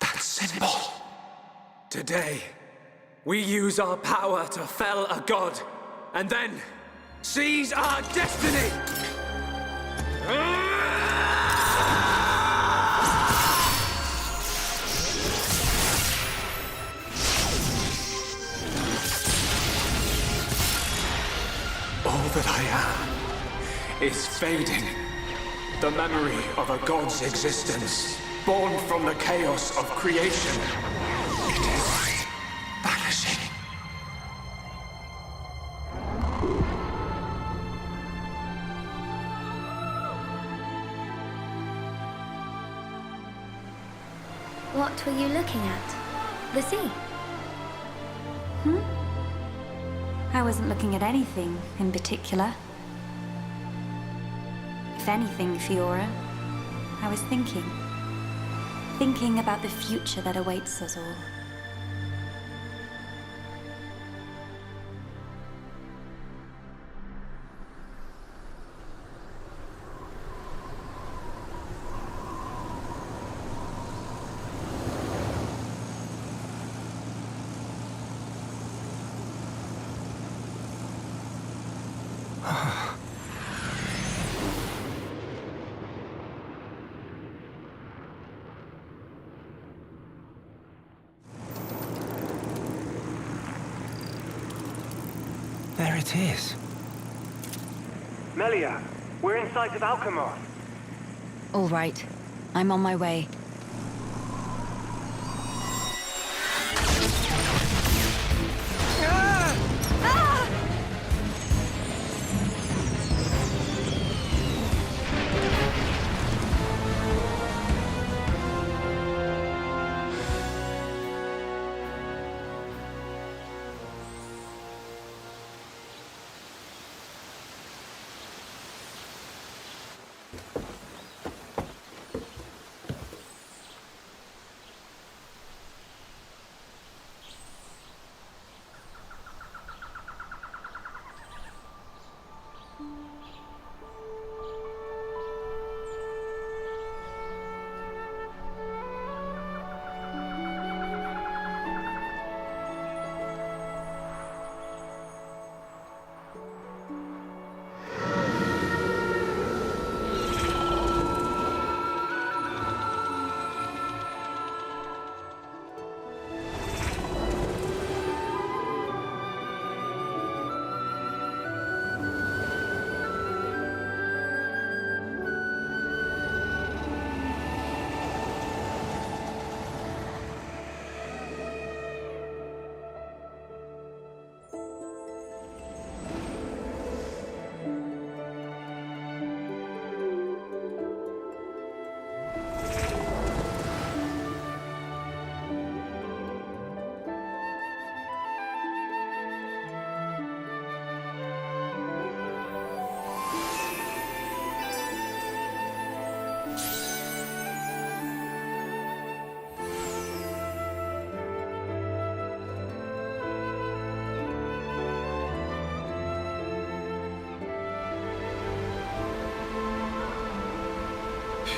That symbol. Today, we use our power to fell a god, and then seize our destiny! All that I am is fading. The memory of a god's existence, born from the chaos of creation. It is vanishing. What were you looking at? The sea? I wasn't looking at anything in particular. If anything, Fiora, I was thinking. Thinking about the future that awaits us all. There it is. Melia, we're in sight of Alchemoth. All right, I'm on my way.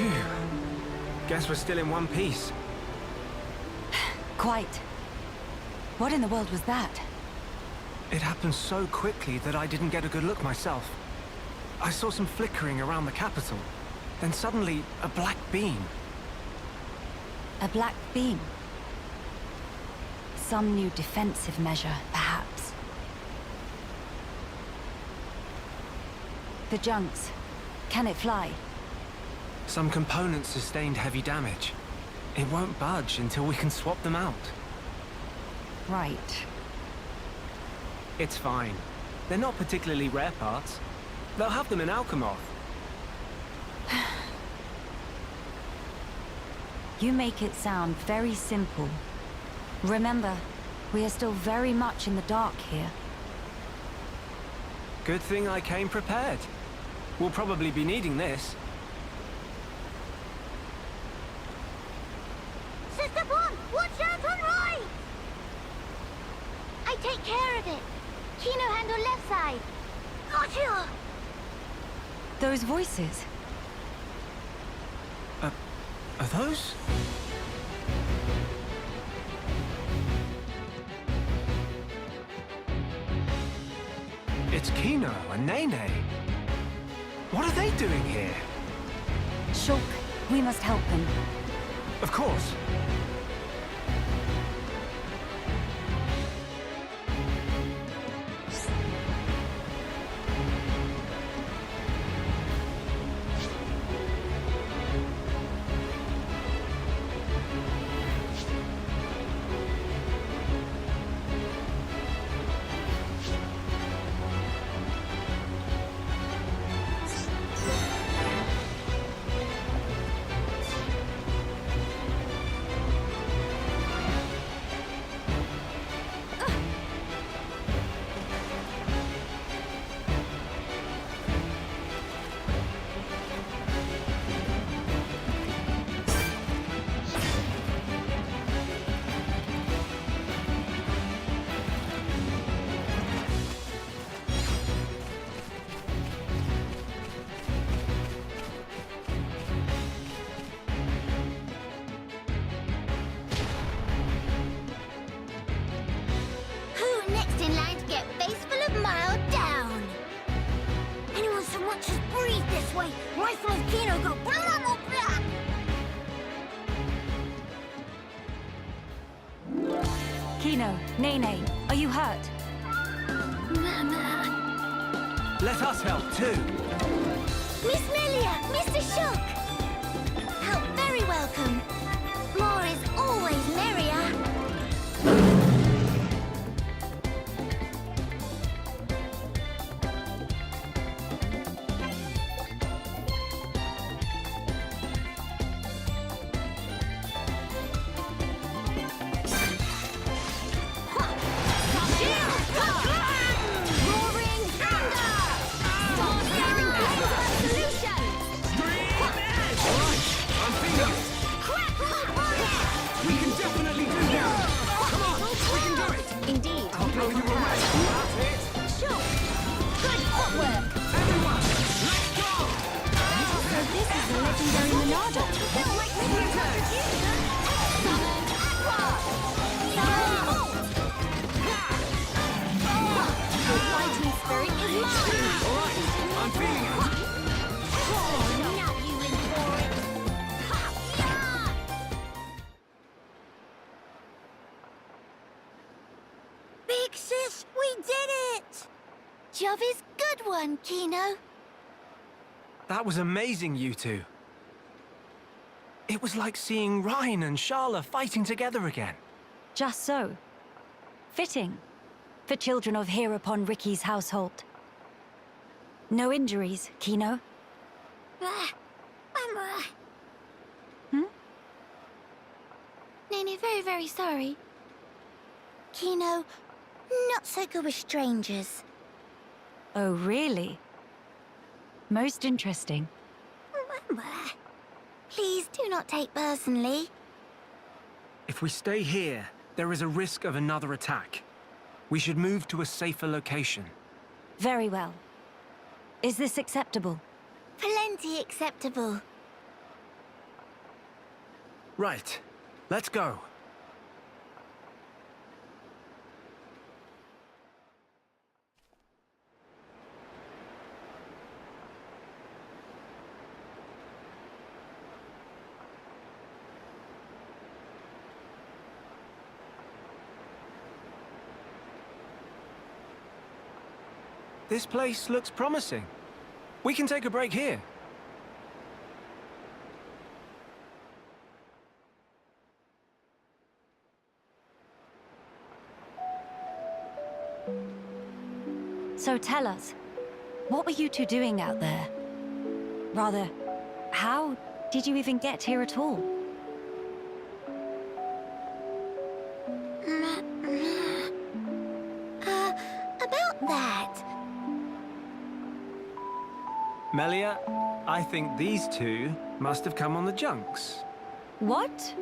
Phew. Guess we're still in one piece. Quite. What in the world was that? It happened so quickly that I didn't get a good look myself. I saw some flickering around the capital. Then suddenly, a black beam. A black beam? Some new defensive measure, perhaps. The junks. Can it fly? Some components sustained heavy damage. It won't budge until we can swap them out. Right. It's fine. They're not particularly rare parts. They'll have them in Alchemoth. You make it sound very simple. Remember, we are still very much in the dark here. Good thing I came prepared. We'll probably be needing this. Sister Bon, watch out on right! I take care of it. Kino handle left side. Gotcha! Those voices. Are those? It's Kino and Nene. What are they doing here? Shulk, we must help them. Of course. Who next in line to get face full of mild down? Anyone so much as breathe this way, rifle of Kino go blah blah blah! Kino, Nene, are you hurt? Let us help too. Miss Melia, Mr. Shulk! Help very welcome. More is always merrier. Roaring thunder! Storm-bearing blaze of absolution! I'm feeling it. Crackle warrior! We can definitely do that. Come on, we can do it. Indeed. I'll blow you away. That's it. Sure. Good footwork. Everyone, let's go. So this is the legendary Monado. Summon Aqua! Summon The fighting spirit is mine! All right, I'm feeling it. Oh, now you in for it! Ha! Yeah! Big sis, we did it! Job is good one, Kino. That was amazing, you two. It was like seeing Ryan and Sharla fighting together again. Just so. Fitting. For children of here upon Ricky's household. No injuries, Kino? Nene, very, very sorry. Kino, not so good with strangers. Oh, really? Most interesting. Please do not take personally. If we stay here, there is a risk of another attack. We should move to a safer location. Very well. Is this acceptable? Plenty acceptable. Right. Let's go. This place looks promising. We can take a break here. So tell us, what were you two doing out there? Rather, how did you even get here at all? Melia, I think these two must have come on the junks. What?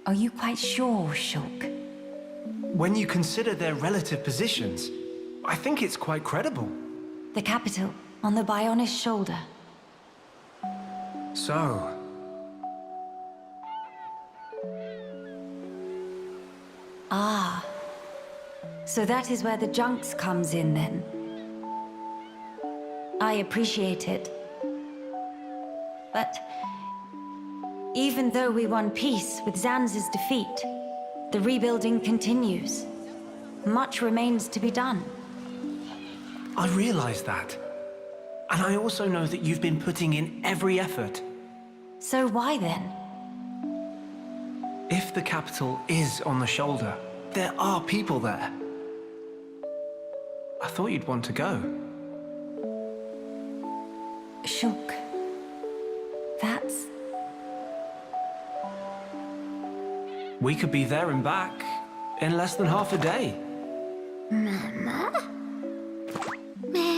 Are you quite sure, Shulk? When you consider their relative positions, I think it's quite credible. The capital, on the Bionis shoulder. So, Ah. So that is where the junks comes in, then. I appreciate it. But even though we won peace with Zanz's defeat, the rebuilding continues. Much remains to be done. I realize that. And I also know that you've been putting in every effort. So why then? If the capital is on the shoulder, there are people there. I thought you'd want to go. Shulk. That's... We could be there and back in less than half a day. Mama? Me.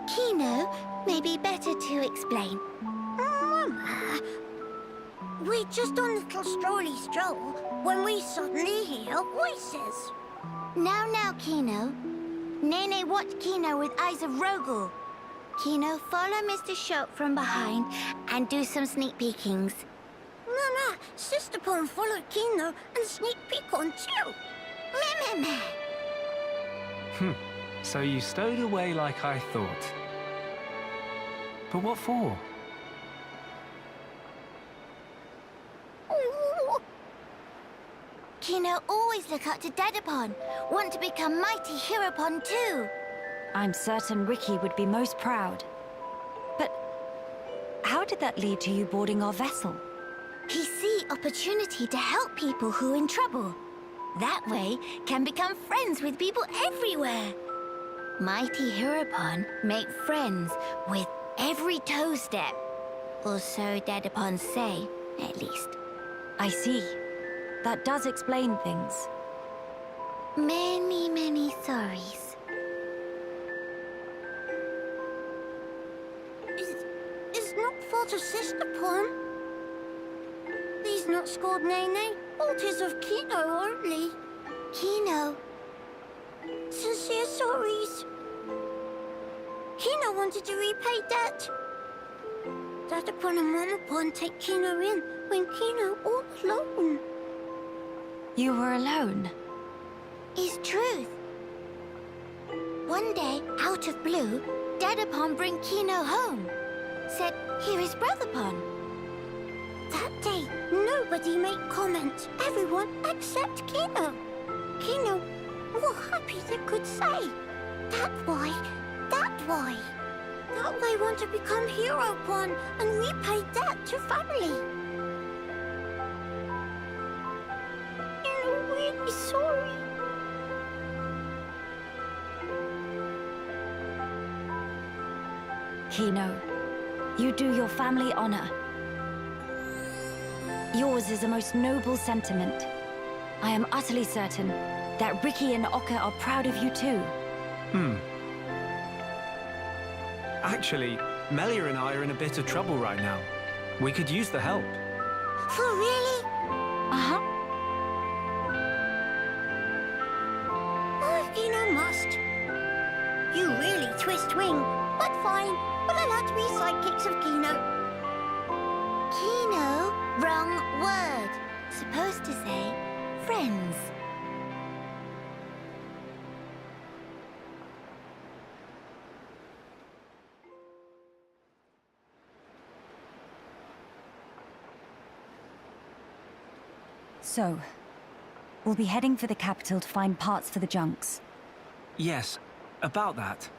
Kino, maybe better to explain. Mama, we're just on a little stroll when we suddenly hear voices. Now, Kino. Nene watch Kino with eyes of Rogel. Kino, follow Mr. Shulk from behind and do some sneak peekings. Mama, Sister Pon followed Kino and sneak peek on too. Meh. So you stowed away like I thought. But what for? Kino always look up to Dadapon. Want to become mighty Heropon too. I'm certain Ricky would be most proud. But how did that lead to you boarding our vessel? He see opportunity to help people who in trouble. That way, can become friends with people everywhere. Mighty Heropon make friends with every toe step. Or so Dadapon say, at least. I see. That does explain things. Many sorries. It's not fault of Sister Pon. He's not scored Nene. Fault is of Kino only. Kino. Sincere sorries. Kino wanted to repay debt. Dadapon and Mamapon take Kino in when Kino all alone. You were alone? Is truth. One day, out of blue, Dadapon bring Kino home. Said, here is Brotherpon. That day, nobody made comment. Everyone except Kino. Kino, what happy they could say. That why. That way want to become Heropon and repay debt to family. I'm really sorry. Kino, you do your family honor. Yours is a most noble sentiment. I am utterly certain that Ricky and Oka are proud of you too. Actually, Melia and I are in a bit of trouble right now. We could use the help. For really? Uh-huh. Oh, Kino must. You really twist wing, but fine. We'll allow to be sidekicks of Kino. Kino? Wrong word. Supposed to say friends. So, We'll be heading for the capital to find parts for the junks. Yes, about that.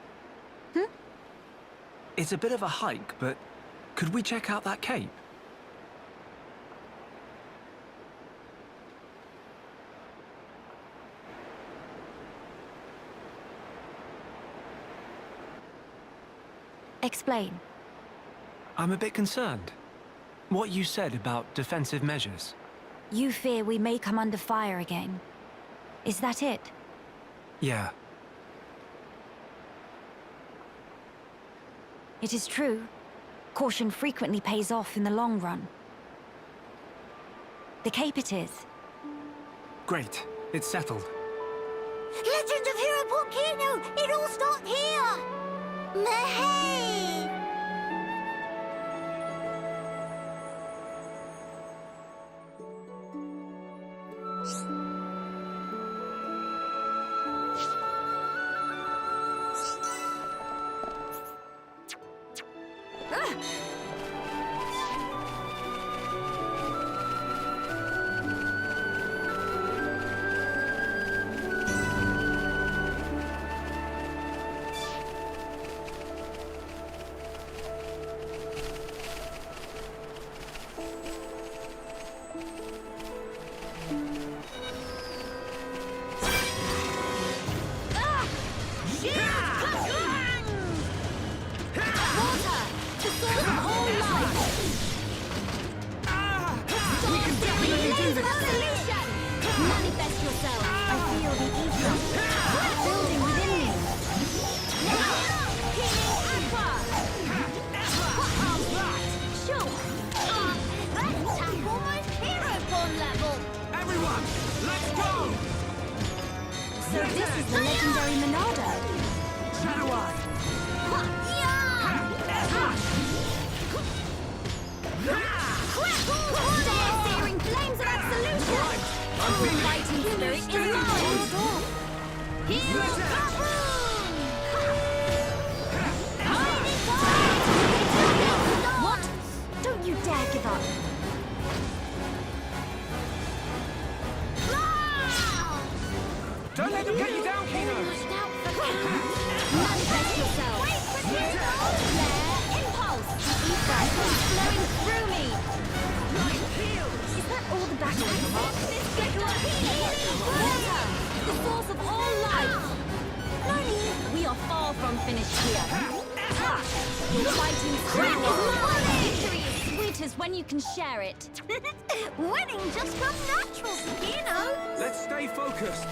It's a bit of a hike, but could we check out that cape? Explain. I'm a bit concerned. What you said about defensive measures. You fear we may come under fire again. Is that it? Yeah. It is true. Caution frequently pays off in the long run. The cape it is. Great. It's settled. Legend of Hero Volcano! It all started here! Mahey! Manifest yourself. I feel the ethos building within me. Healing aqua. What harm's that? Sure. That's almost hero form level. Everyone, let's go! So this is the legendary Monado. Shadow Eye! Searing flames of absolution! Fighting spirit is mine! Hero Kaboom! What? Don't you dare give up. Don't let them get you down, Kino! Manifest yourself! Flare, impulse! Ether flowing through me! Is that all the battle is about? Water, the source of all life! We are far from finished here. The fighting spirit is mine! Victory is sweetest when you can share it. Winning just comes natural, Sakino! Let's stay focused.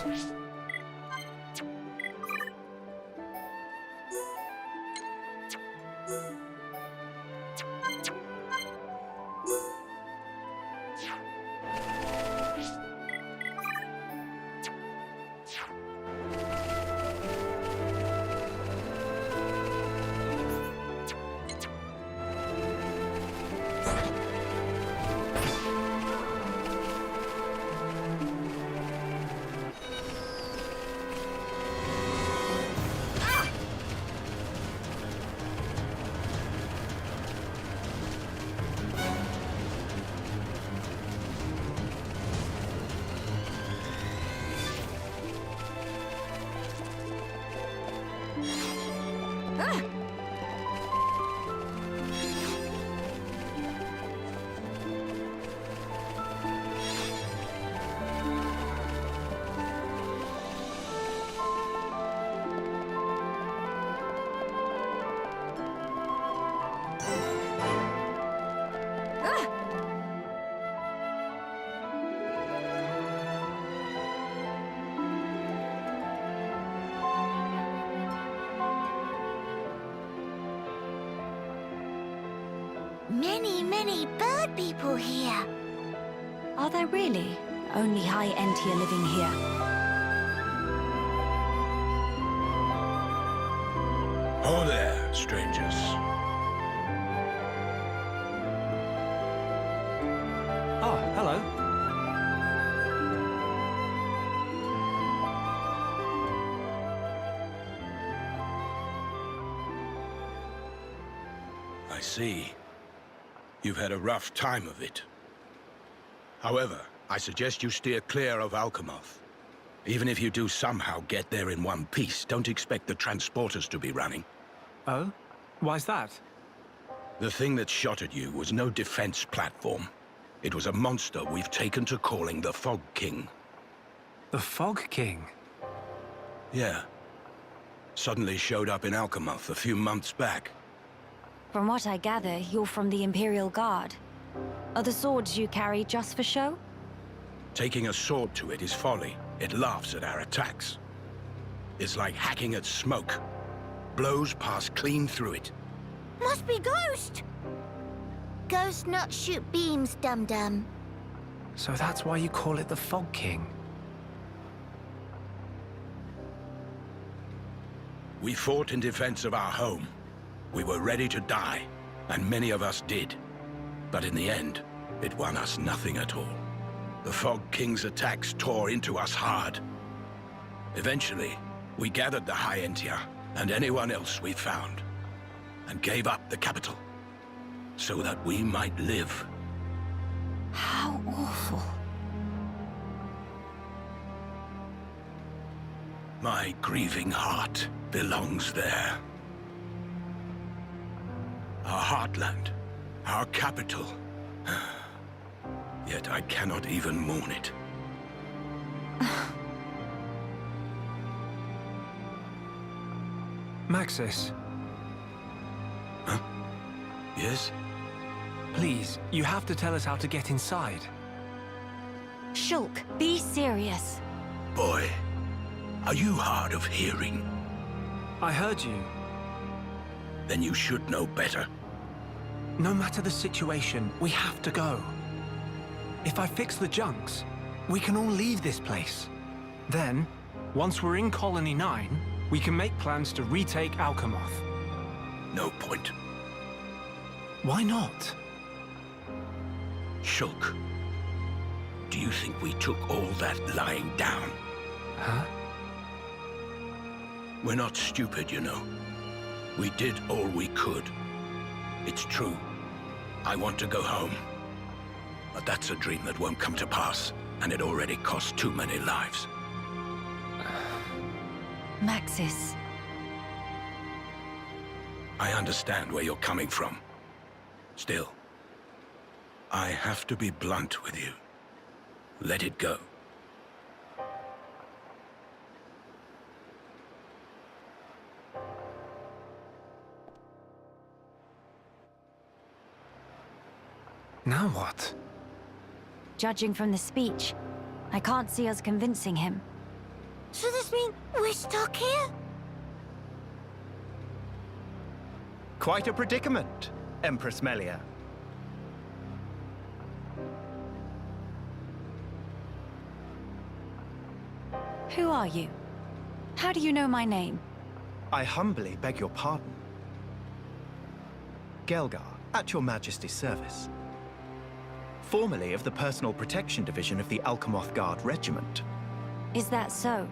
Many bird people here. Are there really? Only high Entier living here. Oh there, strangers. Oh, hello. I see. You've had a rough time of it. However, I suggest you steer clear of Alchemoth. Even if you do somehow get there in one piece, don't expect the transporters to be running. Oh? Why's that? The thing that shot at you was no defense platform. It was a monster we've taken to calling the Fog King. The Fog King? Yeah. Suddenly showed up in Alchemoth a few months back. From what I gather, you're from the Imperial Guard. Are the swords you carry just for show? Taking a sword to it is folly. It laughs at our attacks. It's like hacking at smoke. Blows pass clean through it. Must be Ghost! Ghost not shoot beams, dum-dum. So that's why you call it the Fog King? We fought in defense of our home. We were ready to die, and many of us did. But in the end, it won us nothing at all. The Fog King's attacks tore into us hard. Eventually, we gathered the High Entia and anyone else we found, and gave up the capital, so that we might live. How awful. My grieving heart belongs there. Our heartland, our capital. Yet I cannot even mourn it. Maxis, Huh? Yes? please, you have to tell us how to get inside. Shulk, be serious. Boy, are you hard of hearing? I heard you. Then you should know better. No matter the situation, we have to go. If I fix the junks, we can all leave this place. Then, once we're in Colony 9, we can make plans to retake Alchemoth. No point. Why not? Shulk, do you think we took all that lying down? Huh? We're not stupid, you know. We did all we could. It's true. I want to go home. But that's a dream that won't come to pass, and it already cost too many lives. Maxis. I understand where you're coming from. Still, I have to be blunt with you. Let it go. Now what? Judging from the speech, I can't see us convincing him. So this mean we're stuck here? Quite a predicament, Empress Melia. Who are you? How do you know my name? I humbly beg your pardon. Gelgar, at your Majesty's service. Formerly of the Personal Protection Division of the Alchemoth Guard Regiment. Is that so?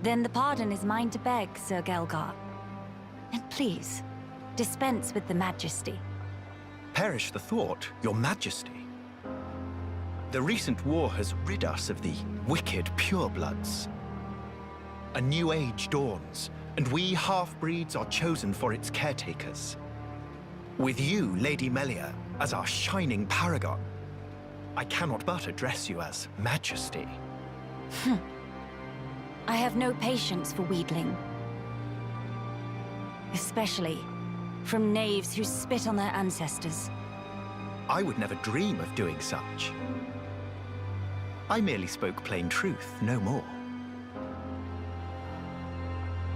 Then the pardon is mine to beg, Sir Gelgar. And please, dispense with the Majesty. Perish the thought, your Majesty. The recent war has rid us of the wicked purebloods. A new age dawns, and we half-breeds are chosen for its caretakers. With you, Lady Melia, as our shining paragon, I cannot but address you as Majesty. I have no patience for wheedling. Especially from knaves who spit on their ancestors. I would never dream of doing such. I merely spoke plain truth, no more.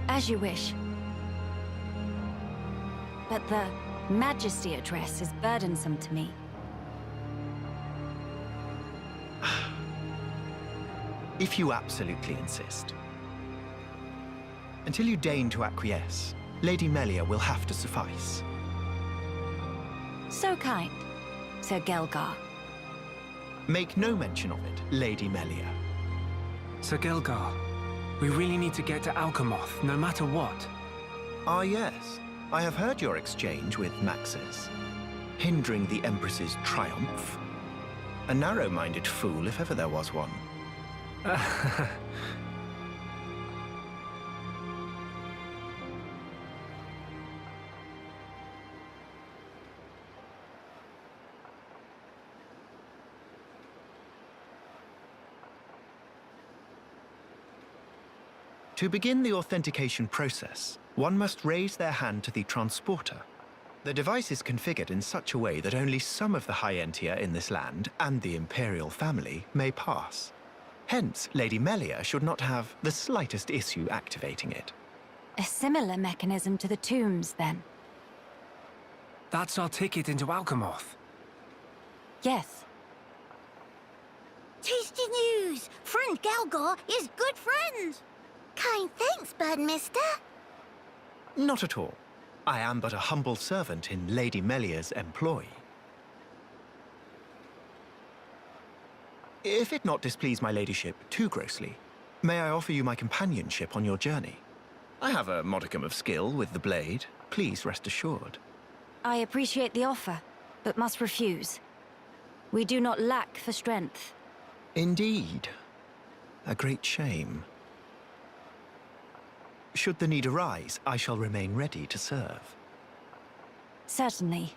As you wish. But the Majesty address is burdensome to me. If you absolutely insist. Until you deign to acquiesce, Lady Melia will have to suffice. So kind, Sir Gelgar. Make no mention of it, Lady Melia. Sir Gelgar, we really need to get to Alchemoth, no matter what. Ah, yes. I have heard your exchange with Maxis. Hindering the Empress's triumph. A narrow-minded fool, if ever there was one. To begin the authentication process, one must raise their hand to the transporter. The device is configured in such a way that only some of the High Entia in this land and the Imperial family may pass. Hence, Lady Melia should not have the slightest issue activating it. A similar mechanism to the tombs, then? That's our ticket into Alchemoth. Yes. Tasty news! Friend Galgar is good friends! Kind thanks, Bird Mister. Not at all. I am but a humble servant in Lady Melia's employ. If it not displease my ladyship too grossly, may I offer you my companionship on your journey? I have a modicum of skill with the blade. Please rest assured. I appreciate the offer, but must refuse. We do not lack for strength. Indeed. A great shame. Should the need arise, I shall remain ready to serve. Certainly.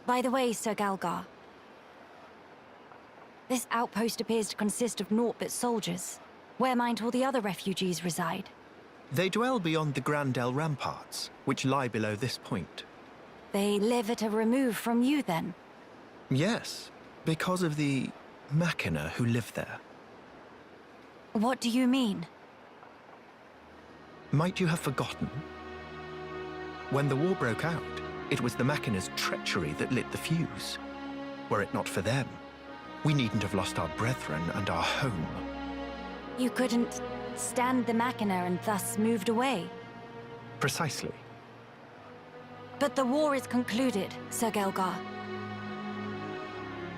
By the way, Sir Galgar, this outpost appears to consist of naught but soldiers. Where might all the other refugees reside? They dwell beyond the Grandel ramparts, which lie below this point. They live at a remove from you, then? Yes, because of the Machina who live there. What do you mean? Might you have forgotten? When the war broke out, it was the Machina's treachery that lit the fuse. Were it not for them, we needn't have lost our brethren and our home. You couldn't stand the Machina and thus moved away? Precisely. But the war is concluded, Sir Galgar.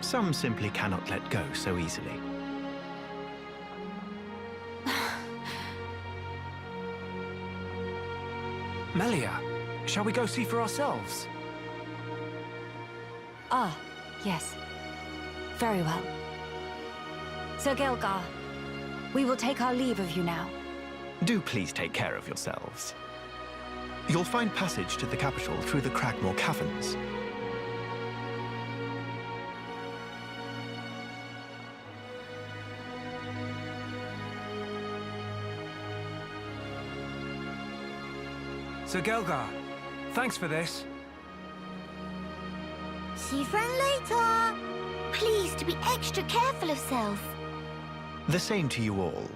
Some simply cannot let go so easily. Melia, shall we go see for ourselves? Ah, yes. Very well. Sir Gelgar, we will take our leave of you now. Do please take care of yourselves. You'll find passage to the capital through the Cragmore Caverns. Sir Gelgar, thanks for this. See friend later. Please to be extra careful of self. The same to you all.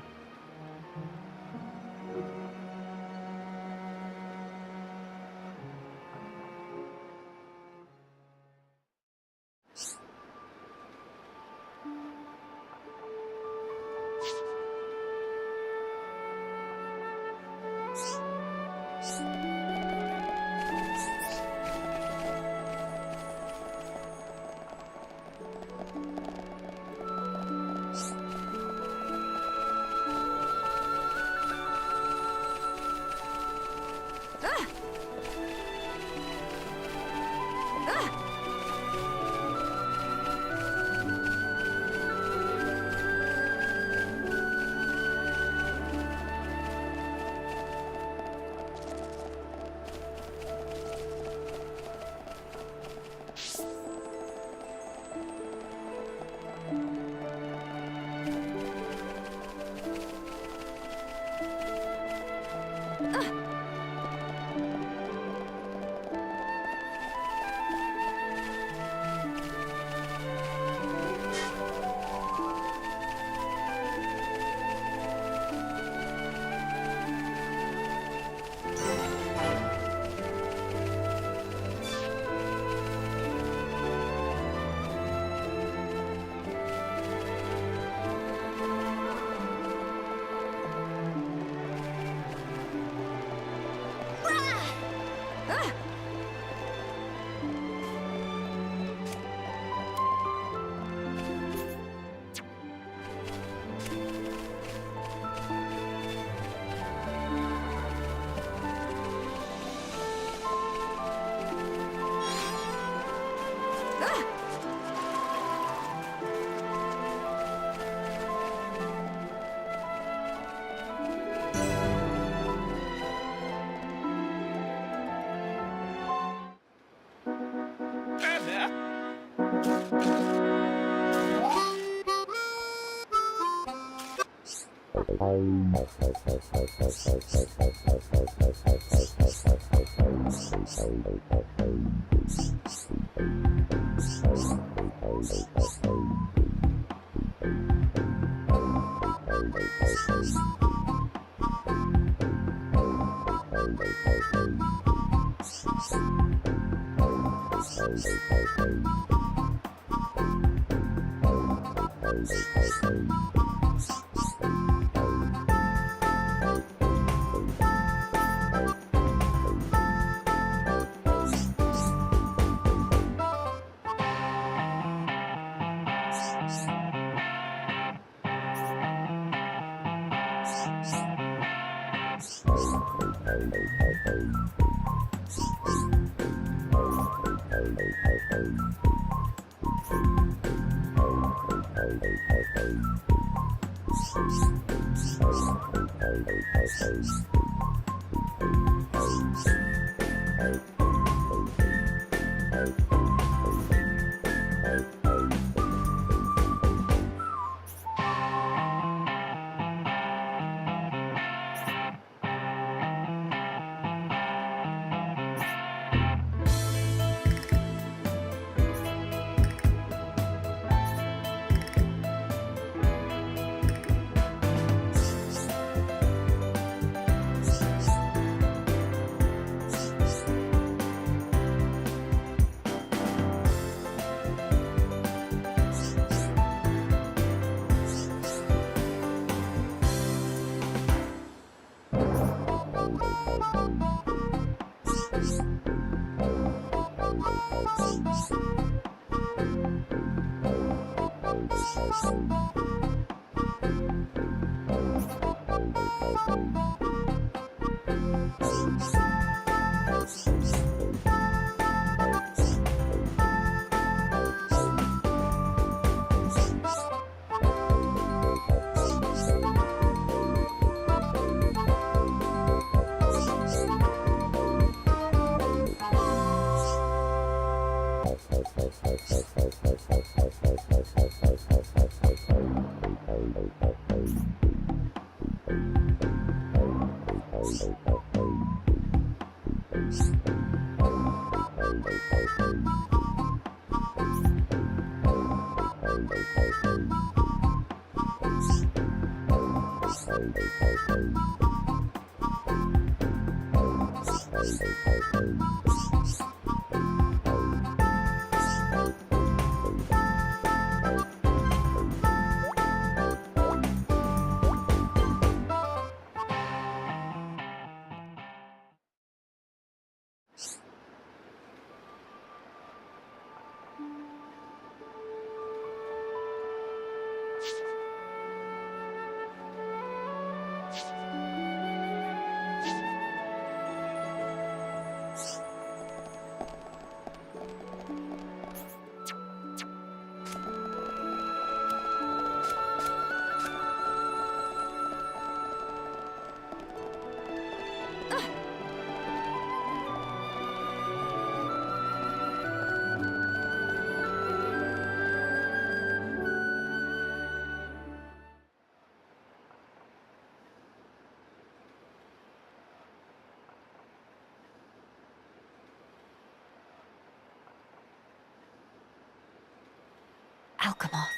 Alchemoth.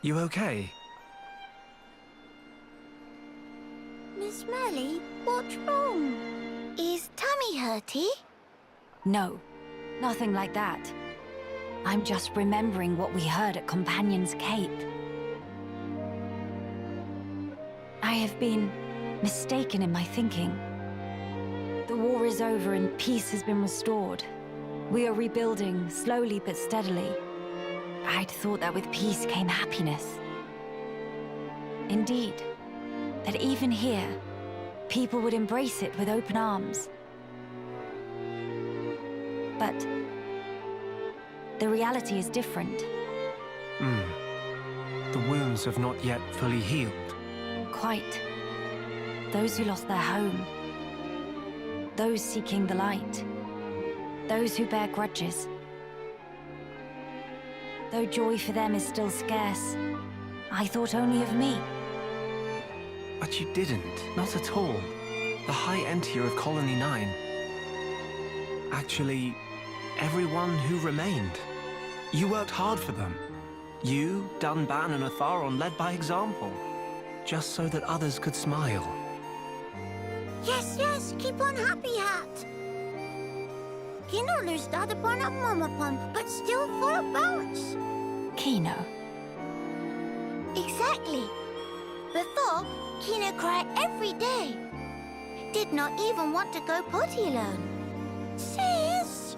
You okay? Miss Melly, what's wrong? Is tummy hurty? No, nothing like that. I'm just remembering what we heard at Companion's Cape. I have been mistaken in my thinking. The war is over and peace has been restored. We are rebuilding, slowly but steadily. I'd thought that with peace came happiness. Indeed, that even here, people would embrace it with open arms. But the reality is different. The wounds have not yet fully healed. Quite. Those who lost their home. Those seeking the light. Those who bear grudges. Though joy for them is still scarce, I thought only of me. But you didn't. Not at all. The High Entier of Colony 9. Actually, everyone who remained. You worked hard for them. You, Dunban, and Atharon led by example. Just so that others could smile. Yes, yes, keep on happy, Hat. Kino lose dad upon a mum upon, but still full of balance. Kino. Exactly. Before, Kino cried every day. Did not even want to go potty alone. Sis!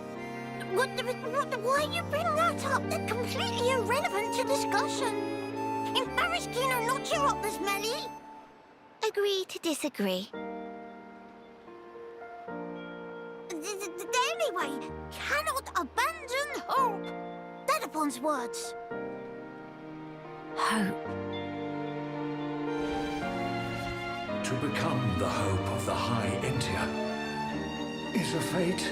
Why you bring that up? They're completely irrelevant to discussion. Embarrass Kino not cheer up this Melly. Agree to disagree. Anyway, cannot abandon hope. Dedapon's words. Hope. To become the hope of the High Entier is a fate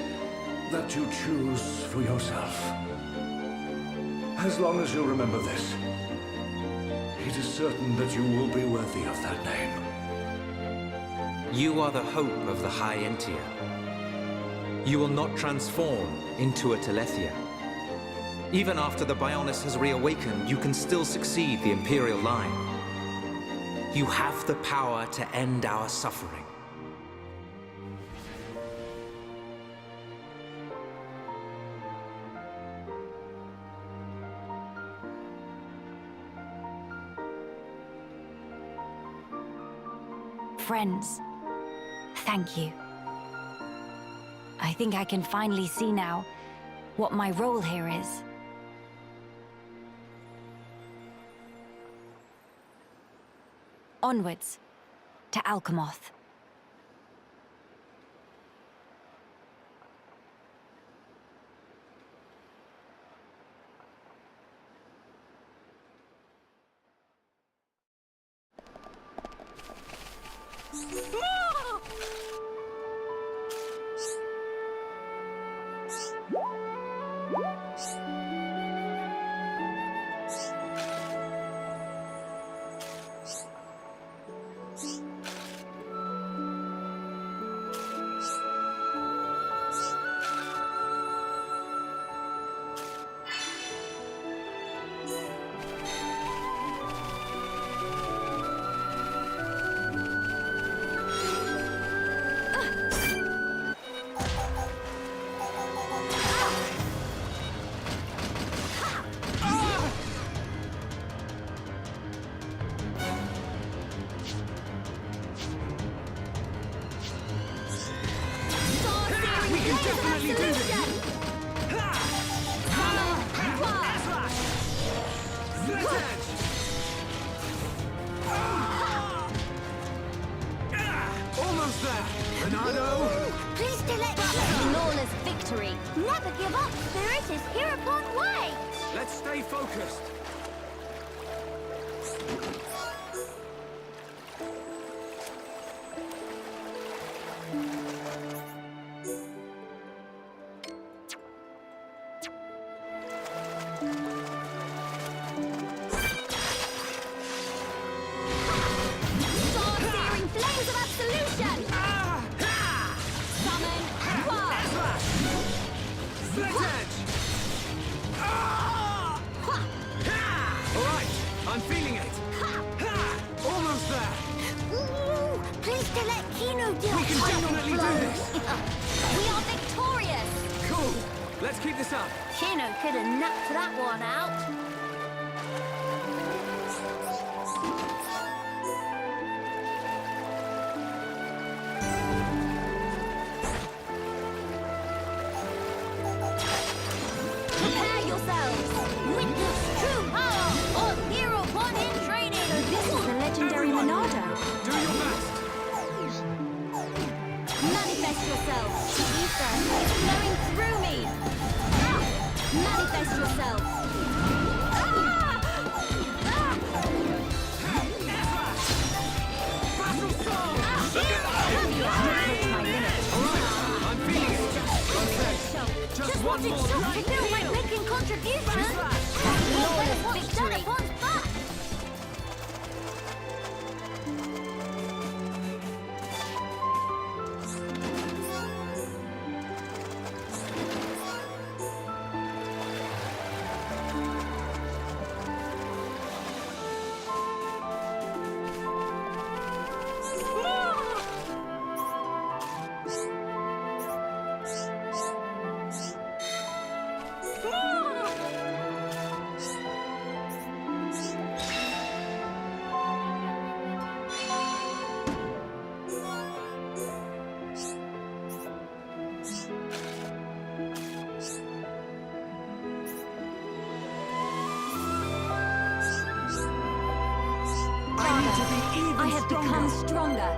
that you choose for yourself. As long as you remember this, it is certain that you will be worthy of that name. You are the hope of the High Entier. You will not transform into a Telethia. Even after the Bionis has reawakened, you can still succeed the Imperial line. You have the power to end our suffering. Friends, thank you. I think I can finally see now what my role here is. Onwards to Alchemoth. Please delay flawless victory. Never give up. Spirit is hereupon way. Let's stay focused. Sword-searing flames of absolution. Summon Split edge! Alright, I'm feeling it. Almost there. Ooh, please to let Kino deal We can definitely do this. We are victorious. Cool. Let's keep this up. Kino could have knocked that one out. Prepare yourselves. Witness true power of Hero One in training. So this is the legendary Monado. Do your best. Manifest yourself. Ether is flowing through me. Manifest yourself. Father, I have become stronger.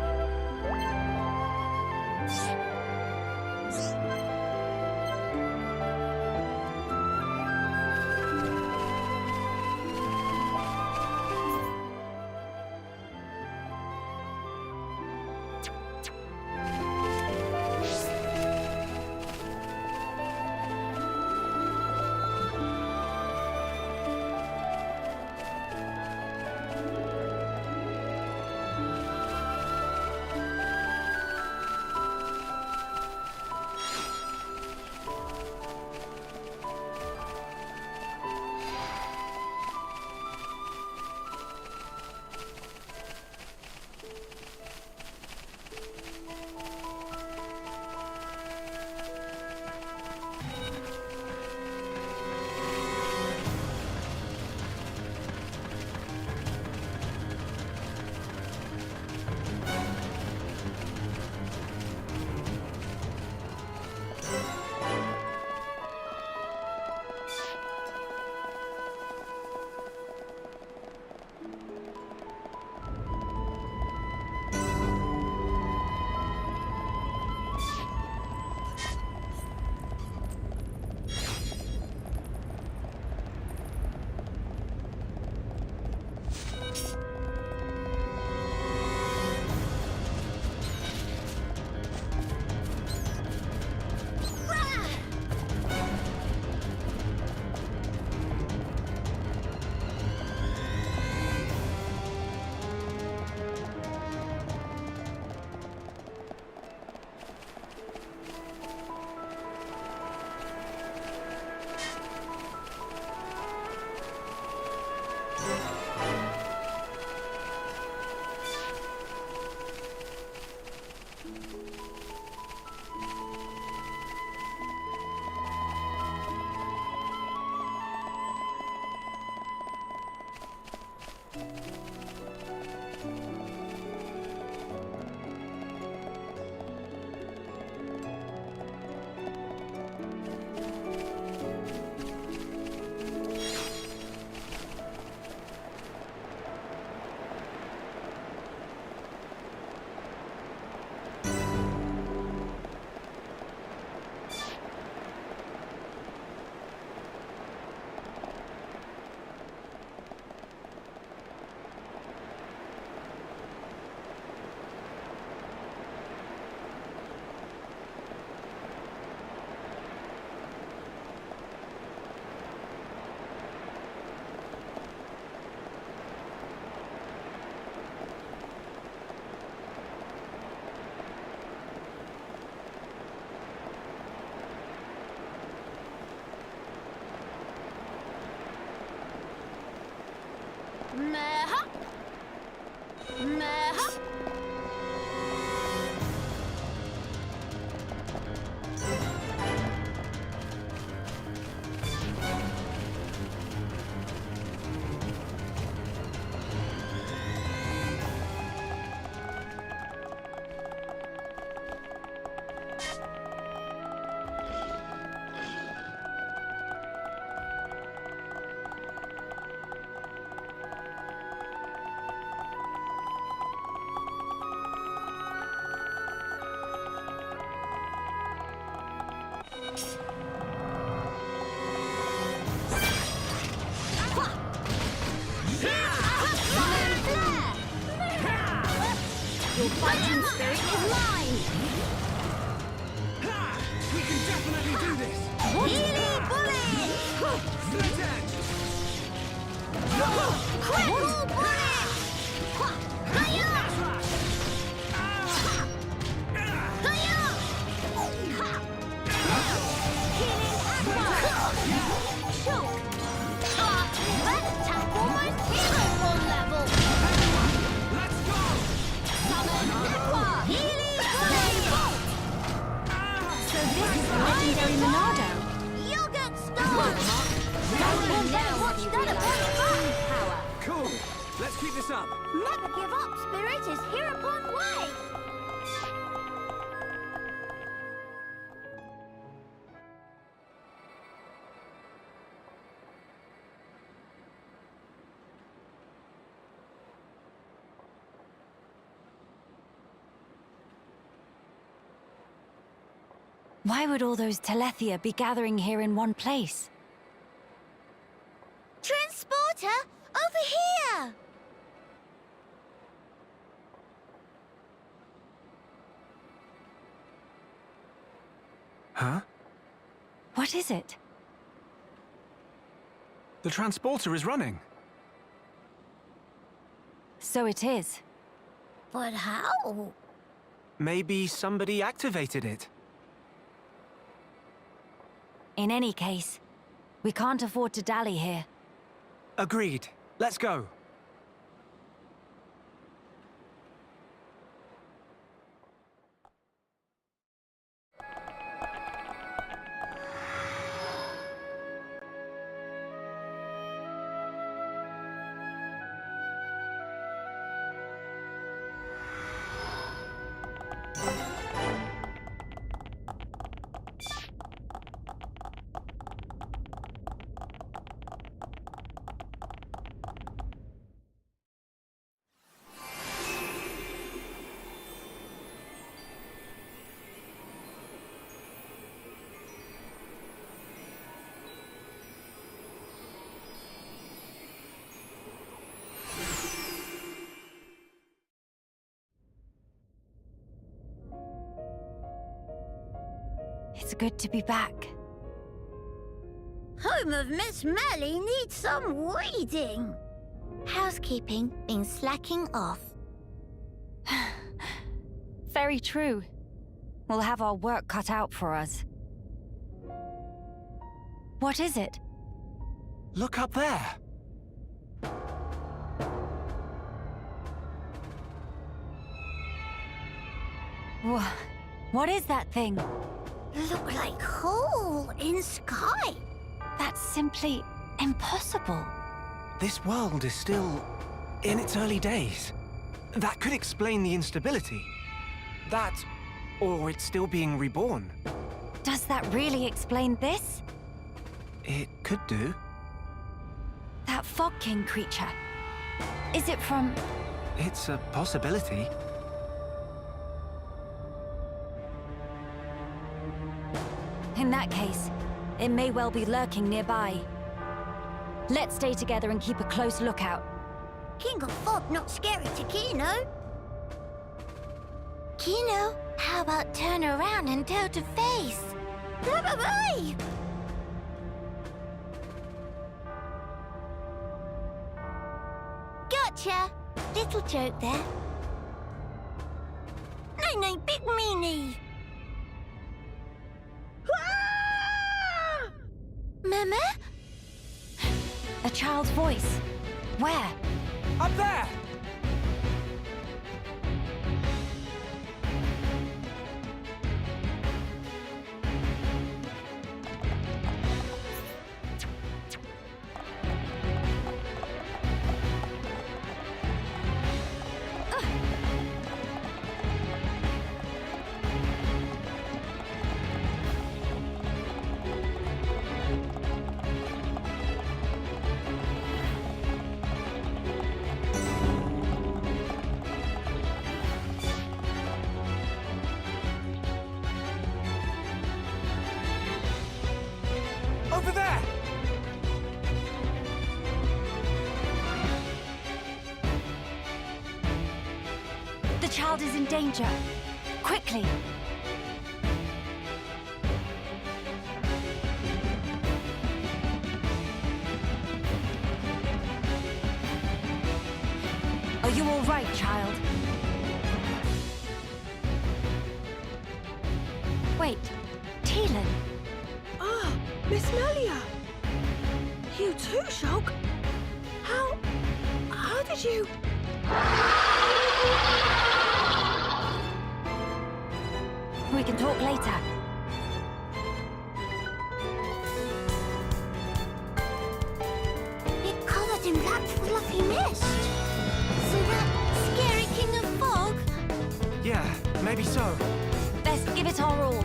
Meh-hop. Meh-hop. Your fighting spirit is mine! We can definitely do this! Healy bullet! Split edge! Critical bullet! Hiya! Hiya! Healing aqua! Choke! Let's tap almost hero ball level! Let's go! Summon aqua! Healing bullet! So this is the legendary Monado. You'll get stung! Now watch that upon your back! Power! Cool! Let's keep this up! Never give up, Spirit is hereupon way! Why would all those Telethia be gathering here in one place? Transporter, over here! Huh? What is it? The transporter is running. So it is. But how? Maybe somebody activated it. In any case, we can't afford to dally here. Agreed. Let's go. It's good to be back. Home of Miss Melly needs some weeding. Housekeeping been slacking off. Very true. We'll have our work cut out for us. What is it? Look up there. What is that thing? Look like hole in sky. That's simply impossible. This world is still in its early days. That could explain the instability. That, or it's still being reborn. Does that really explain this? It could do. That Fog King creature. Is it from... It's a possibility. In that case, it may well be lurking nearby. Let's stay together and keep a close lookout. King of Fog not scary to Kino. Kino, how about turn around and toe to face? Bye-bye-bye! Gotcha! Little joke there. No, big meanie! Mama? A child's voice. Where? Up there! Over there! The child is in danger. Quickly! Are you all right, child? Wait, Teelan. Ah, Miss Melia! You too, Shulk? How did you... We can talk later. It covered in that fluffy mist. So that scary King of Fog? Yeah, maybe so. Let's give it our all.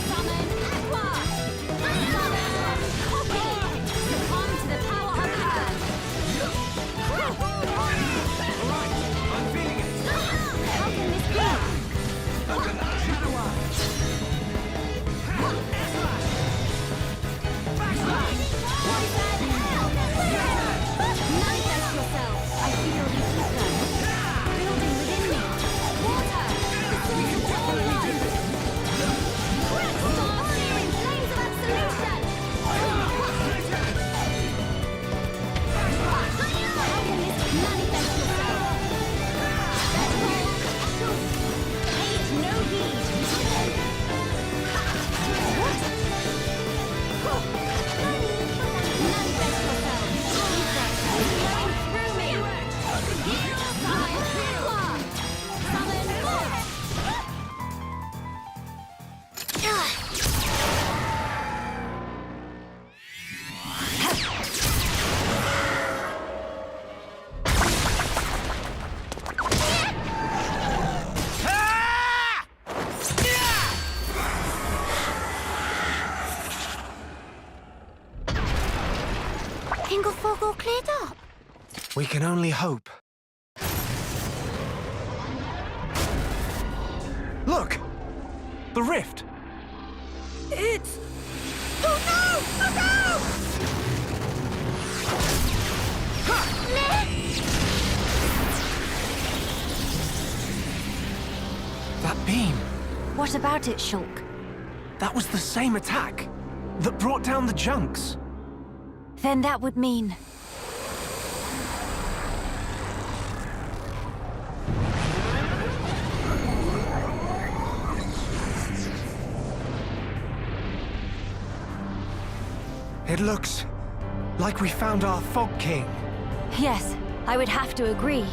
Summon Aqua! Summon cleared up? We can only hope. Look! The rift! It's... Oh no! Look out! That beam! What about it, Shulk? That was the same attack that brought down the junks. Then that would mean... It looks like we found our Fog King. Yes, I would have to agree.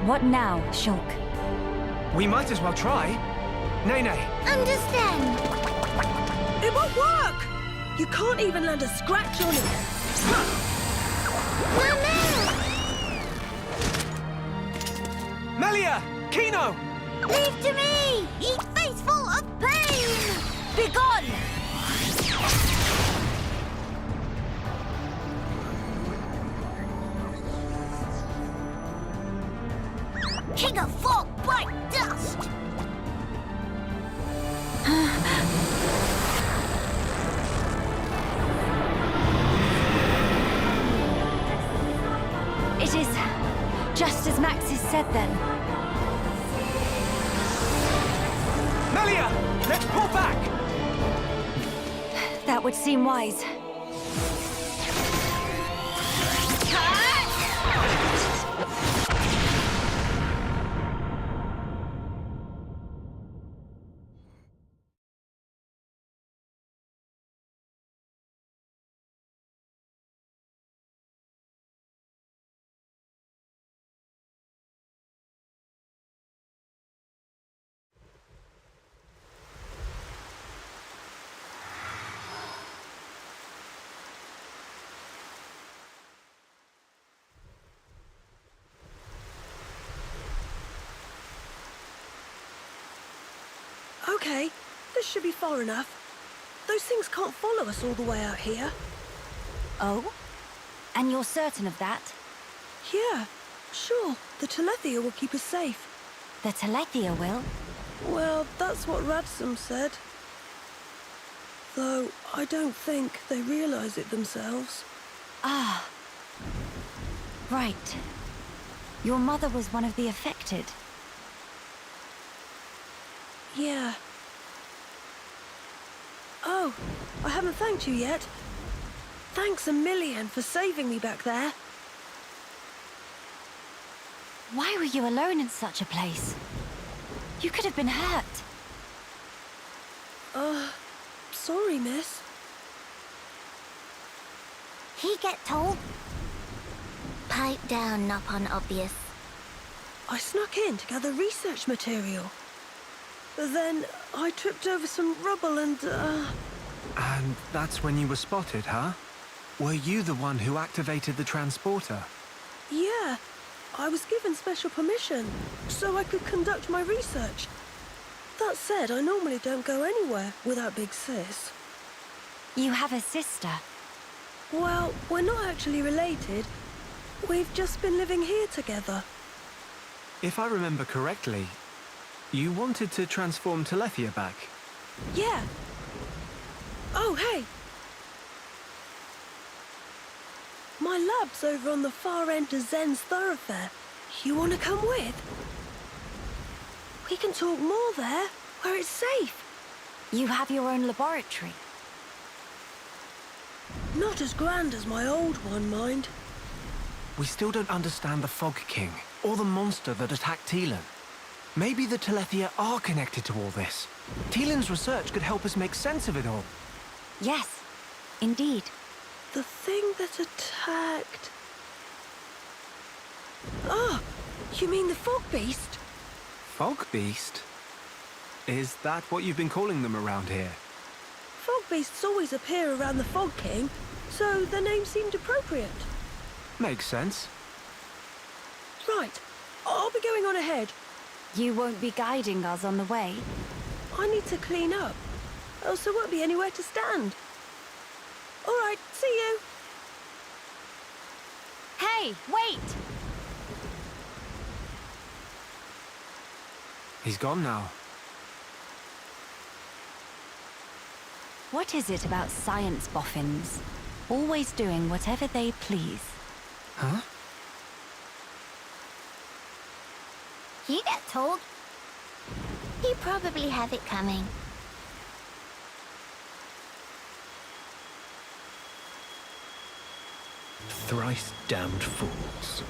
What now, Shulk? We might as well try. Nene. Understand. It won't work! You can't even land a scratch on it. Mama! Melia! Kino! Leave to me! Ye faithful of pain! Begone! King of fog, bright dust! It is just as Maxis said then. Melia! Let's pull back! That would seem wise. Okay, this should be far enough. Those things can't follow us all the way out here. Oh? And you're certain of that? Yeah, sure. The Telethia will keep us safe. The Telethia will? Well, that's what Radsum said. Though, I don't think they realize it themselves. Ah. Right. Your mother was one of the affected. Yeah. Oh, I haven't thanked you yet. Thanks a million for saving me back there. Why were you alone in such a place? You could have been hurt. Sorry, miss. He get told? Pipe down, not unobvious. I snuck in to gather research material. Then I tripped over some rubble and, And that's when you were spotted, huh? Were you the one who activated the transporter? Yeah. I was given special permission, so I could conduct my research. That said, I normally don't go anywhere without Big Sis. You have a sister. Well, we're not actually related. We've just been living here together. If I remember correctly, you wanted to transform Telethia back. Yeah. Oh, hey! My lab's over on the far end of Zen's thoroughfare. You want to come with? We can talk more there, where it's safe. You have your own laboratory. Not as grand as my old one, mind. We still don't understand the Fog King, or the monster that attacked Teelan. Maybe the Telethia are connected to all this. Teelan's research could help us make sense of it all. Yes, indeed. The thing that attacked... Oh, you mean the Fog Beast? Fog Beast? Is that what you've been calling them around here? Fog Beasts always appear around the Fog King, so the name seemed appropriate. Makes sense. Right, I'll be going on ahead. You won't be guiding us on the way? I need to clean up, else there won't be anywhere to stand. All right, see you. Hey, wait! He's gone now. What is it about science boffins? Always doing whatever they please. Huh? You get told. You probably have it coming. Thrice damned fools.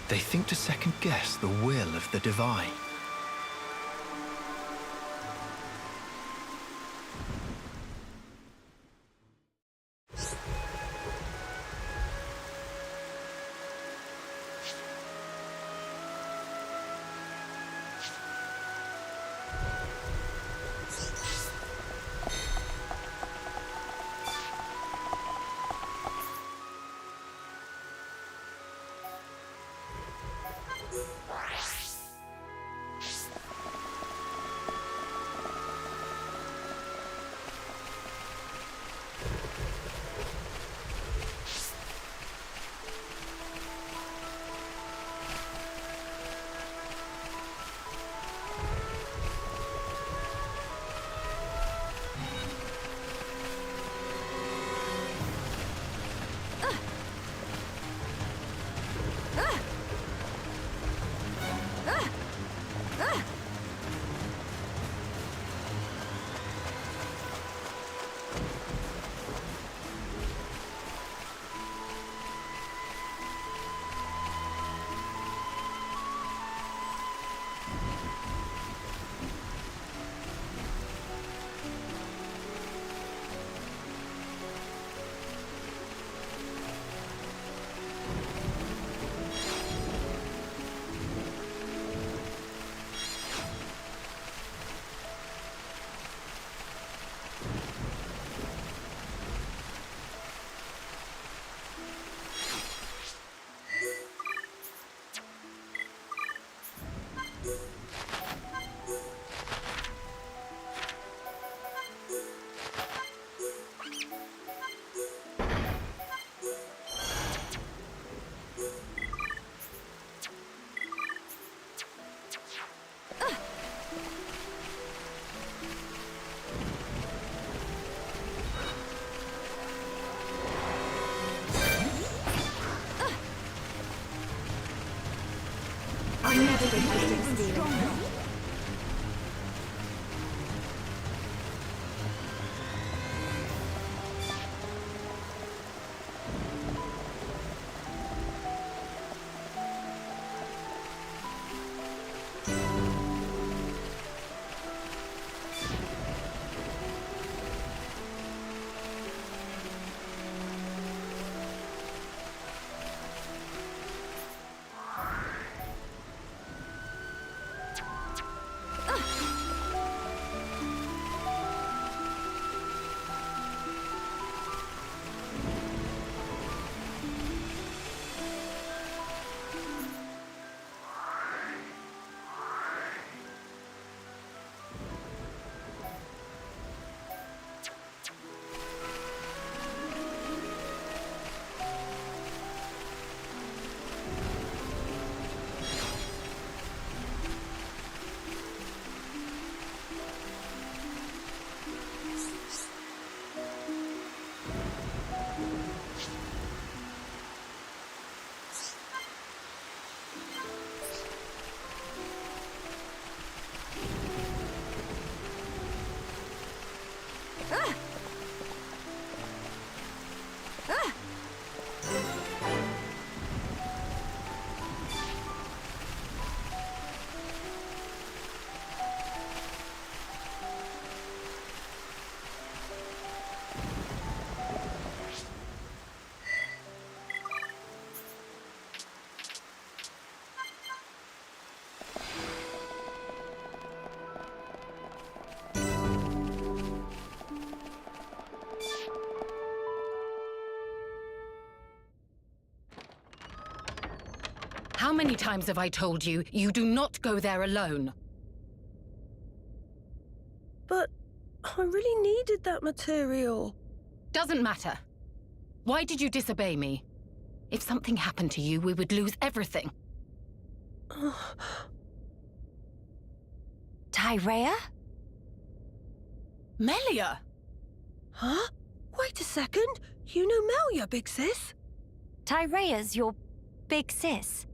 They think to second guess the will of the divine. I never get used to this feeling. How many times have I told you, you do not go there alone? But I really needed that material. Doesn't matter. Why did you disobey me? If something happened to you, we would lose everything. Tyrea? Melia! Huh? Wait a second. You know Melia, big sis? Tyrea's your big sis?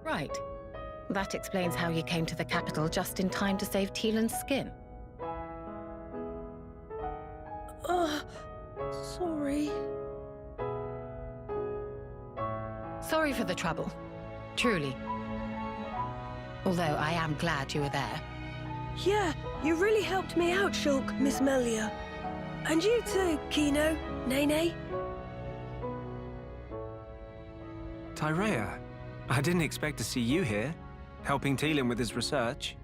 Right. That explains how you came to the capital just in time to save Tielan's skin. Sorry. Sorry for the trouble. Truly. Although I am glad you were there. Yeah, you really helped me out, Shulk, Miss Melia. And you too, Kino, Nene. Tyrea, I didn't expect to see you here, helping Tielan with his research.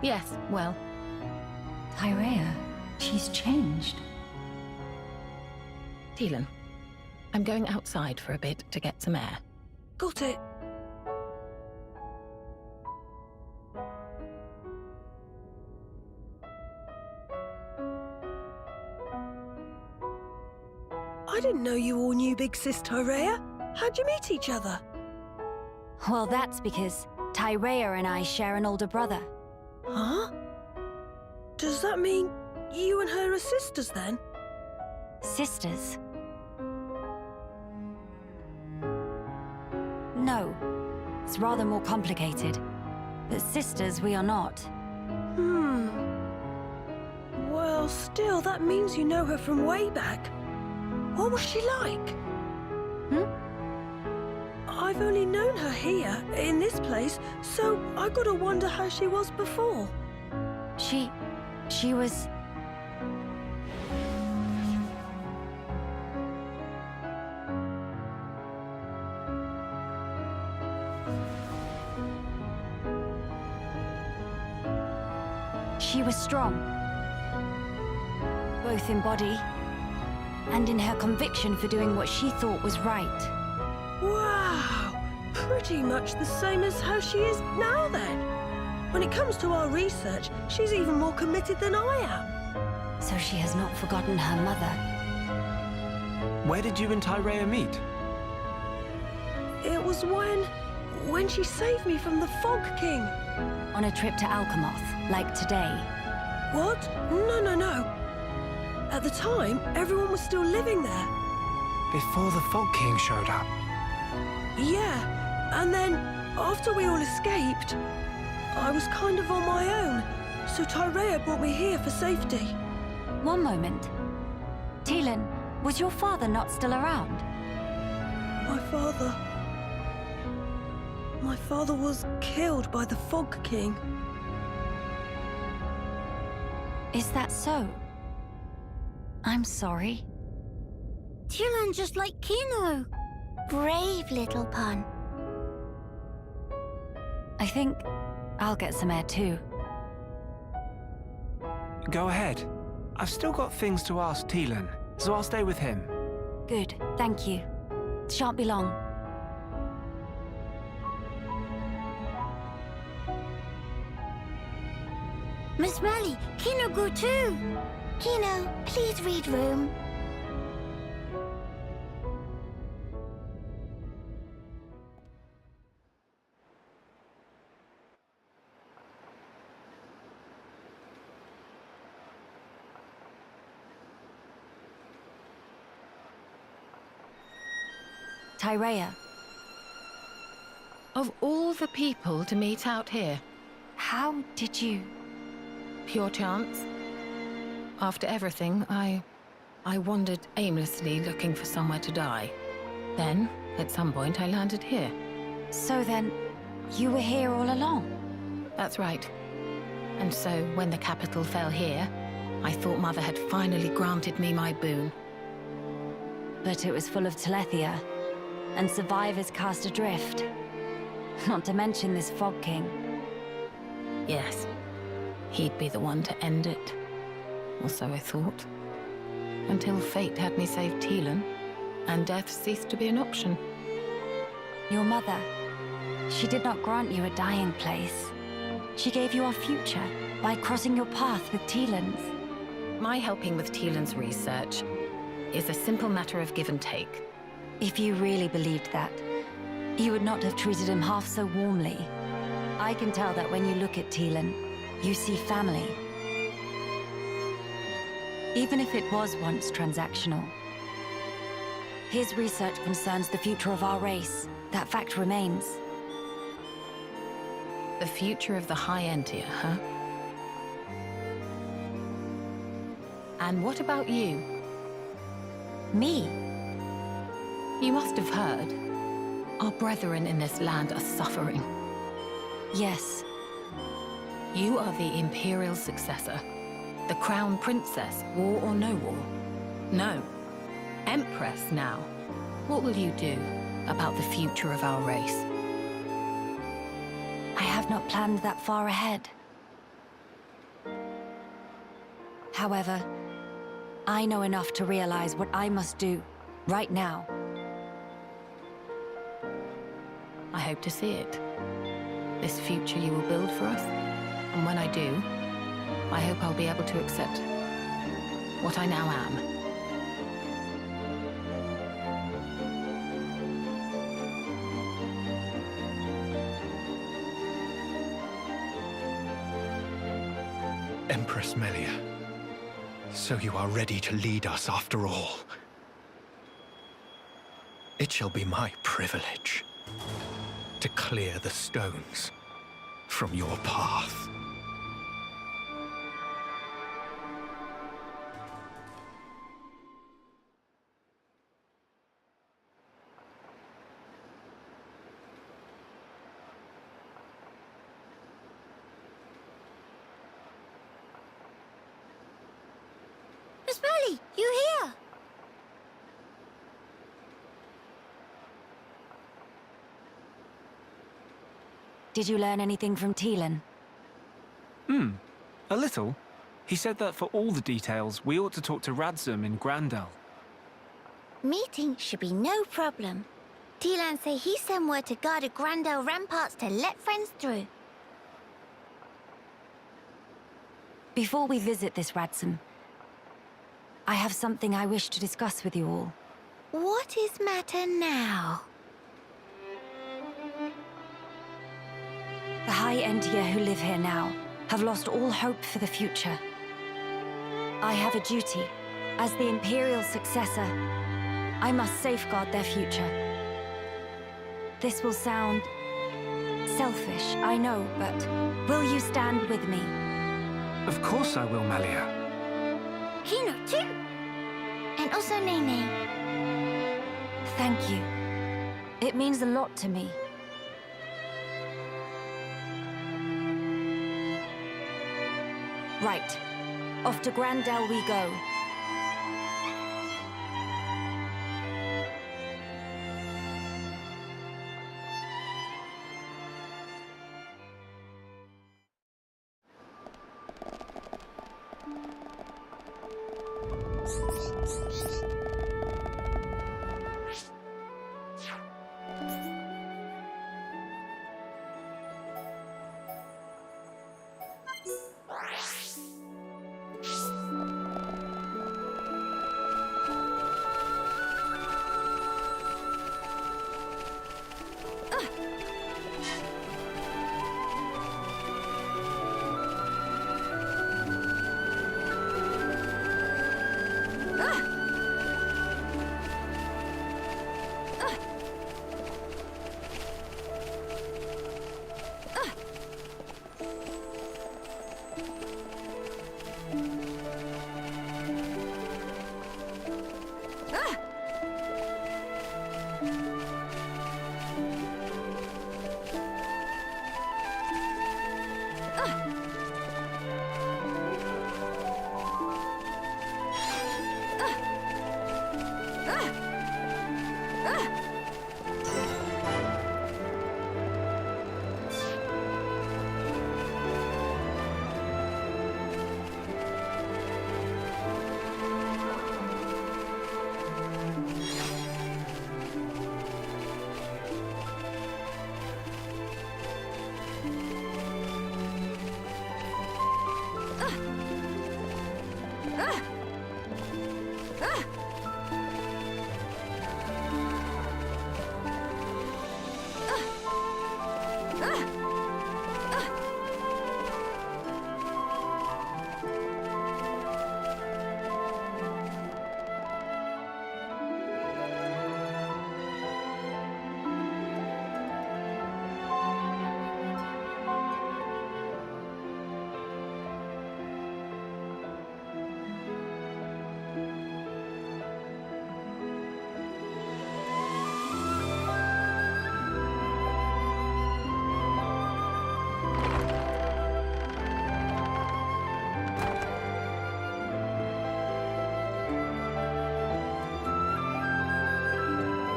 Yes, well, Tyrea, she's changed. Tielan, I'm going outside for a bit to get some air. Got it. I didn't know you all knew Big Sis Tyrea. How'd you meet each other? Well, that's because Tyrea and I share an older brother. Huh? Does that mean you and her are sisters then? Sisters? No. It's rather more complicated. But sisters we are not. Well, still, that means you know her from way back. What was she like? I've only known her here, in this place, so I gotta wonder how she was before. She was... She was strong. Both in body and in her conviction for doing what she thought was right. Wow! Pretty much the same as how she is now, then. When it comes to our research, she's even more committed than I am. So she has not forgotten her mother. Where did you and Tyrea meet? It was when she saved me from the Fog King. On a trip to Alchemoth, like today. What? No. At the time, everyone was still living there. Before the Fog King showed up. Yeah, and then, after we all escaped, I was kind of on my own, so Tyrea brought me here for safety. One moment. Tielan, was your father not still around? My father was killed by the Fog King. Is that so? I'm sorry. Tielan just like Kino. Brave little pun. I think I'll get some air too. Go ahead. I've still got things to ask Tielan, so I'll stay with him. Good, thank you. Shan't be long. Miss Melly, Kino go too. Kino, please read room. Tyrea. Of all the people to meet out here, How did you... pure chance. After everything, I wandered aimlessly looking for somewhere to die. Then, at some point, I landed here. So then, you were here all along? That's right. And so, when the capital fell here, I thought Mother had finally granted me my boon. But it was full of Telethia, and survivors cast adrift. Not to mention this Fog King. Yes, he'd be the one to end it. Or so I thought. Until fate had me save Tielan, and death ceased to be an option. Your mother, She did not grant you a dying place. She gave you our future by crossing your path with Teelan's. My helping with Teelan's research is a simple matter of give and take. If you really believed that, you would not have treated him half so warmly. I can tell that when you look at Teelan, you see family. Even if it was once transactional. His research concerns the future of our race. That fact remains. The future of the High Entia, huh? And what about you? Me? You must have heard. Our brethren in this land are suffering. Yes. You are the Imperial successor. The Crown Princess, war or no war? No. Empress now. What will you do about the future of our race? I have not planned that far ahead. However, I know enough to realize what I must do, right now. I hope to see it. This future you will build for us. And when I do, I hope I'll be able to accept what I now am. Empress Melia, so you are ready to lead us after all. It shall be my privilege to clear the stones from your path. Miss Molly, you here? Did you learn anything from Teelan? A little. He said that for all the details, we ought to talk to Radzum in Grandel. Meeting should be no problem. Teelan say he sent word to guard the Grandel ramparts to let friends through. Before we visit this Radzum, I have something I wish to discuss with you all. What is matter now? The High Entia who live here now have lost all hope for the future. I have a duty. As the Imperial successor, I must safeguard their future. This will sound selfish, I know, but will you stand with me? Of course I will, Melia. Kino too. And also Nene. Thank you. It means a lot to me. Right. Off to Grandel we go.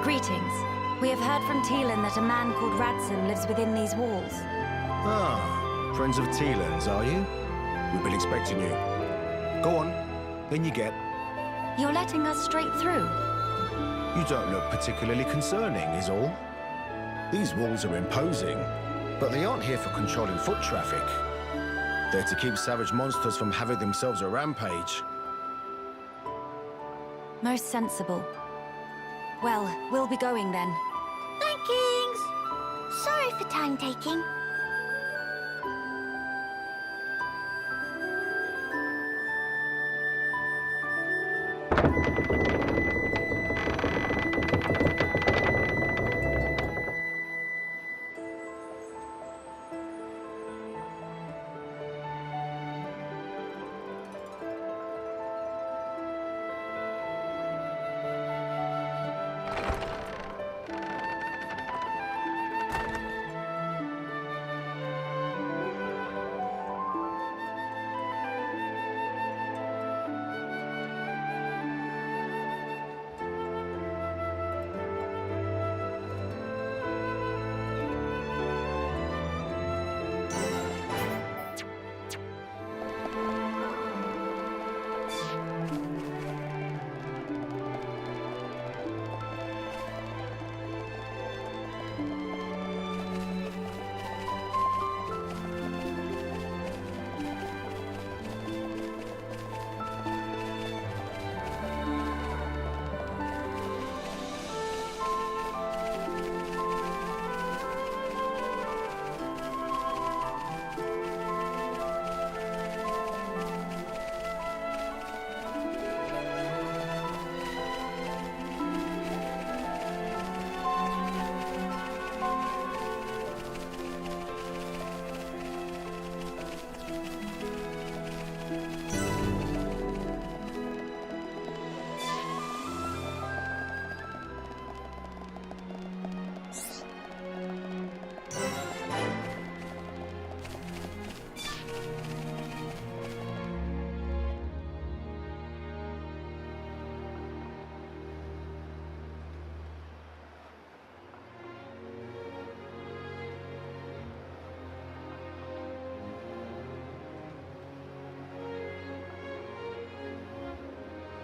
Greetings. We have heard from Teelan that a man called Radson lives within these walls. Ah, friends of Teelan's, are you? We've been expecting you. Go on, in you get. You're letting us straight through. You don't look particularly concerning, is all. These walls are imposing, but they aren't here for controlling foot traffic. They're to keep savage monsters from having themselves a rampage. Most sensible. Well, we'll be going then. Thank Kings. Sorry for time taking.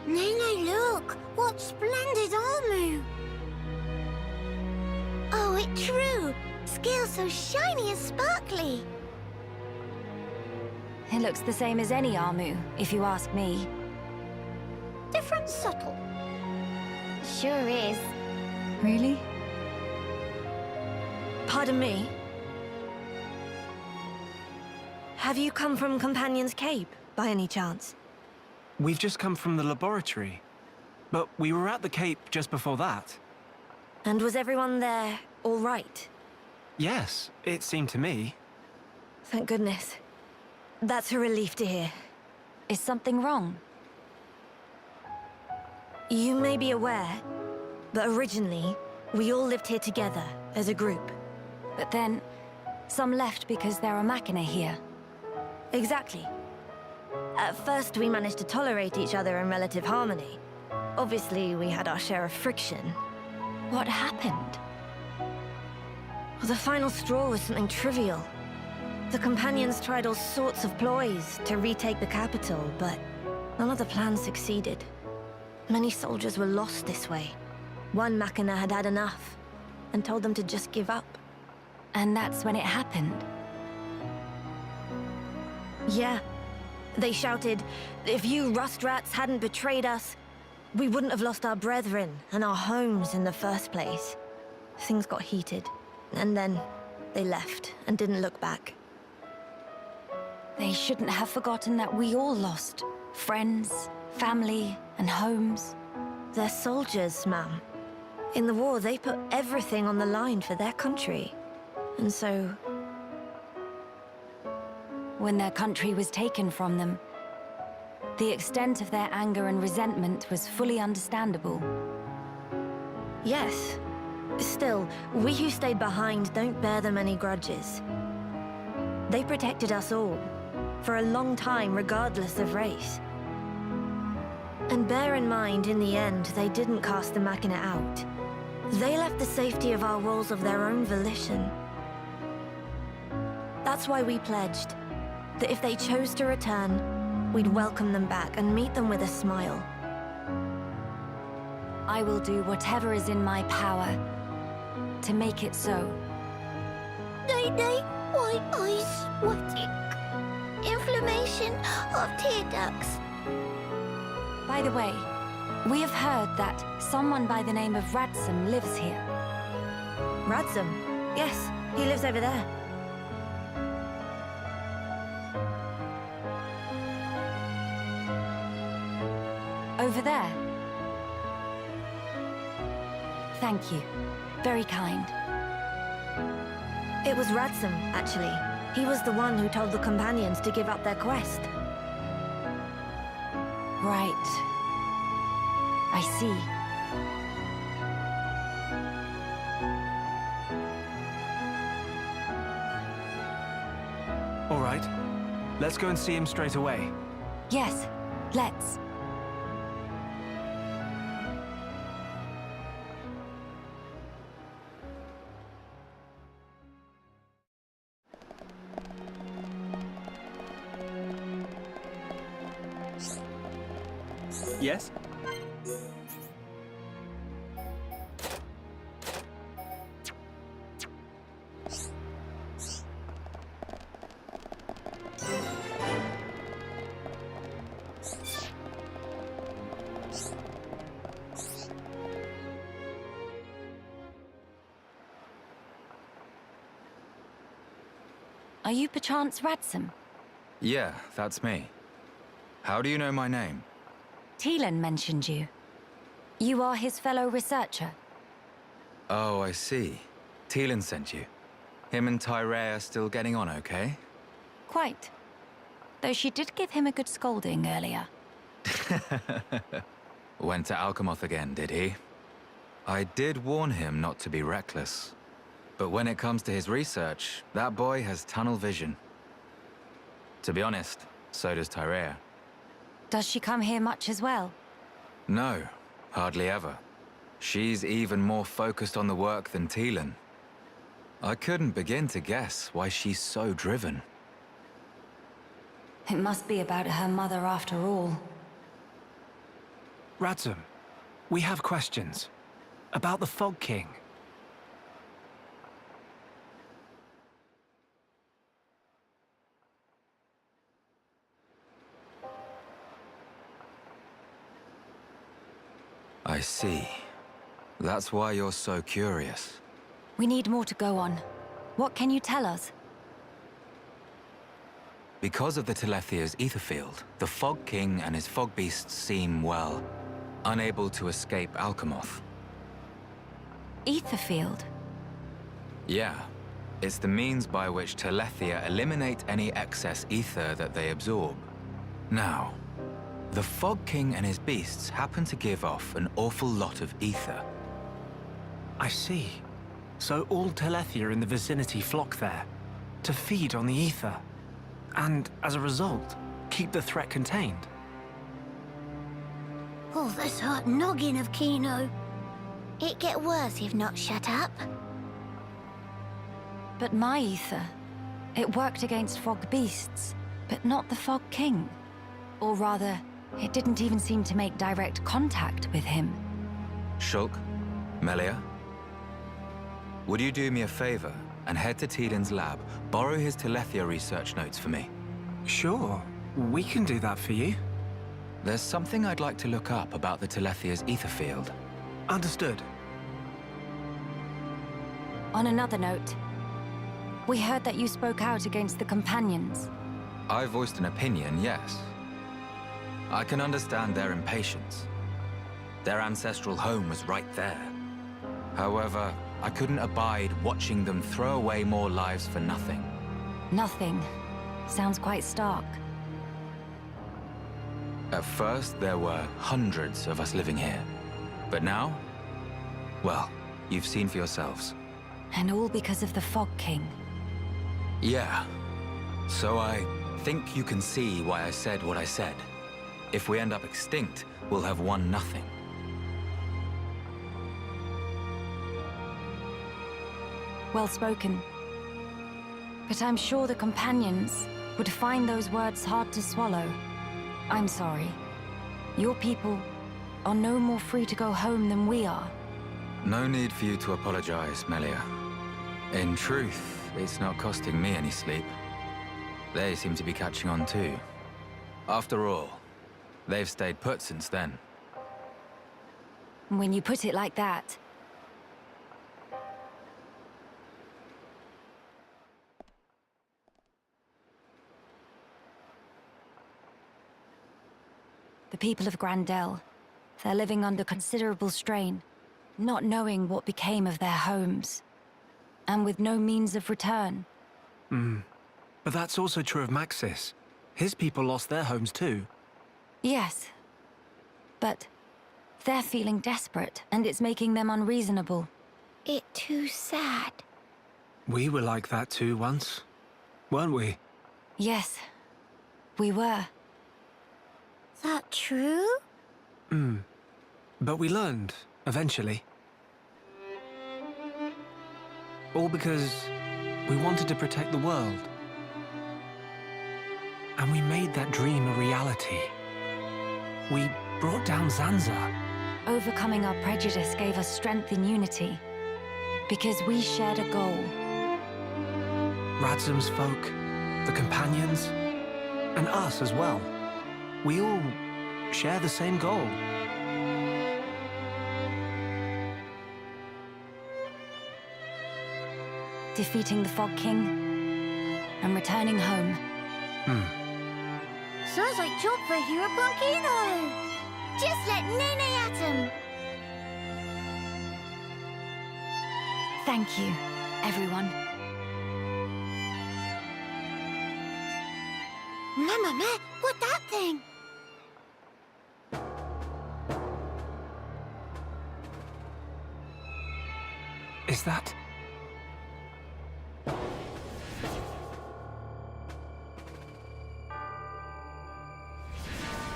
Nene, look! What splendid armor! Oh, it's true! Scales so shiny and sparkly! It looks the same as any Armu, if you ask me. Different subtle. Sure is. Really? Pardon me? Have you come from Companion's Cape, by any chance? We've just come from the laboratory. But we were at the Cape just before that. And was everyone there all right? Yes, it seemed to me. Thank goodness. That's a relief to hear. Is something wrong? You may be aware, but originally, we all lived here together, as a group. But then, some left because there are Machina here. Exactly. At first, we managed to tolerate each other in relative harmony. Obviously, we had our share of friction. What happened? Well, the final straw was something trivial. The Companions tried all sorts of ploys to retake the capital, but none of the plans succeeded. Many soldiers were lost this way. One Machina had had enough, and told them to just give up. And that's when it happened? Yeah. They shouted, if you rust rats hadn't betrayed us, we wouldn't have lost our brethren and our homes in the first place. Things got heated, and then they left and didn't look back. They shouldn't have forgotten that we all lost friends, family, and homes. They're soldiers, ma'am. In the war, they put everything on the line for their country. And so... when their country was taken from them, the extent of their anger and resentment was fully understandable. Yes. Still, we who stayed behind don't bear them any grudges. They protected us all, for a long time regardless of race. And bear in mind, in the end, they didn't cast the Machina out. They left the safety of our walls of their own volition. That's why we pledged that if they chose to return, we'd welcome them back and meet them with a smile. I will do whatever is in my power to make it so. Day, white eyes sweating. Inflammation of tear ducts. By the way, we have heard that someone by the name of Radsum lives here. Radsum? Yes, he lives over there. Over there? Thank you. Very kind. It was Radsum, actually. He was the one who told the companions to give up their quest. Right. I see. All right. Let's go and see him straight away. Yes, let's. Yes? Are you perchance Radsum? Yeah, that's me. How do you know my name? Teelan mentioned you. You are his fellow researcher. Oh, I see. Teelan sent you. Him and Tyree are still getting on okay? Quite. Though she did give him a good scolding earlier. Went to Alchemoth again, did he? I did warn him not to be reckless. But when it comes to his research, that boy has tunnel vision. To be honest, so does Tyree. Does she come here much as well? No, hardly ever. She's even more focused on the work than Teelan. I couldn't begin to guess why she's so driven. It must be about her mother after all. Radsum, we have questions. About the Fog King. I see. That's why you're so curious. We need more to go on. What can you tell us? Because of the Telethia's ether field, the Fog King and his fog beasts seem, well, unable to escape Alchemoth. Ether field? Yeah. It's the means by which Telethia eliminate any excess ether that they absorb. Now, the Fog King and his beasts happen to give off an awful lot of ether. I see. So all Telethia in the vicinity flock there, to feed on the ether. And, as a result, keep the threat contained. Oh, this hot noggin of Kino. It get worse if not shut up. But my ether, it worked against fog beasts, but not the Fog King. Or rather, it didn't even seem to make direct contact with him. Shulk, Melia, would you do me a favor and head to Teelan's lab, borrow his Telethia research notes for me? Sure, we can do that for you. There's something I'd like to look up about the Telethia's ether field. Understood. On another note, we heard that you spoke out against the Companions. I voiced an opinion, yes. I can understand their impatience. Their ancestral home was right there. However, I couldn't abide watching them throw away more lives for nothing. Nothing. Sounds quite stark. At first, there were hundreds of us living here. But now? Well, you've seen for yourselves. And all because of the Fog King. Yeah. So I think you can see why I said what I said. If we end up extinct, we'll have won nothing. Well spoken. But I'm sure the Companions would find those words hard to swallow. I'm sorry. Your people are no more free to go home than we are. No need for you to apologize, Melia. In truth, it's not costing me any sleep. They seem to be catching on too. After all, they've stayed put since then. When you put it like that... The people of Grandel, they're living under considerable strain, not knowing what became of their homes, and with no means of return. But that's also true of Maxis. His people lost their homes too. Yes, but they're feeling desperate, and it's making them unreasonable. It's too sad. We were like that too once, weren't we? Yes, we were. That true? But we learned, eventually. All because we wanted to protect the world. And we made that dream a reality. We brought down Zanza. Overcoming our prejudice gave us strength in unity. Because we shared a goal. Radzum's folk, the Companions, and us as well. We all share the same goal. Defeating the Fog King and returning home. Sounds like job for Hero Punkino. Just let Nene at him. Thank you, everyone. Mamma, what that thing? Is that...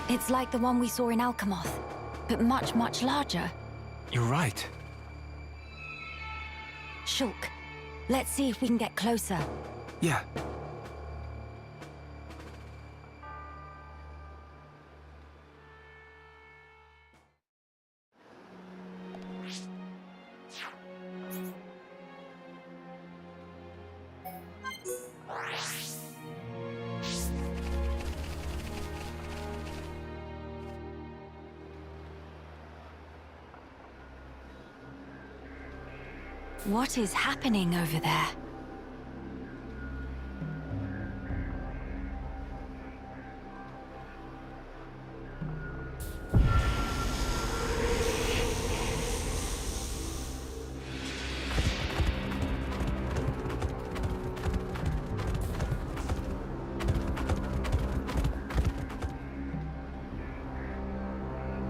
It's like the one we saw in Alchemoth, but much, much larger. You're right. Shulk, let's see if we can get closer. Yeah. What is happening over there?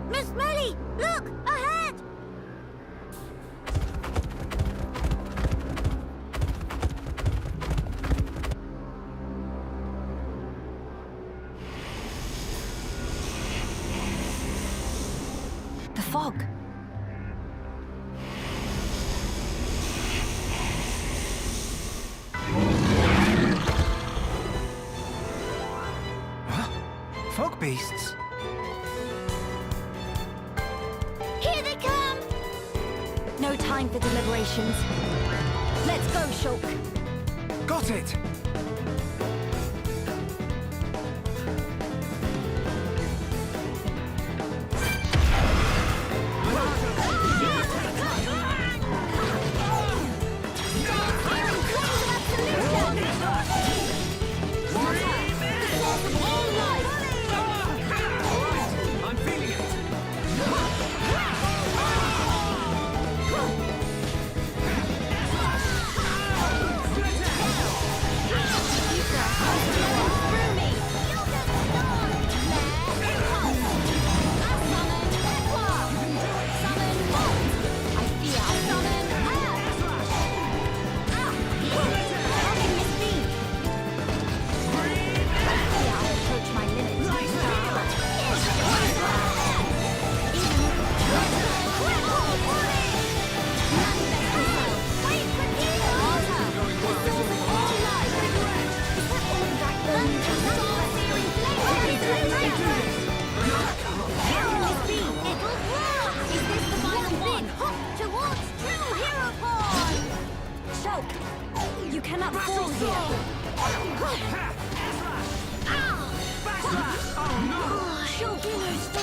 Miss Melly, look, ahead! The fog. Huh? Fog beasts? Here they come! No time for deliberations. Let's go, Shulk. Got it!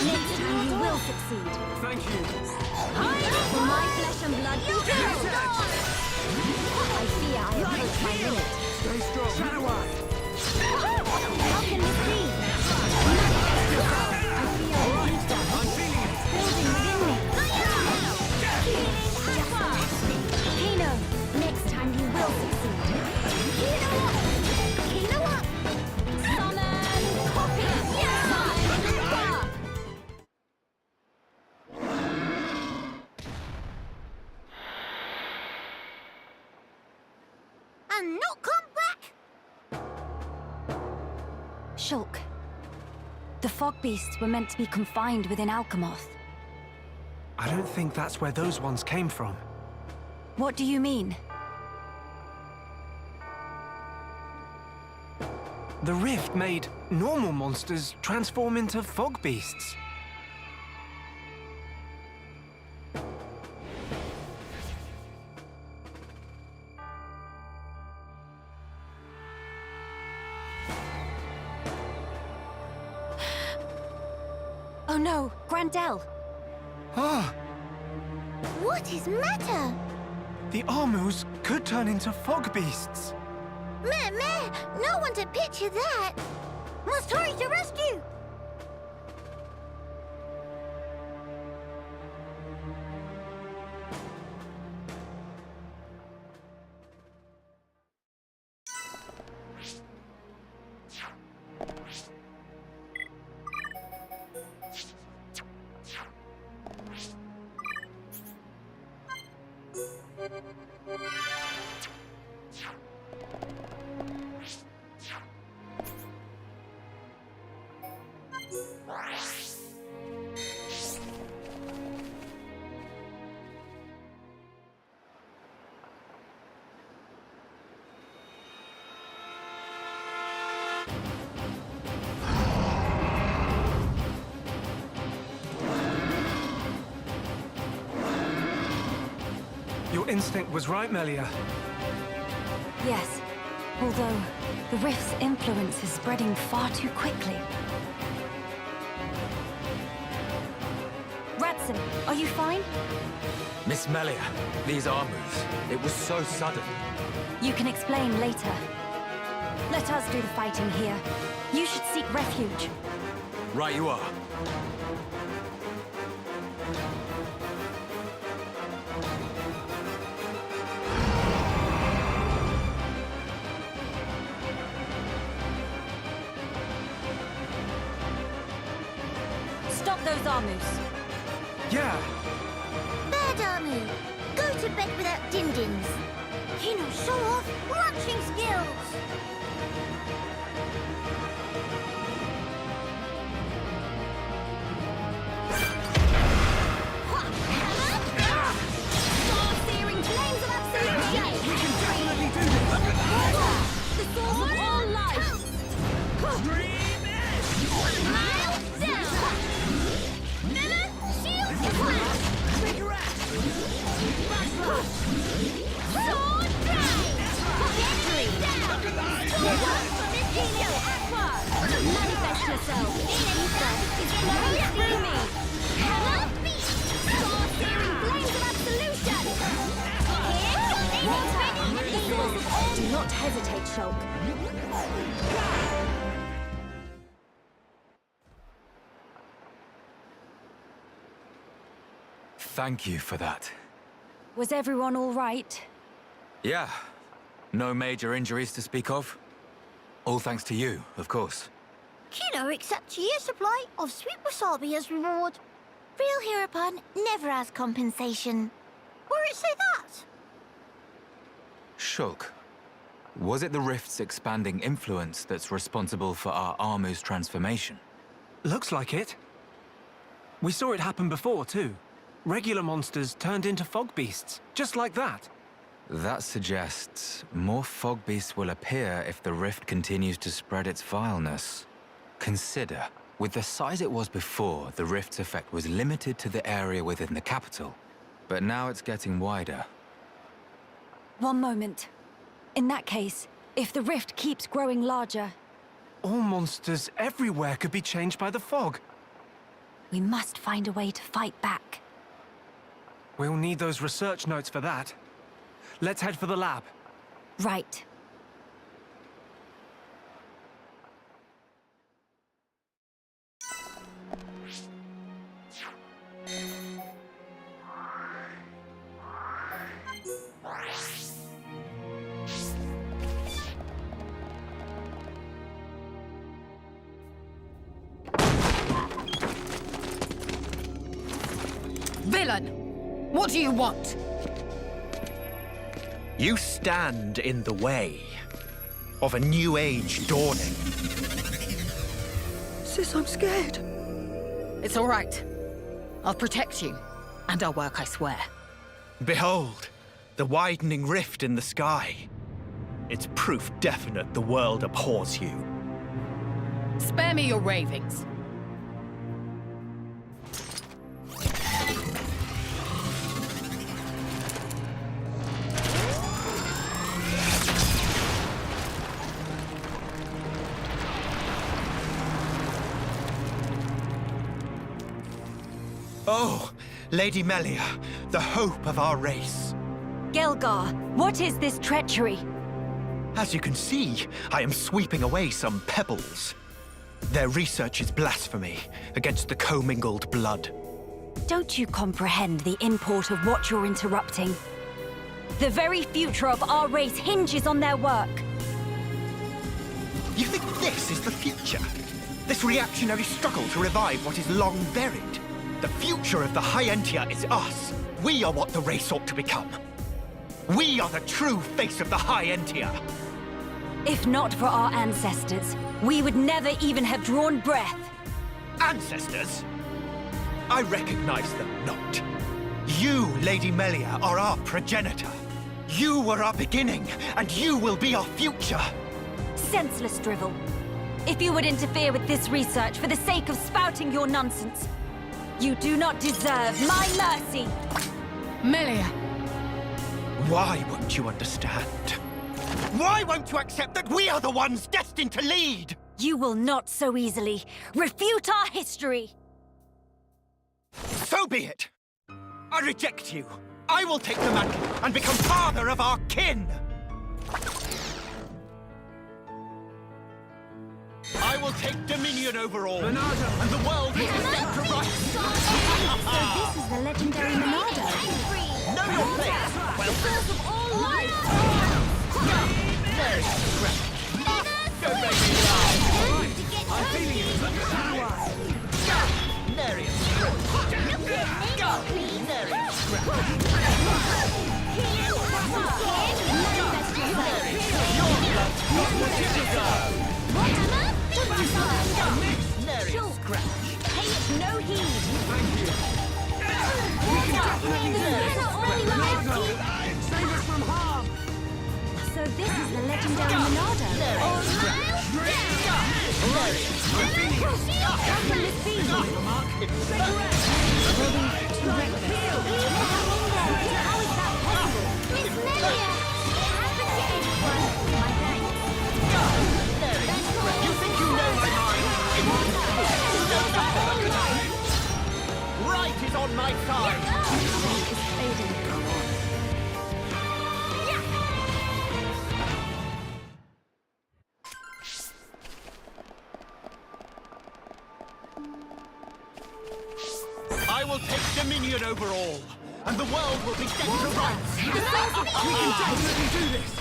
Next time you will succeed. Thank you. For my flesh and blood be killed! I fear I approach my limit. Stay strong. Shadow Eye. How can this be? Manifest yourself. I fear I need them. I'm feeling it. Building within me. Kino, next time you will succeed. Kino up! Kino up! Summon copy! Summon Uber! And not come back? Shulk. The fog beasts were meant to be confined within Alchemoth. I don't think that's where those ones came from. What do you mean? The rift made normal monsters transform into fog beasts. Oh no, Grandel! Ah! What is matter? The Armus could turn into fog beasts. Meh, no one to picture that. Must hurry to rescue. Your instinct was right, Melia. Yes, although the rift's influence is spreading far too quickly. Ratson, are you fine? Miss Melia, these Armus, it was so sudden. You can explain later. Let us do the fighting here. You should seek refuge. Right you are. Stop those Armus. Yeah. Bad Army, go to bed without din-dins. You know, show off marching skills. Soul-searing flames of absolute shade! We can definitely do this! The source of all life! Dream it! Miles down! Miller, shield flash! Sword drive! Enemy down! From this Helios Aqua! Manifest yourself! Ether is flowing through me! Hammer beast! Sword-searing flames of absolution! Here, ready! The source of all... Do not hesitate, Shulk. Thank you for that. Was everyone all right? Yeah. No major injuries to speak of. All thanks to you, of course. Kino accepts a year's supply of sweet wasabi as reward. Real hereupon never as compensation. Where it say that? Shulk, was it the rift's expanding influence that's responsible for our Armu's transformation? Looks like it. We saw it happen before, too. Regular monsters turned into fog beasts, just like that. That suggests more fog beasts will appear if the rift continues to spread its vileness. Consider, with the size it was before, the rift's effect was limited to the area within the capital. But now it's getting wider. One moment. In that case, if the rift keeps growing larger... All monsters everywhere could be changed by the fog. We must find a way to fight back. We'll need those research notes for that. Let's head for the lab. Right. Villain! What do you want? You stand in the way of a new age dawning. Sis, I'm scared. It's all right. I'll protect you. And I'll work, I swear. Behold, the widening rift in the sky. It's proof definite the world abhors you. Spare me your ravings. Oh, Lady Melia, the hope of our race. Gelgar, what is this treachery? As you can see, I am sweeping away some pebbles. Their research is blasphemy against the commingled blood. Don't you comprehend the import of what you're interrupting? The very future of our race hinges on their work. You think this is the future? This reactionary struggle to revive what is long buried? The future of the High Entia is us. We are what the race ought to become. We are the true face of the High Entia. If not for our ancestors, we would never even have drawn breath. Ancestors? I recognize them not. You, Lady Melia, are our progenitor. You were our beginning, and you will be our future. Senseless drivel. If you would interfere with this research for the sake of spouting your nonsense, you do not deserve my mercy! Melia! Why won't you understand? Why won't you accept that we are the ones destined to lead? You will not so easily refute our history! So be it! I reject you! I will take the mantle and become father of our kin! I will take dominion over all, and the world will be set to rights! So this is the legendary Monado. Know your place! Well, Source of all life! there's scratch! Don't make me laugh! I'm feeling it. Narian Pay it no heed. Save us from harm! So this is the legendary Monado. How can this be? How is that possible? Miss Melia! It happened to anyone. My thanks. You think you know my mind? Right is on my side! Is fading. I will take dominion over all, and the world will be set to rights! We can definitely do this!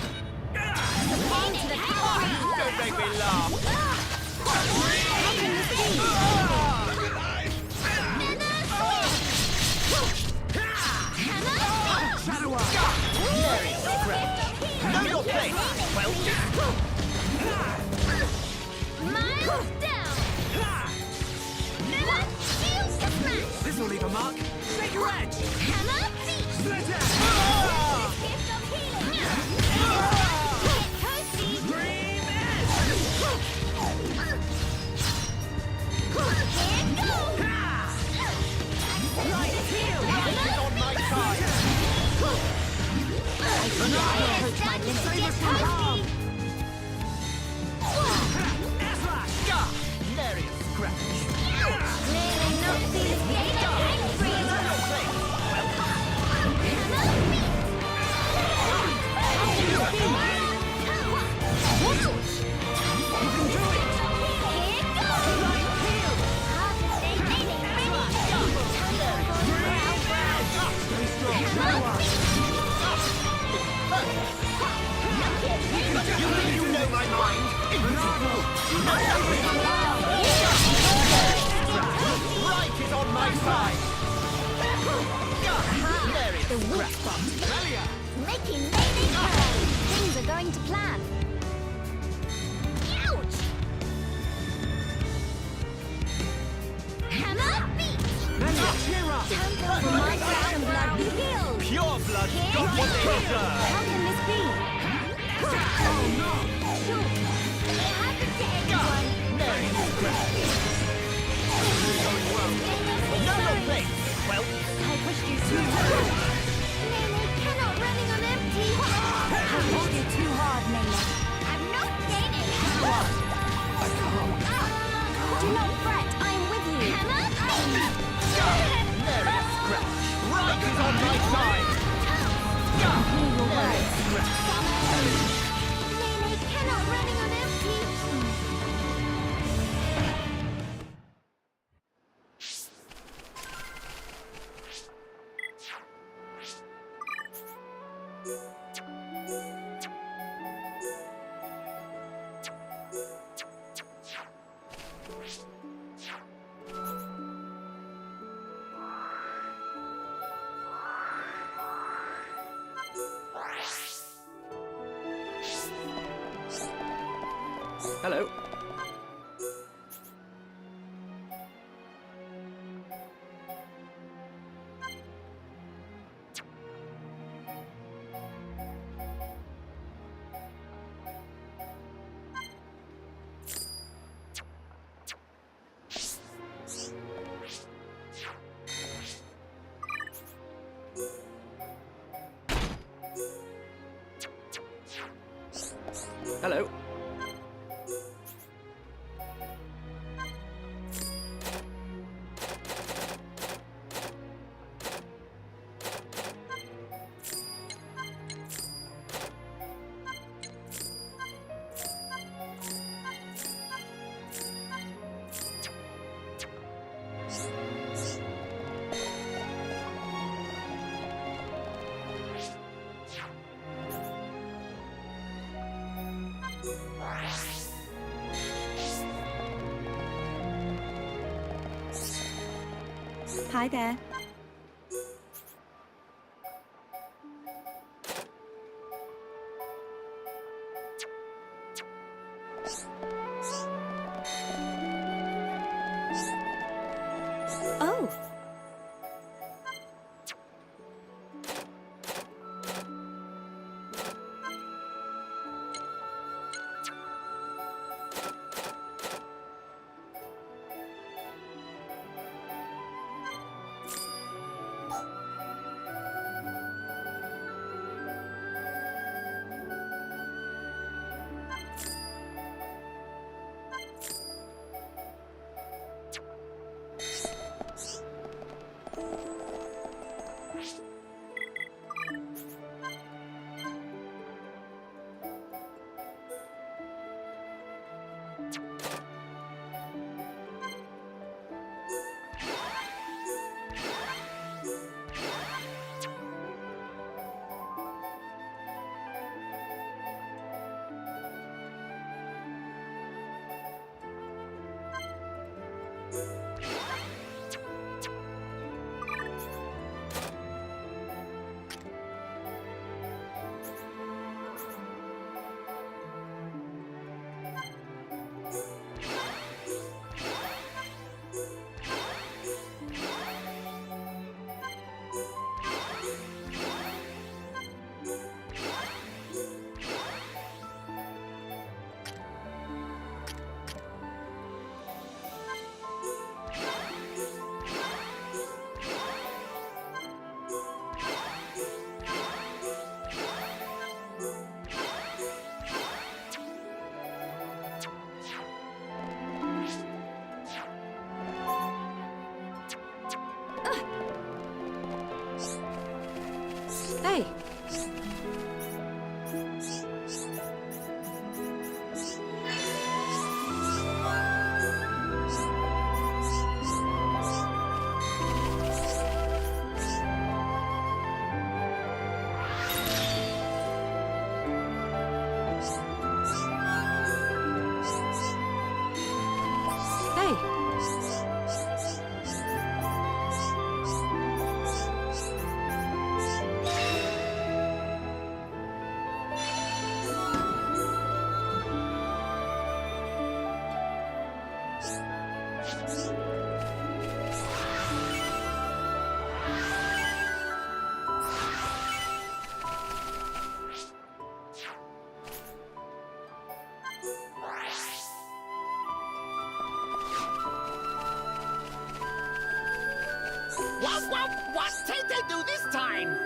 Don't make me laugh! Know your place! Well, Miles down! Shields to smash! This'll leave a mark. Take your edge! Hammer, beat! Split it! Gift of healing! Toasty! Dream edge! Here goes! Right heel! is on my side! Save us from harm! Narian scratch! Clearly not the my side! The weak spot. Making Melee turn. Things are going to plan. Ouch! Hammer beat. Cheer up! Temple for my flesh and blood be healed. Pure blood got what they deserve. How can this be? Oh no! Shoot! It happens to anyone. No complaints. Well, I pushed you too hard. Melee cannot running on empty. I pushed you too hard, Melee. I'm not gaining. Do not fret, I am with you. Hammer beat. right is on my side. Hear your words. Melee cannot running on empty. Hello. Hello. Hi there. Oh. Hey. Hey. What did they do this time?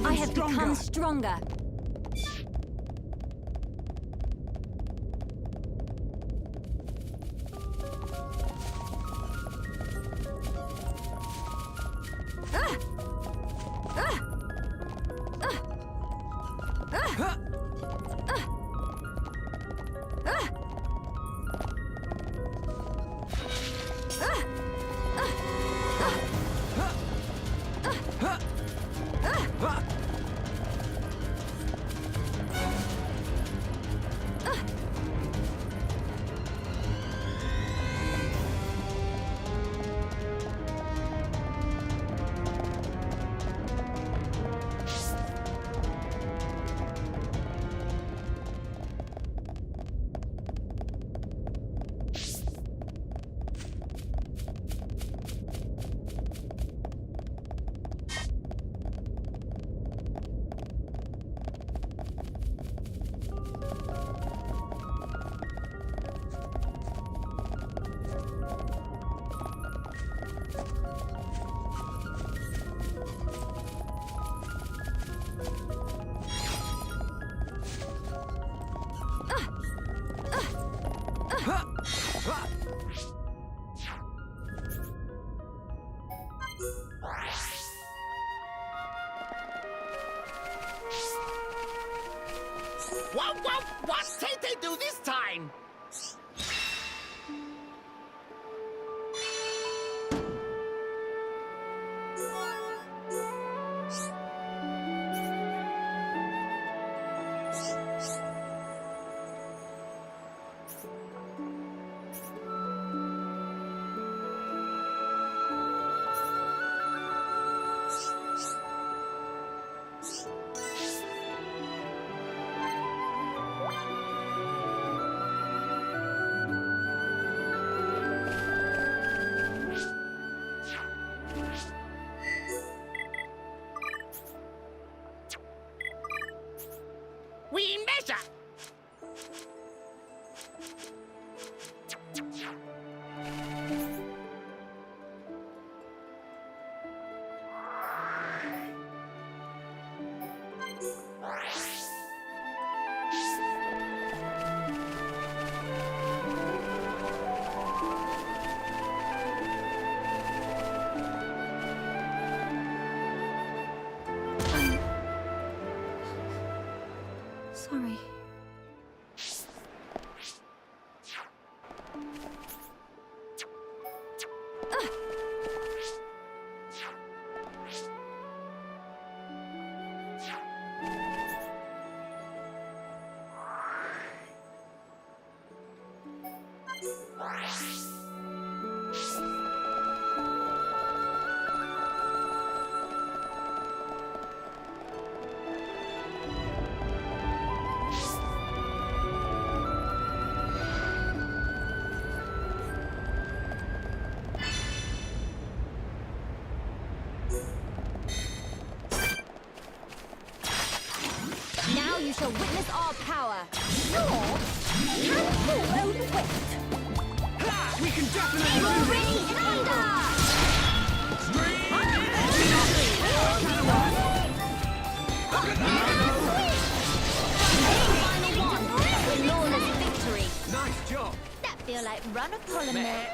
I have become stronger. What did they do this time? to witness our power. Sure. Can follow the twist. We can definitely do Ready, thunder! Flawless victory. Nice job. That feel like run a polymer.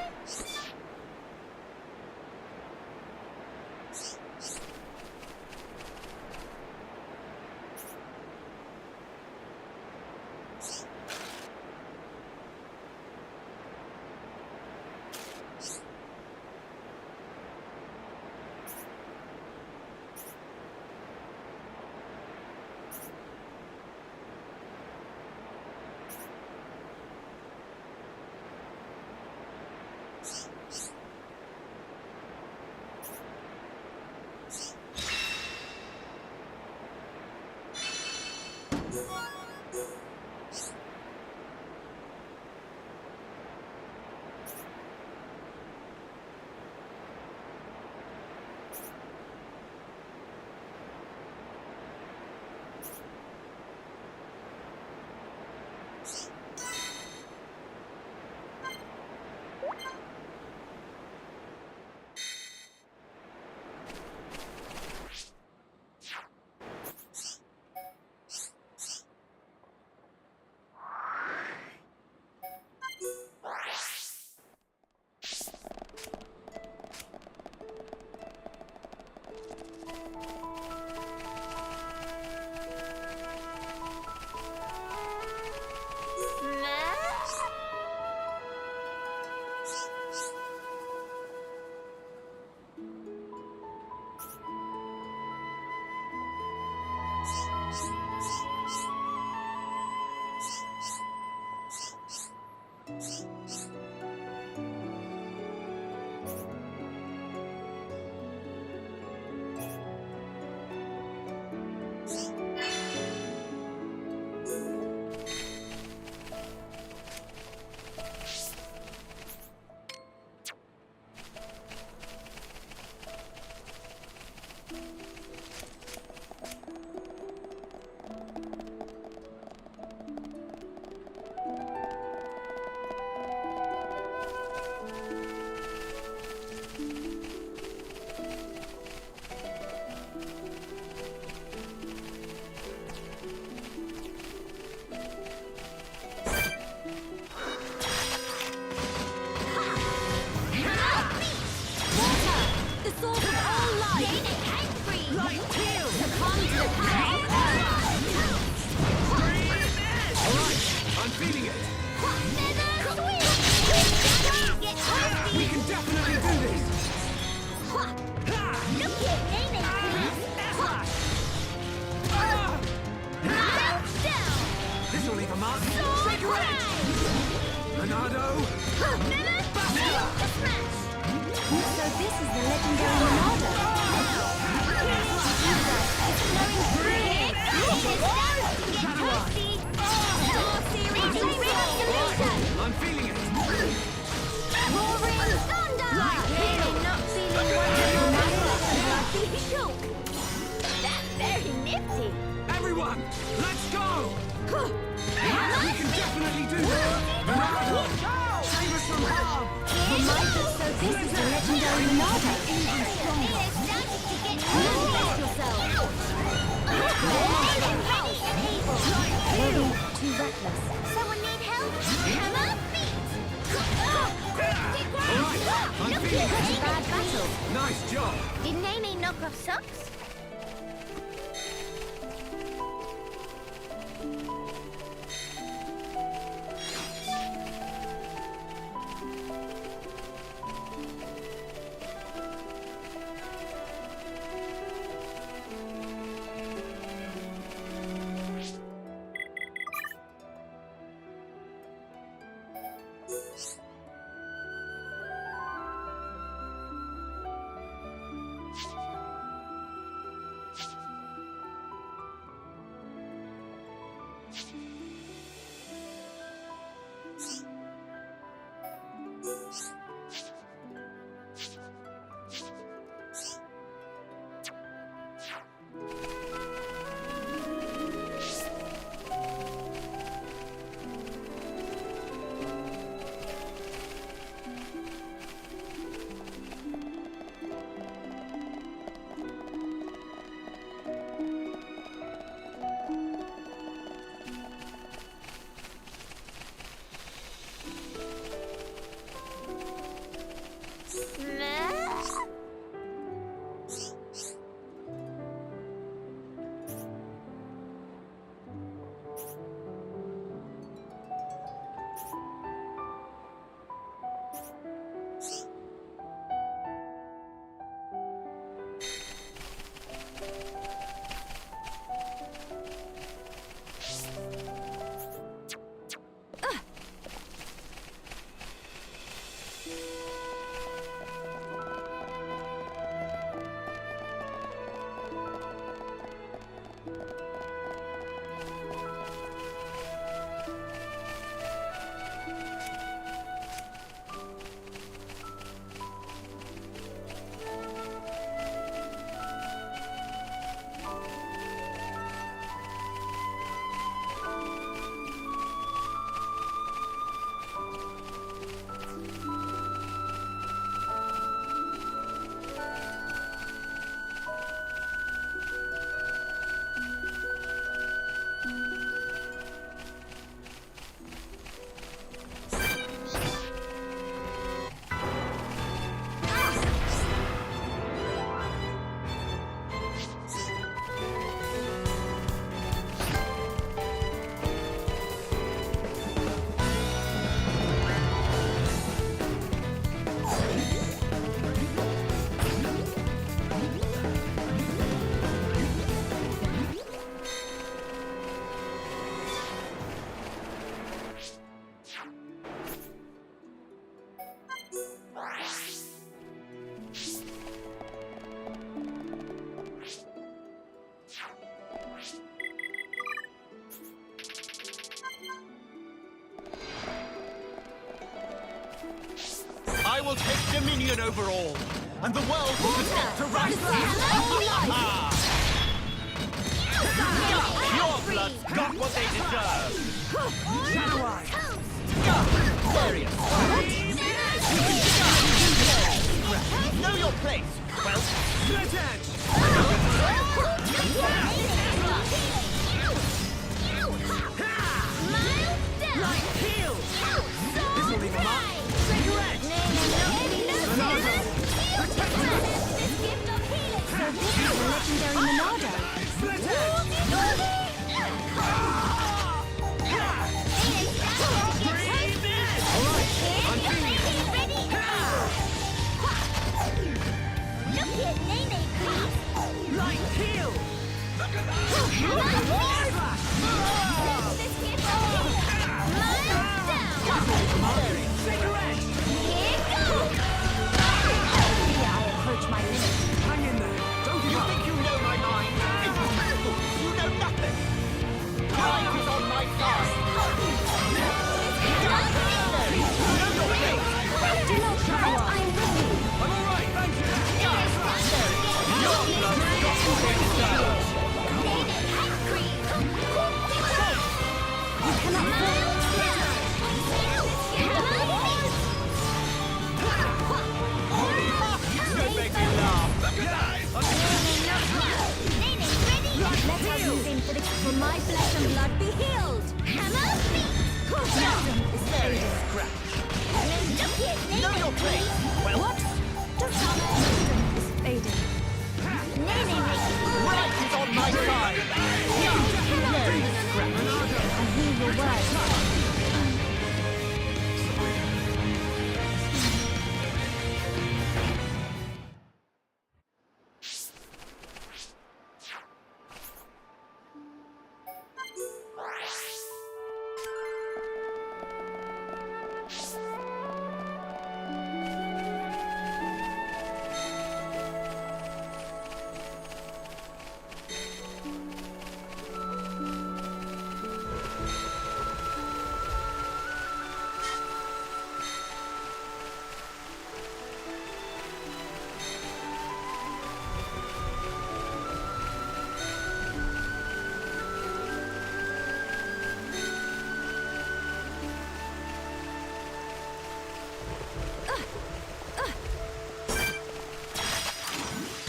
Everyone, let's go! We can definitely do this! Ronaldo! Save us from harm! So this is the legendary Ronaldo. Even stronger. Manifest yourself. Maybe too reckless. Someone need help? Come on, I'm feeling it! Bad battle. Nice job! Didn't Amy knock off socks? I will take dominion over all, and the world will be set to rise. Pure Bloods got what they deserve. Shadow Eye. Darius. Know your place. Well, Split Edge. Light Heal. This will leave a mark. Cigarette. Monado. So this is the legendary Monado. Split Edge. Light Heal. Cigarette. I approach my limit. Hang in there. Don't give up. You think you know my mind? It's beautiful. You know nothing. Pride is on my side. Know your place. Do not shout, I'm with you. I'm all right, thank you. Your blood got what they deserve. You cannot fall. Don't make me laugh. Let us move in for my flesh and blood be healed. Nothing is fading. Know your place. Well, What? Just nothing is fading. right is on my side. I hear your words.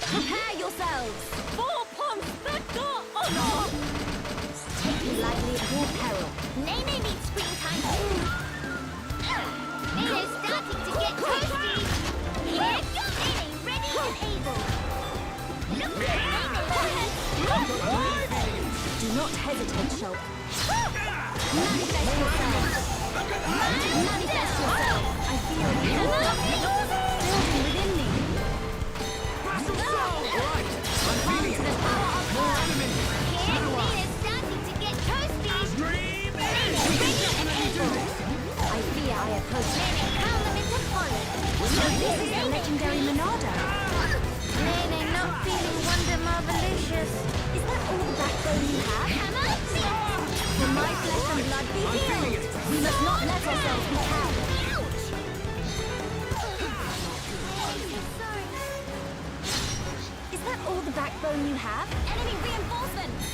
Prepare yourselves! For Ponspector honor! Take it lightly at your peril. Nene needs springtime food. Nene's starting to get thirsty. Here goes Nene, ready and able. Look at Nene. Do not hesitate, Shulk. Manifest yourselves! Manifest yourself! I feel it building within me. Nene's starting to get toasty. Nene's ready and able. I fear I approach. Nene, calm them into folly. So this is the legendary Monado. Nene, not feeling wonder marvelicious. Is that all the backbone you have? For my flesh and blood be healed. We must not let ourselves be cowed. Is that all the backbone you have? Enemy reinforcements!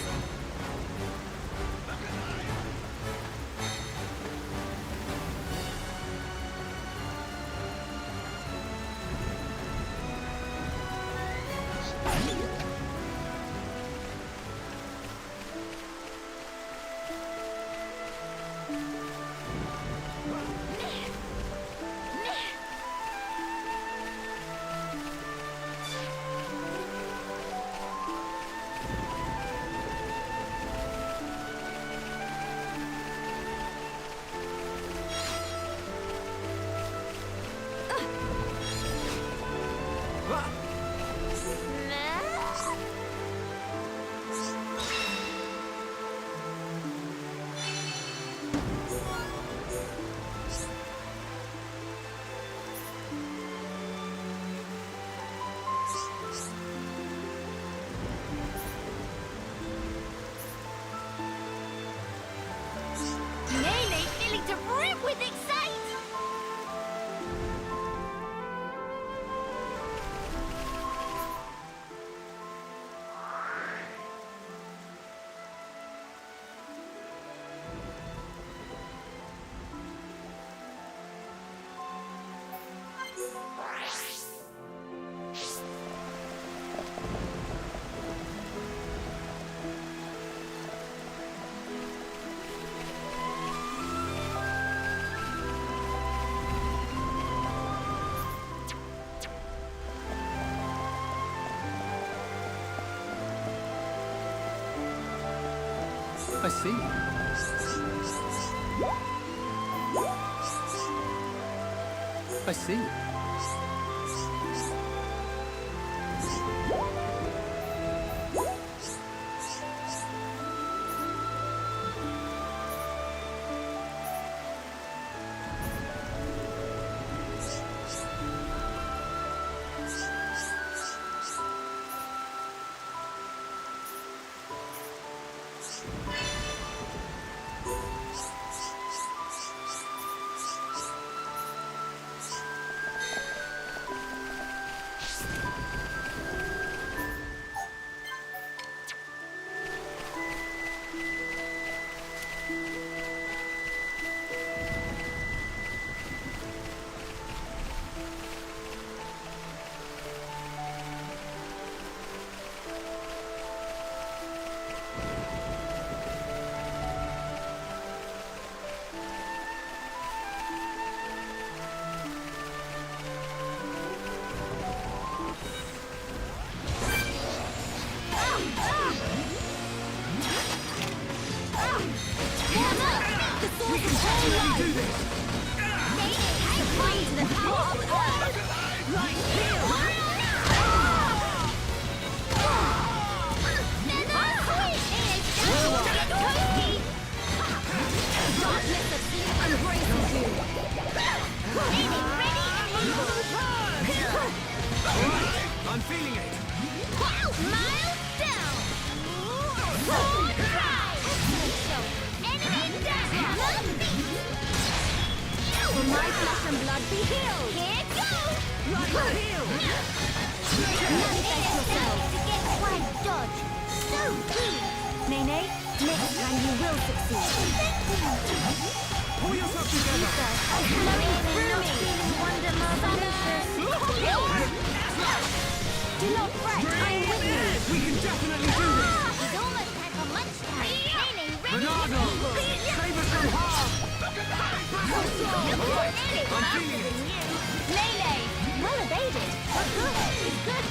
I see. I see. I'm feeling it. Miles down. Sword drive. Enemy down. For my flesh and blood be healed. Here goes. Right heel. Manifest yourself. To get quite dodge. So good. Nene, next time you will succeed. Pull yourself together. Flowing through me. Wonder Marvelous. Do not fret, I am with you. We can definitely do this. It's almost like a lunchtime. Training ready. Bernardo, save us from harm. I'm feeling it. Lele, well evaded. But good. It's good.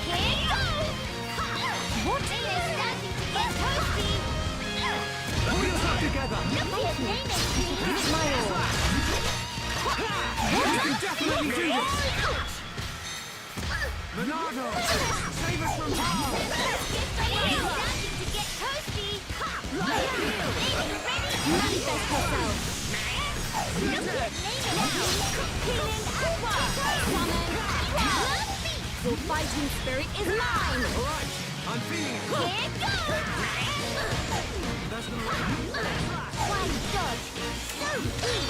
Here goes. What? Lele is starting to get toasty. Pull yourself together. Look at Lele. Give it my all. We can definitely do this. Bernardo, save us from harm. Lele is starting to get toasty. Lele, ready? Manifest yourself. Look at Lele now. Healing aqua. Summon. Your fighting spirit is mine. All right, I'm feeling it. Here goes. That's the right. One dodge. So good.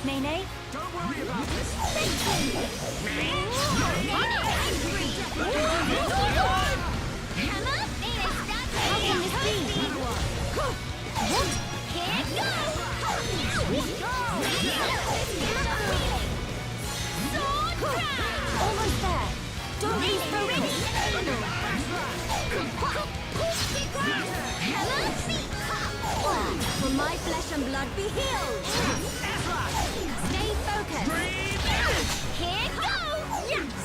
Nene, Don't worry about this. Thank you. Nene angry. Hammer. Nene starts to get toasty. What? Here goes. Sword drive. almost there. Don't leave the ready. Hammer feet. For my flesh and blood be healed. Stay focused. Here goes.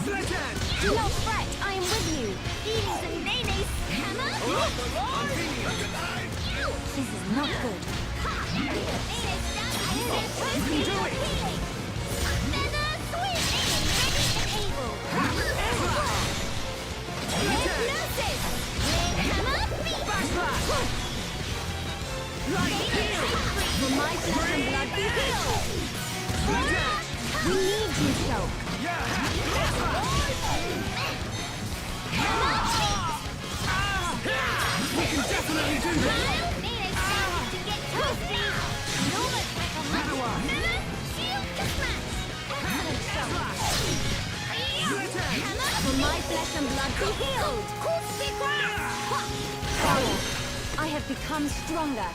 Sledgehammer. Do not fret, I am with you. Feelings and Nene's hammer. I'm feeling it. This is not good. Nene's starting to get toasty. You can do it. Healing. Feather swing. Ready and able. Hypnosis. Hammer feet. For my flesh and blood be healed. We need you, Shulk. We can definitely do this. Nene's starting to get toasty. It almost like a hammer. Shield to smash. Excellent shot. Hammer. For my flesh and blood be healed. Power. I have become stronger.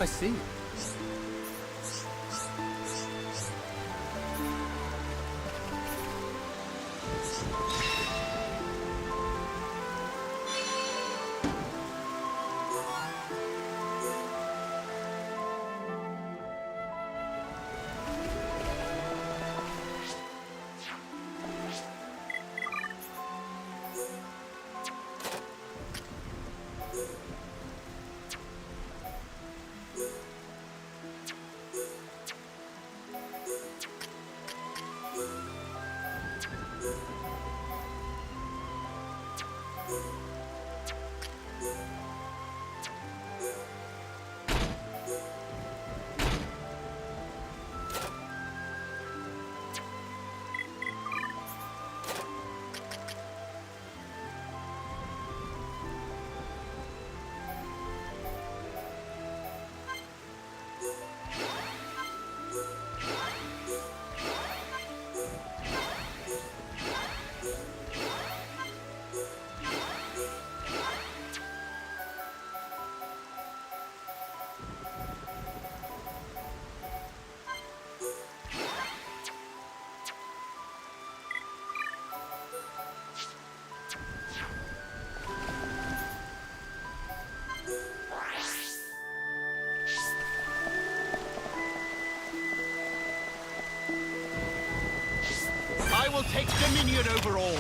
I see. I will take dominion over all,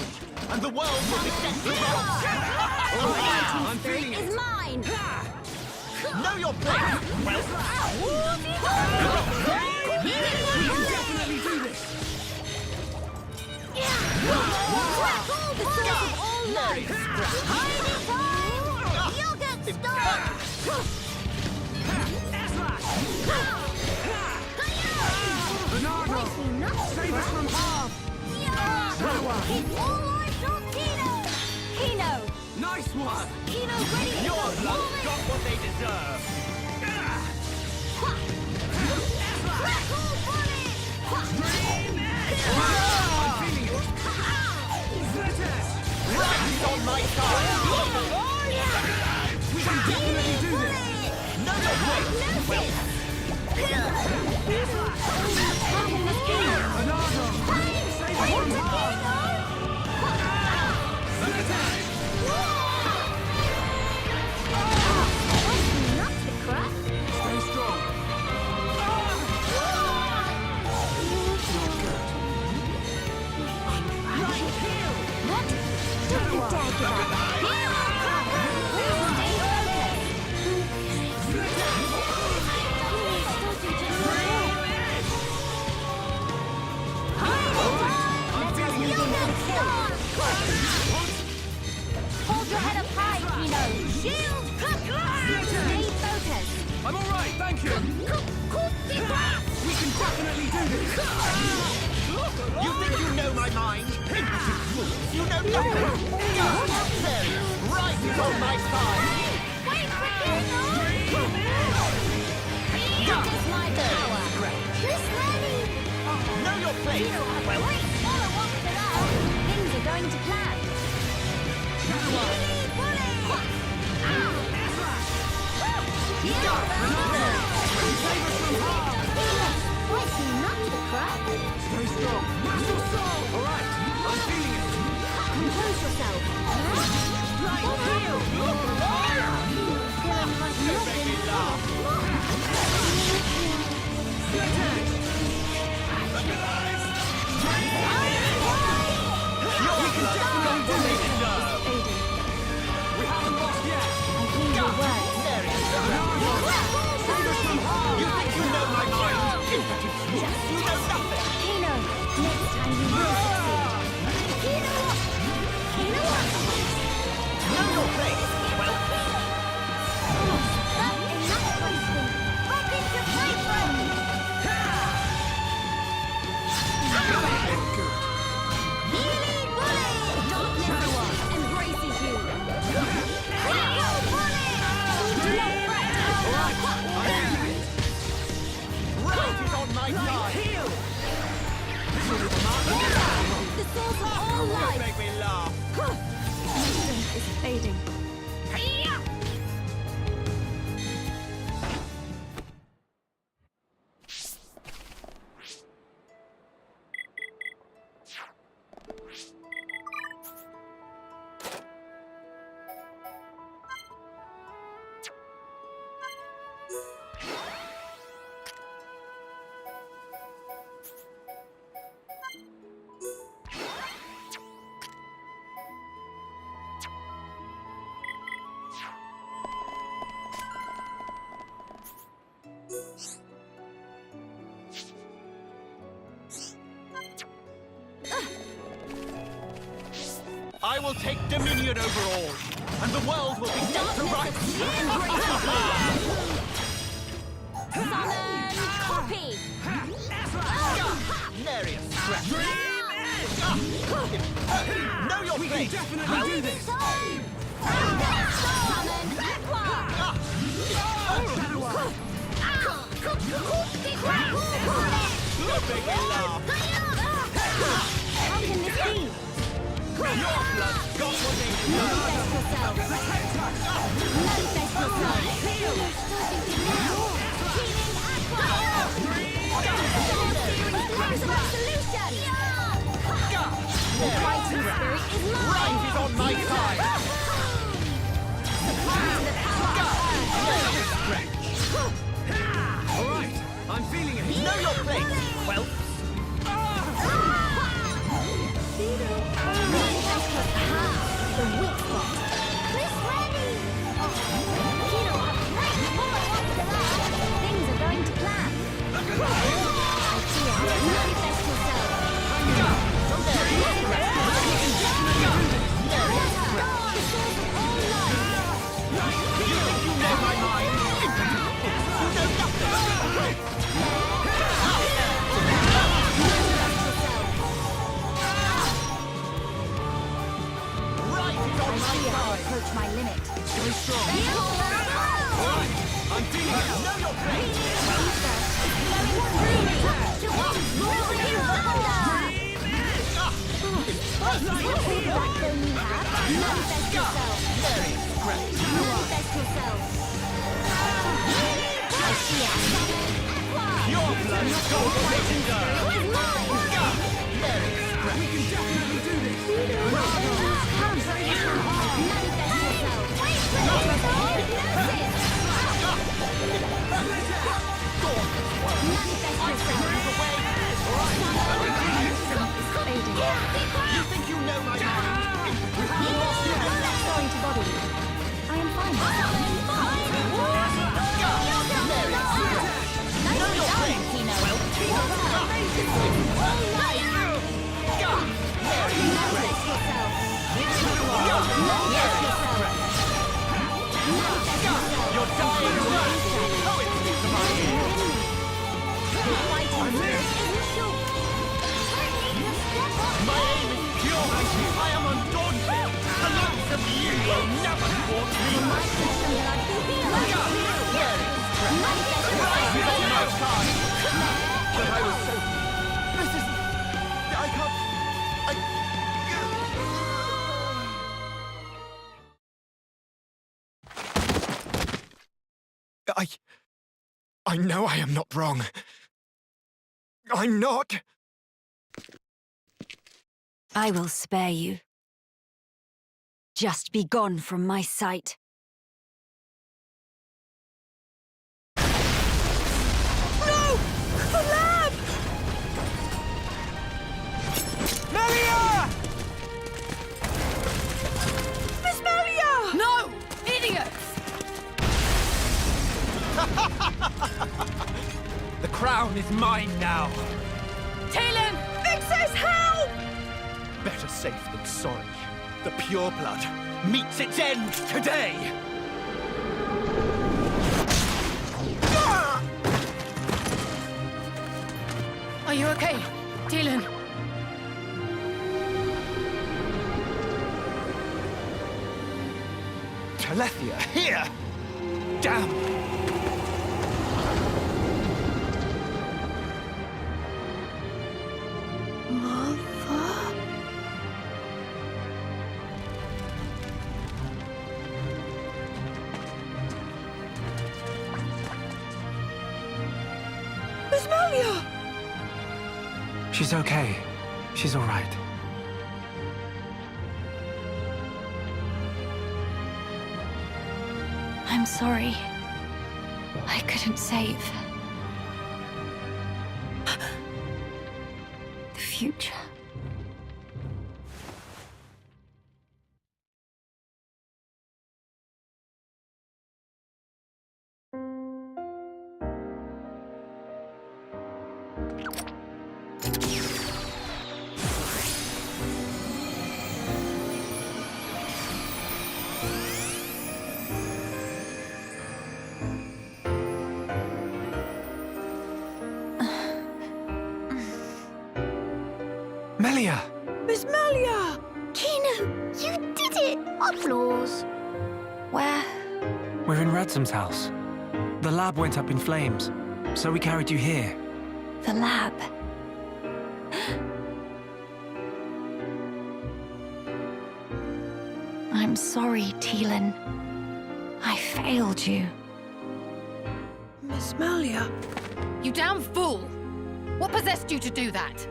and the world will be set to rock. I'm feeling it. Is mine. Know your place. We can definitely do this. Crack all the stuff of all life. Hide it all. You'll get stuck. Bernardo! Save us from harm! It's all right, Kino! Kino! Nice one! Kino ready to Your go blood forward! got what they deserve. Crack all bullets! I'm feeling it! Right on my side. We can definitely do this! Know your place. Bernardo! Save us from harm! Stay strong! What? Don't you dare give up! Hold your head up high, Kino! Shield! Stay focused! I'm alright, thank you! We can definitely do this! You think you know my mind? You know nothing. There he is, right on my side. Wait for Kino! That is my power! This rally! Know your place. Kino, wait! Follow up to that! Things are going to plan! Stay strong! Muscle soul! Alright, I'm feeling it! Compose yourself! Right here! We haven't lost yet! You think you know my mind? You know nothing. Kino, next time you will succeed. Kino! Kino! will take dominion over all, and the world will be set to rights. Summon copy! Nary a scratch. Know your place! Definitely do this! Summon How can this be? Your blood's got what they Manifest yourself! Manifest yourself! Healing Aqua! Solution! The fighting spirit is mine! Right is on my side! Succumb to the power of Alright, I'm feeling it. Know your place, well. the weak spot. Chris ready! Things are going to plan. I see it. Manifest yourself. You think you know my mind? You know nothing! Right is on my side! Approach my limit. Very strong. I'm feeling it. Know your place. Manifest yourself. Very scratch. Manifest yourself. I see it. Your blood's got what they deserve. With mine. Very scratch. We can definitely do this! You think you know my mind? Sorry to bother you. I am fine. Know your place. You're dying right. Poetry to my ears. My aim is pure. I am undaunted. The likes of you will never thwart me. Right is on my side. But I was so... This is... I can't... I know I am not wrong. I'm not. I will spare you. Just be gone from my sight. No! The lab! Melia! Miss Melia! No! Idiots! The crown is mine now. Talon! Vix's help! Better safe than sorry. The pure blood meets its end today. Are you okay, Talon? Telethia, here! Damn! Miss Melia! She's okay. She's all right. I'm sorry. I couldn't save the future. Melia! Miss Melia! Kino, you did it! Applause. Where? We're in Radsom's house. The lab went up in flames, so we carried you here. The lab. I'm sorry, Teelan. I failed you. Miss Melia? You damn fool! What possessed you to do that?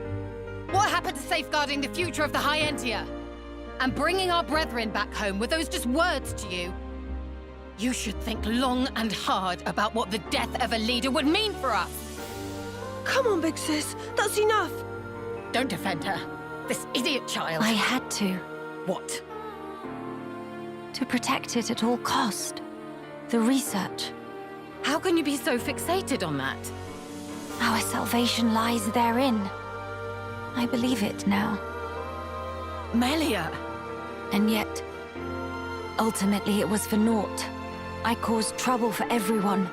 What happened to safeguarding the future of the High Entia? And bringing our brethren back home, were those just words to you? You should think long and hard about what the death of a leader would mean for us! Come on, big sis. That's enough. Don't defend her. This idiot child. I had to. What? To protect it at all cost. The research. How can you be so fixated on that? Our salvation lies therein. I believe it now. Melia! And yet, ultimately it was for naught. I caused trouble for everyone.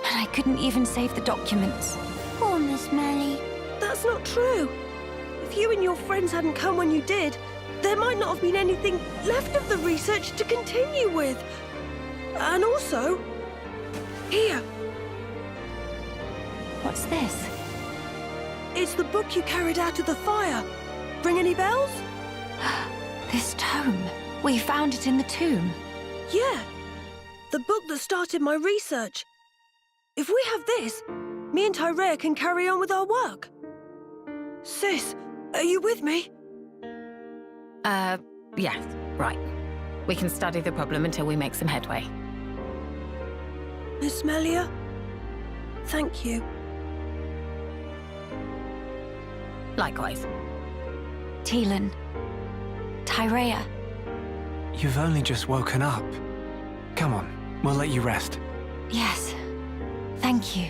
And I couldn't even save the documents. Poor Miss Melly. That's not true. If you and your friends hadn't come when you did, there might not have been anything left of the research to continue with. And also, here. What's this? It's the book you carried out of the fire. Ring any bells? This tome. We found it in the tomb. Yeah. The book that started my research. If we have this, me and Tyrea can carry on with our work. Sis, are you with me? Yeah, right. We can study the problem until we make some headway. Miss Melia, thank you. Likewise. Teelan. Tyrea. You've only just woken up. Come on, we'll let you rest. Yes. Thank you.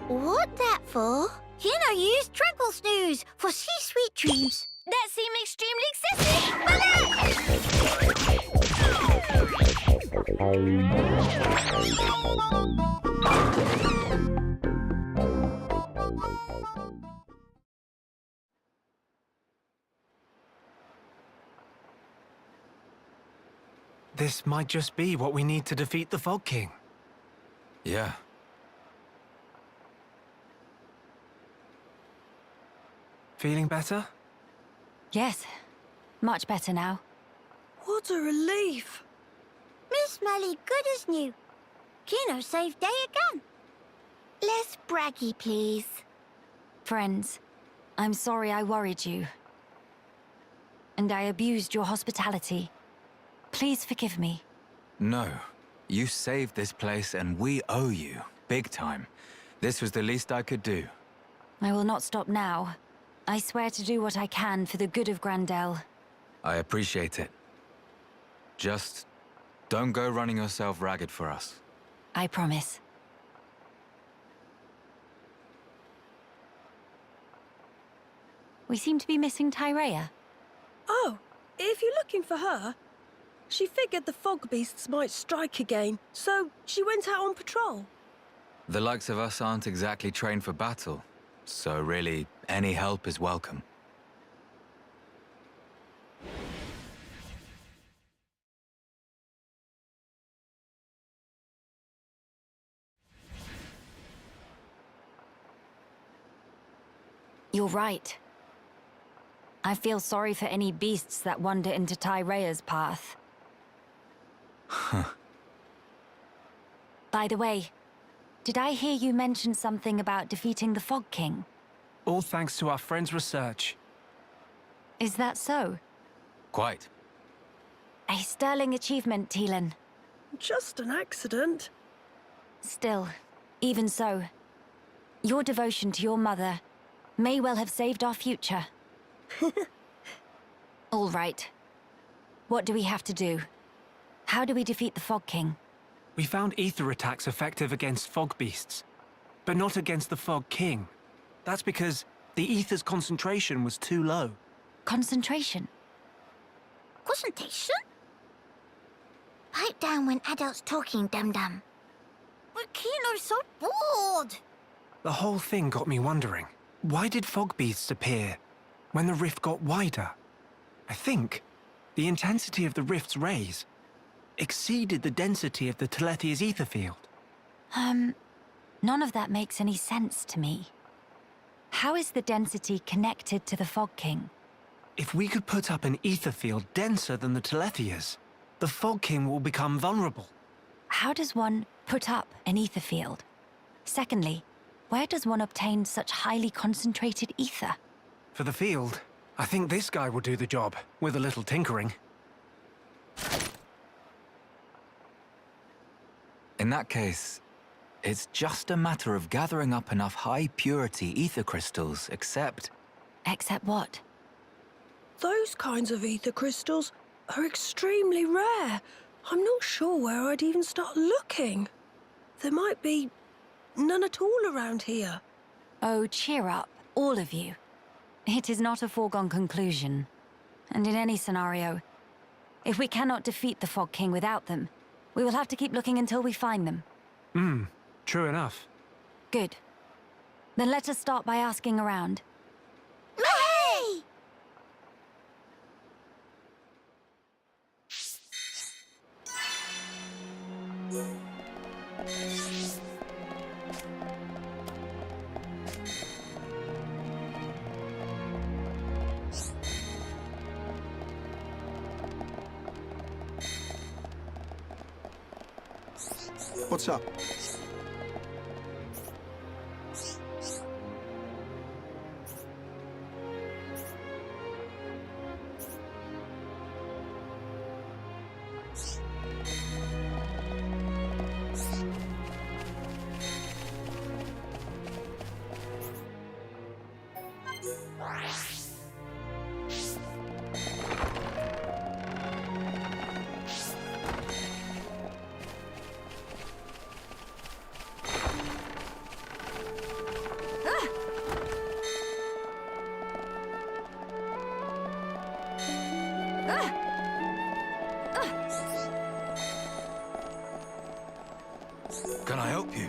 What that for? Kino used Tranquil Snooze for sweet dreams. That seemed extremely excessive. This might just be what we need to defeat the Fog King. Yeah. Feeling better? Yes. Much better now. What a relief. Miss Melly good as new. Kino saved day again. Less braggy, please. Friends, I'm sorry I worried you. And I abused your hospitality. Please forgive me. No. You saved this place and we owe you. Big time. This was the least I could do. I will not stop now. I swear to do what I can for the good of Grandel. I appreciate it. Just don't go running yourself ragged for us. I promise. We seem to be missing Tyrea. Oh, if you're looking for her, she figured the fog beasts might strike again, so she went out on patrol. The likes of us aren't exactly trained for battle, so really, any help is welcome. You're right. I feel sorry for any beasts that wander into Tyrea's path. Huh. By the way, did I hear you mention something about defeating the Fog King? All thanks to our friend's research. Is that so? Quite. A sterling achievement, Teelan. Just an accident. Still, even so, your devotion to your mother may well have saved our future. All right. What do we have to do? How do we defeat the Fog King? We found ether attacks effective against fog beasts, but not against the Fog King. That's because the ether's concentration was too low. Concentration? Concentration? Pipe down when adults talking, dum-dum. But Kino's so bored. The whole thing got me wondering. Why did fog beasts appear when the rift got wider? I think the intensity of the rift's rays exceeded the density of the Telethia's ether field. None of that makes any sense to me. How is the density connected to the Fog King? If we could put up an ether field denser than the Telethia's, the Fog King will become vulnerable. How does one put up an ether field? Secondly, where does one obtain such highly concentrated ether? For the field, I think this guy will do the job, with a little tinkering. In that case, it's just a matter of gathering up enough high-purity ether crystals, except... Except what? Those kinds of ether crystals are extremely rare. I'm not sure where I'd even start looking. There might be none at all around here. Oh, cheer up, all of you. It is not a foregone conclusion. And in any scenario, if we cannot defeat the Fog King without them, we will have to keep looking until we find them. True enough. Good. Then let us start by asking around. Hey! What's up? Can I help you?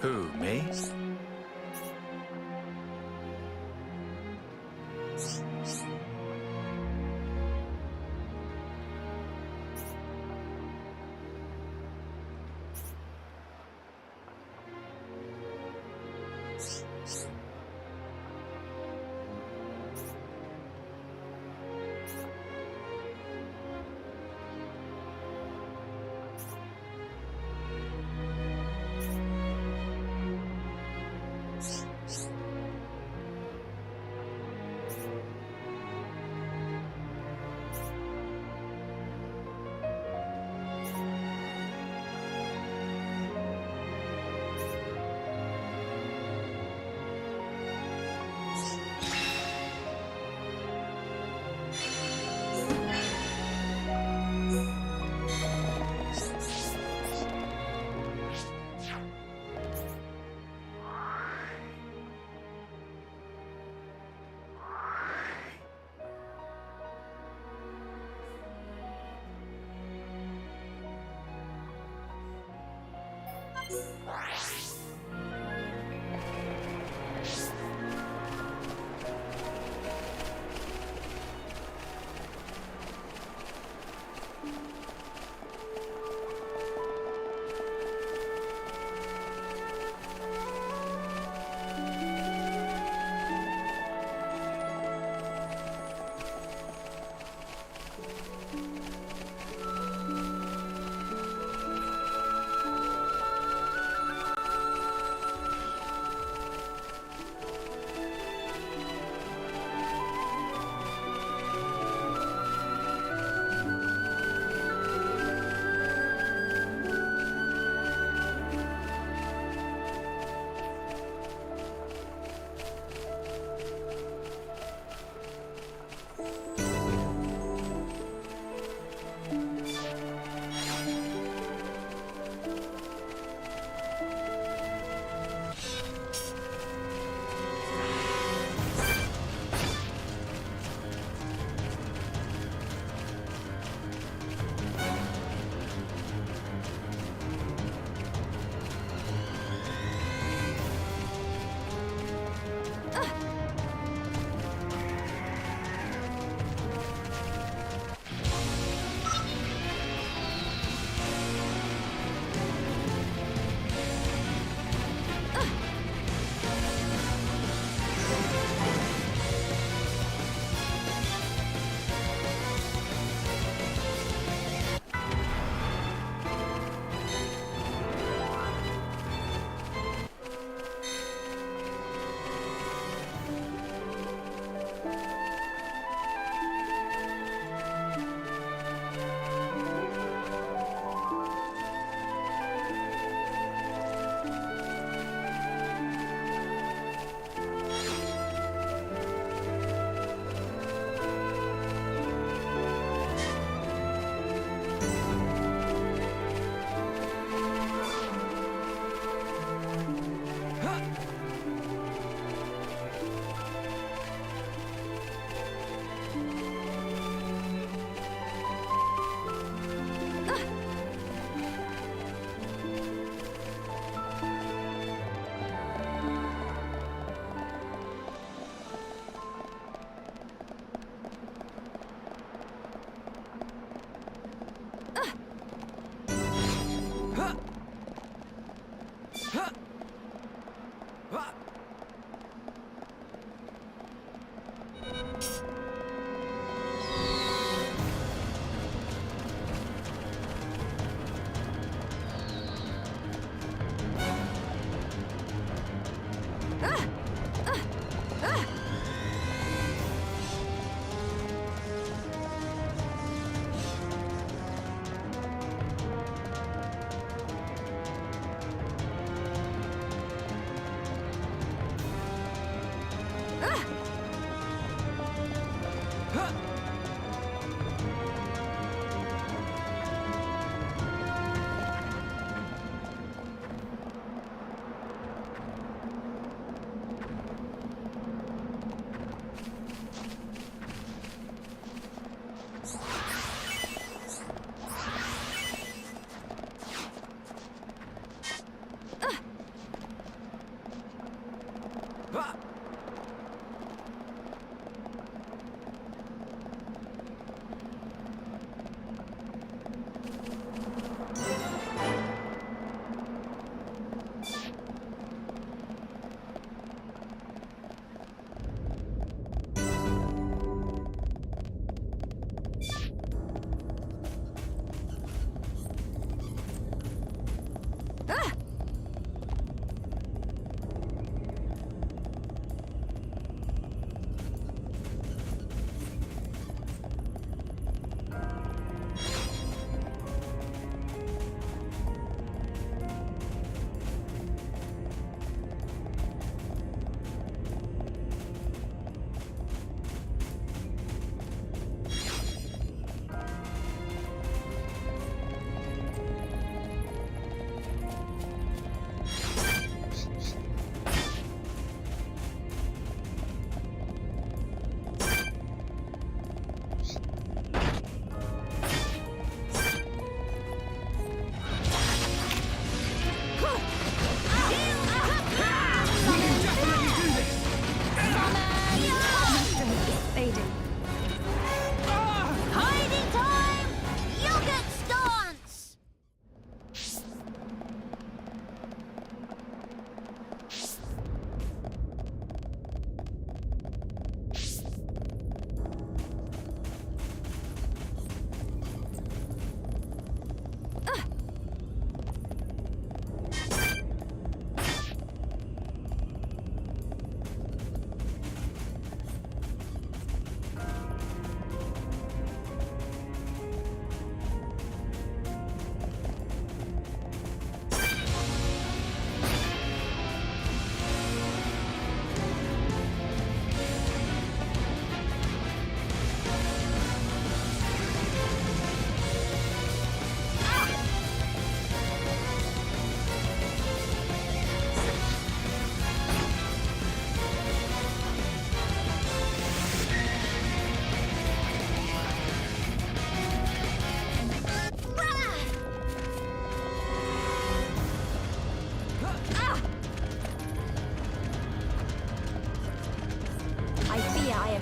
Who, me?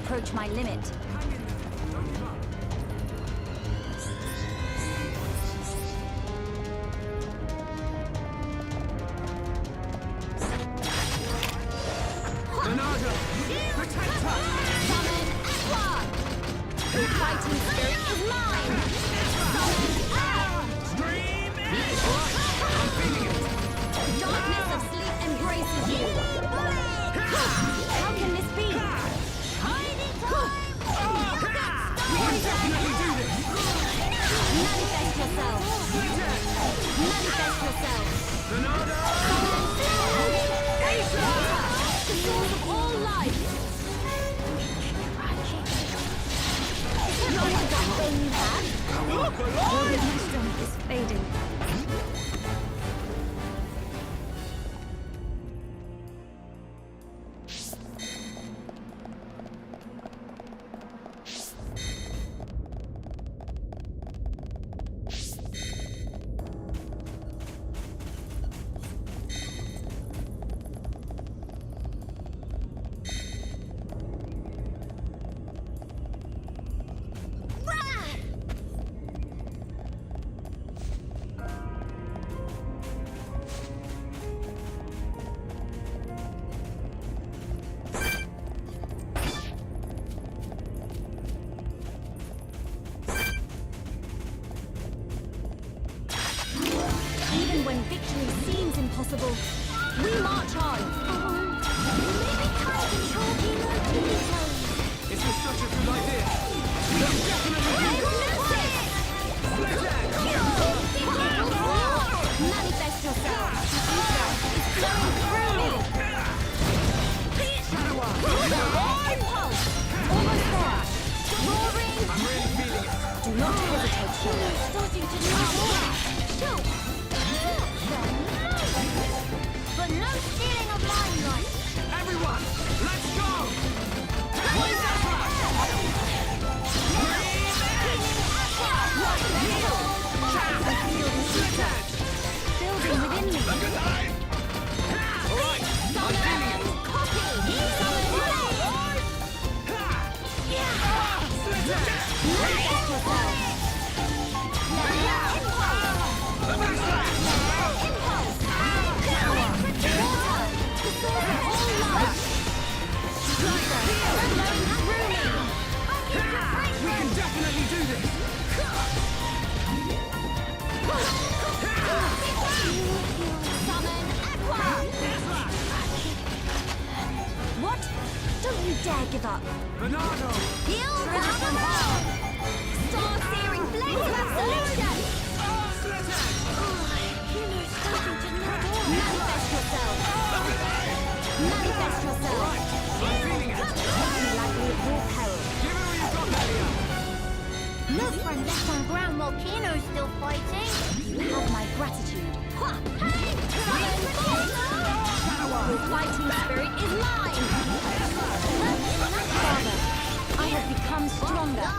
approach my limit. Bernardo! Protect us! Summon Aqua! The fighting spirit is mine! Summon Air! I'm feeling it! Darkness of sleep embraces you! How can this be? Hiding time! We can definitely do this! Manifest yourself! Manifest yourself! Bernardo! The source of all life! Not that thing you have! My strength is fading. Even when victory seems impossible, we march on. Maybe can't control This is such a good idea! Let's definitely do Manifest yourself! It's flowing through me! Impulse! Almost there! Roaring! I'm really feeling it! Do not hesitate, Shadow. Starting to know. Shoot! But no stealing of limelight! Everyone, let's go! Building within me. Alright, I'm feeling it! Copy! Summon Manifest yourself! Impulse! Power! Water! The source of all life! Flowing through me! We can definitely do this! Summon Aqua! What? Don't you dare give up! Bernardo! Heal from hell! Star-searing flames of absolution! Manifest yourself! Manifest yourself! I'm feeling it! Lightly of your peril. Give it all you got, Melia! No friend left on ground while Kino's still fighting. You have my gratitude. Hey! Your fighting spirit is mine! Father, I have become stronger.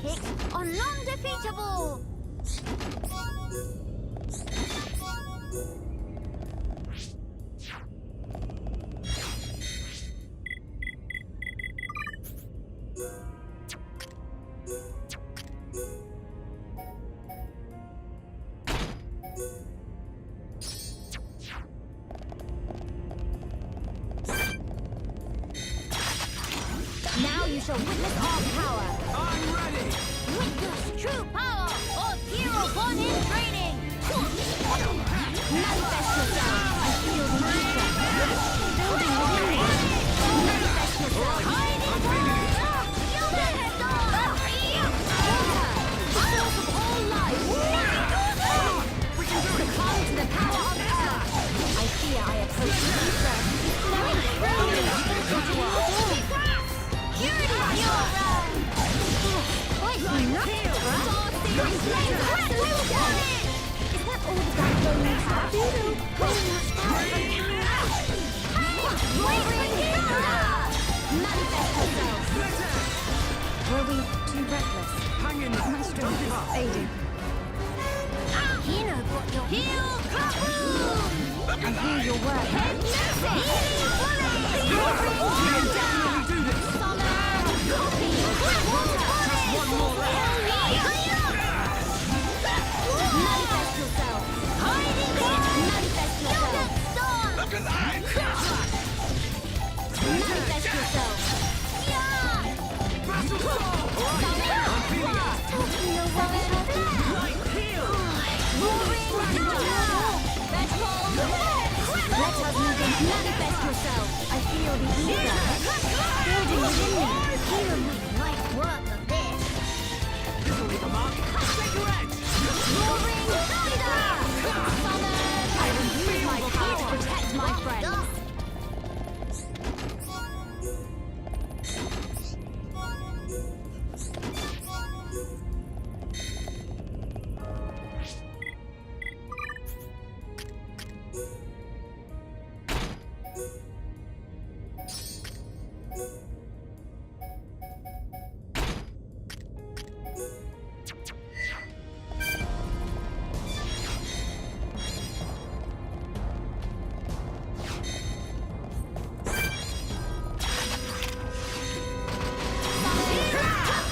sidekicks are non-defeatable! Now you shall witness our power! I'm ready! Witness true power of hero born in training! Manifest yourself! I feel the ether! Building within me! Manifest yourself! I'm feeling it! Water! The source of all life! We can do it! Succumb to the power of earth! I fear I approach the ether! Flowing through me! Purity pure! Wait, not here! Is that all the backbone you have? Manifest yourself! Were we too reckless? Hang in there! My strength is fading. Hino got your heel kaboom! I hear your word. Head missing! Healing Definitely do this! Copy! Just one more left! Manifest yourself! Hiding it! Manifest yourself! Look at that! Manifest yourself! Battle sword! I'm feeling it! Talking the rubbish! Light heal! Roaring thunder! Let us move in. Manifest yourself! I feel the ether! Building within me! Hero make light work of this! This'll leave a mark! Take your edge! Roaring thunder! Summon! I will use my power to protect my friends!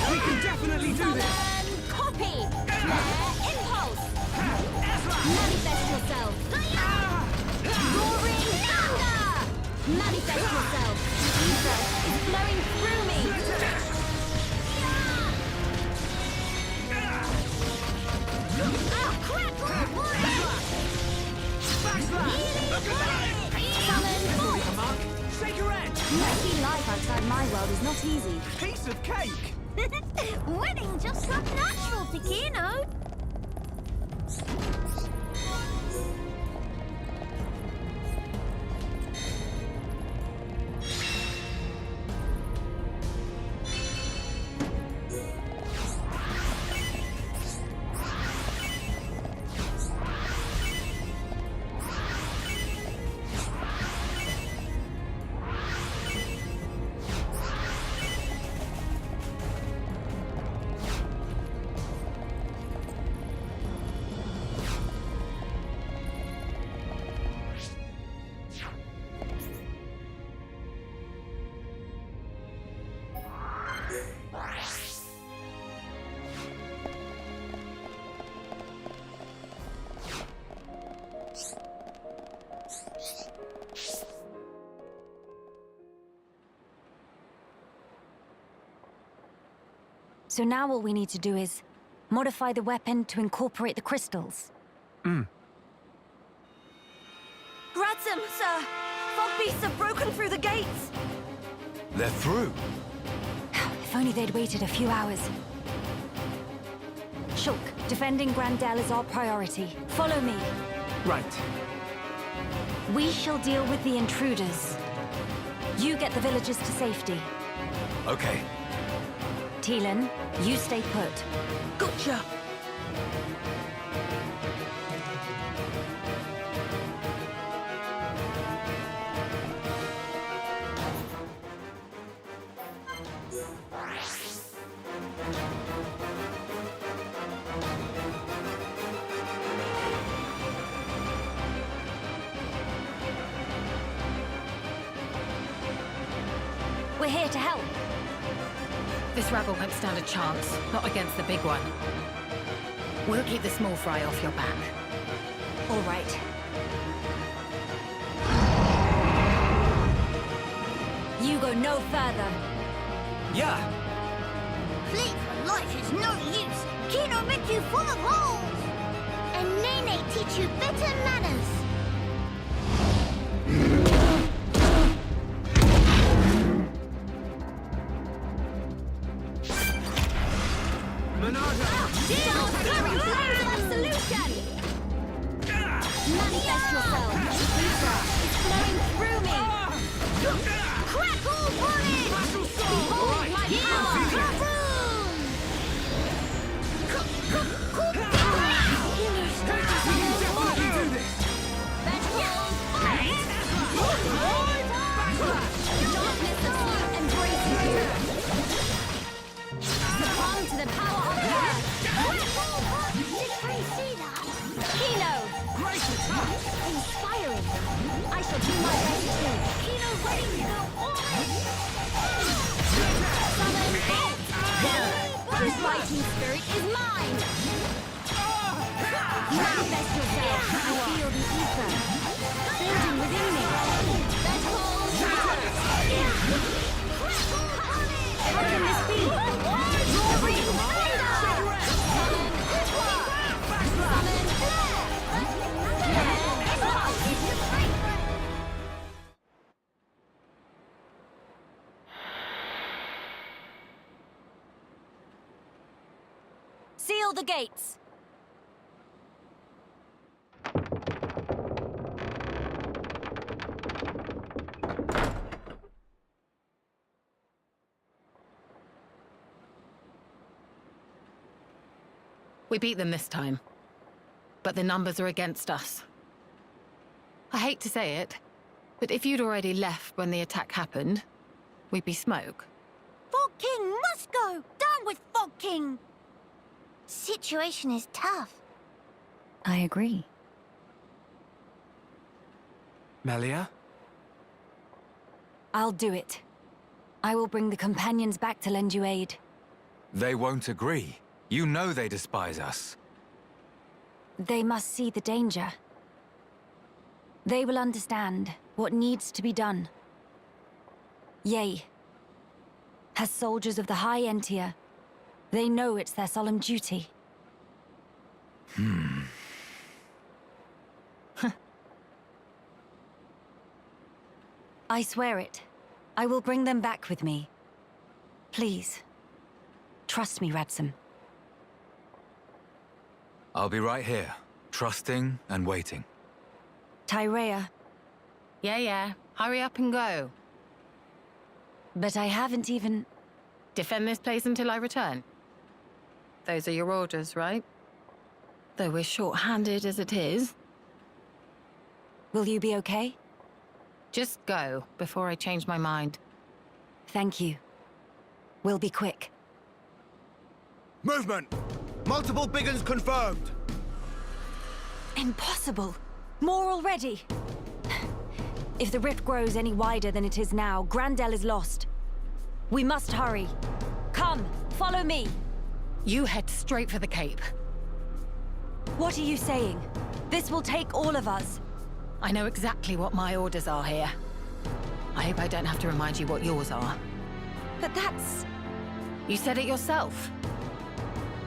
We can definitely do this! Copy! Flare impulse! Manifest yourself! Roaring thunder! Manifest yourself! Ether is flowing through me! Summon voice! Take your edge! Making life outside my world is not easy. Piece of cake! Winning just come natural to Kino! So now all we need to do is modify the weapon to incorporate the crystals. Ransom, sir! Fog beasts have broken through the gates! They're through. If only they'd waited a few hours. Shulk, defending Grandel is our priority. Follow me. Right. We shall deal with the intruders. You get the villagers to safety. Okay. Teelan, you stay put. Gotcha! here to help. This rabble won't stand a chance, not against the big one. We'll keep the small fry off your back. All right. You go no further. Yeah. Flee for life is no use. Kino make you full of holes. And Nene teach you better manners. Solution! Manifest yourself! It's flowing through me! Crackle bullet! Behold my power! Succumb to the power of earth! Kino! Great attack! Inspiring! I shall do my best too! Kino ready to go all in! Summon it! This fighting spirit is mine! Manifest yourself! I feel the ether building within me! That whole How can this be? Roaring thunder! Seal the gates. We beat them this time. But the numbers are against us. I hate to say it, but if you'd already left when the attack happened, we'd be smoke. Fog King must go! Down with Fog King! Situation is tough. I agree. Melia? I'll do it. I will bring the companions back to lend you aid. They won't agree. You know they despise us. They must see the danger. They will understand what needs to be done. Yea. As soldiers of the High Entia, they know it's their solemn duty. I swear it. I will bring them back with me. Please. Trust me, Radsam. I'll be right here, trusting and waiting. Tyrea. Yeah. Hurry up and go. But I haven't even... Defend this place until I return. Those are your orders, right? Though we're short-handed as it is. Will you be okay? Just go, before I change my mind. Thank you. We'll be quick. Movement! Multiple big uns confirmed! Impossible! More already! If the rift grows any wider than it is now, Grandel is lost. We must hurry. Come, follow me! You head straight for the Cape. What are you saying? This will take all of us. I know exactly what my orders are here. I hope I don't have to remind you what yours are. But that's... You said it yourself.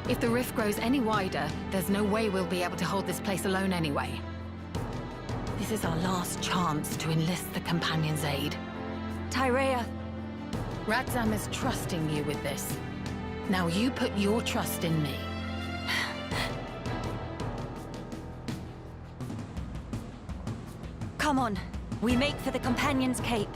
If the rift grows any wider, there's no way we'll be able to hold this place alone anyway. This is our last chance to enlist the Companion's aid. Tyrea... Radzam is trusting you with this. Now you put your trust in me. Come on. We make for the Companion's Cape.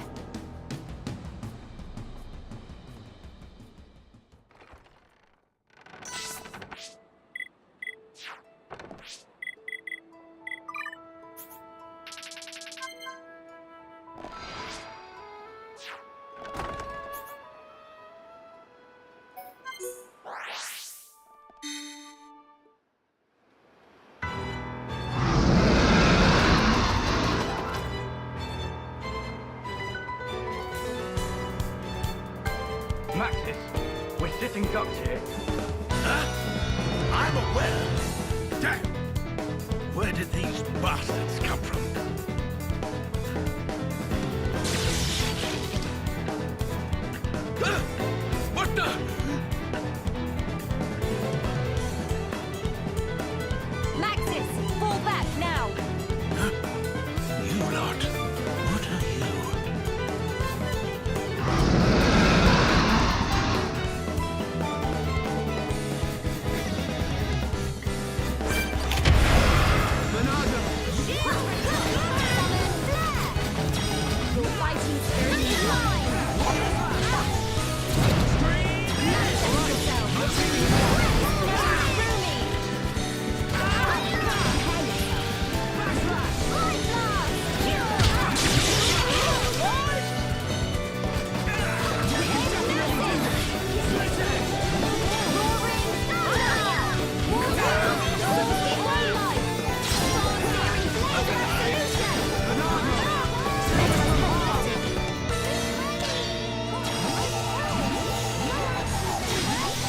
Well, damn! Where did these bastards come from? What the? Maxis, fall back now! You lot, what are you? Your fighting spirit is mine!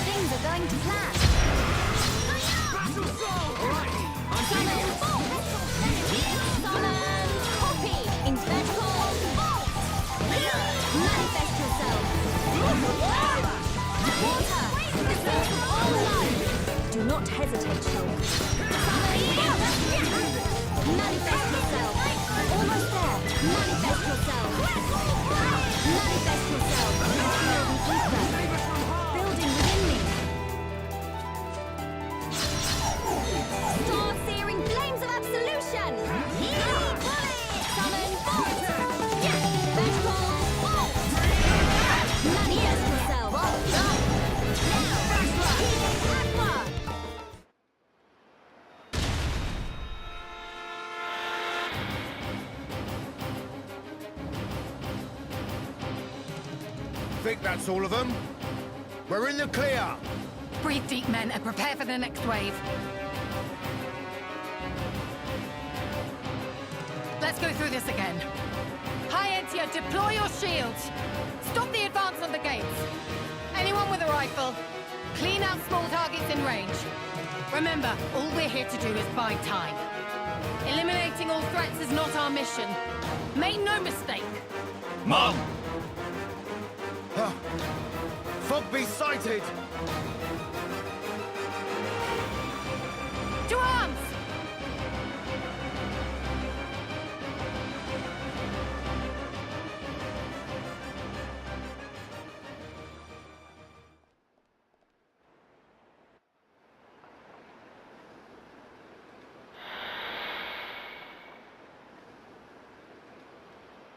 Things are going to plan. Summon copy! Inspector vault! Manifest yourself! Water! The source of all life! Do not hesitate, Shoal. Manifest yourself! Almost there! Manifest yourself! Manifest yourself! Building within me! Star-searing flames of absolution! Summon vault! Vengeful vault! Manifest yourself! Aqua! Think that's all of them? We're in the clear! Breathe deep, men, and prepare for the next wave. Let's go through this again. High Entia, deploy your shields. Stop the advance on the gates. Anyone with a rifle, clean out small targets in range. Remember, all we're here to do is buy time. Eliminating all threats is not our mission. Make no mistake. Mom! Fogby sighted! To arms!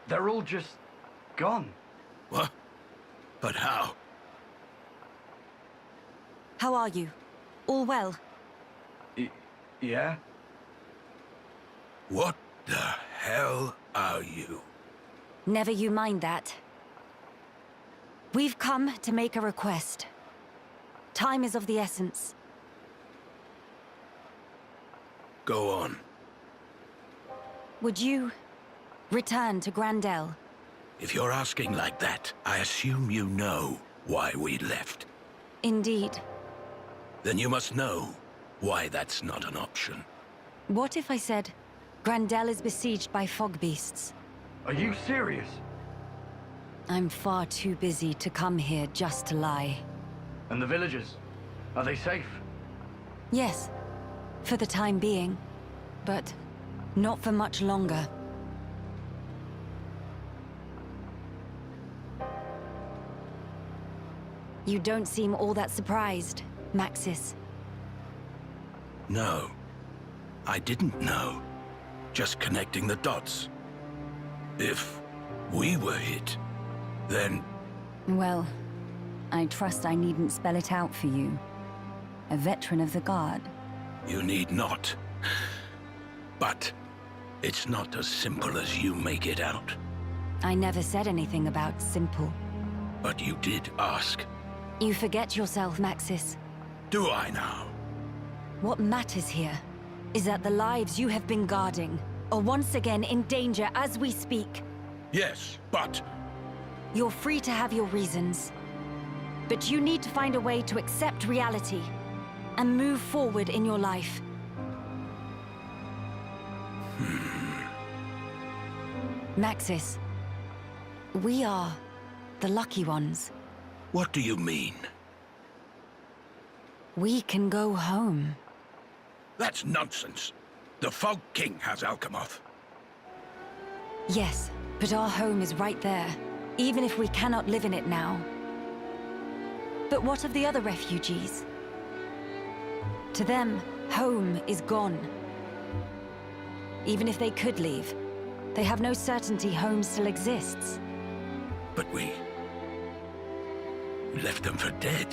They're all just gone. What? But how? How are you? All well? Yeah? What the hell are you? Never you mind that. We've come to make a request. Time is of the essence. Go on. Would you return to Grandel? If you're asking like that, I assume you know why we left. Indeed. Then you must know why that's not an option. What if I said Grandel is besieged by fog beasts? Are you serious? I'm far too busy to come here just to lie. And the villagers? Are they safe? Yes, for the time being, but not for much longer. You don't seem all that surprised, Maxis. No. I didn't know. Just connecting the dots. If we were hit, then... Well, I trust I needn't spell it out for you. A veteran of the Guard. You need not. But it's not as simple as you make it out. I never said anything about simple. But you did ask. You forget yourself, Maxis. Do I now? What matters here is that the lives you have been guarding are once again in danger as we speak. Yes, but... You're free to have your reasons. But you need to find a way to accept reality. and move forward in your life. Maxis, we are the lucky ones. What do you mean? We can go home. That's nonsense. The Fog King has Alchemoth. Yes, but our home is right there, even if we cannot live in it now. But what of the other refugees? To them, home is gone. Even if they could leave, they have no certainty home still exists. But we left them for dead.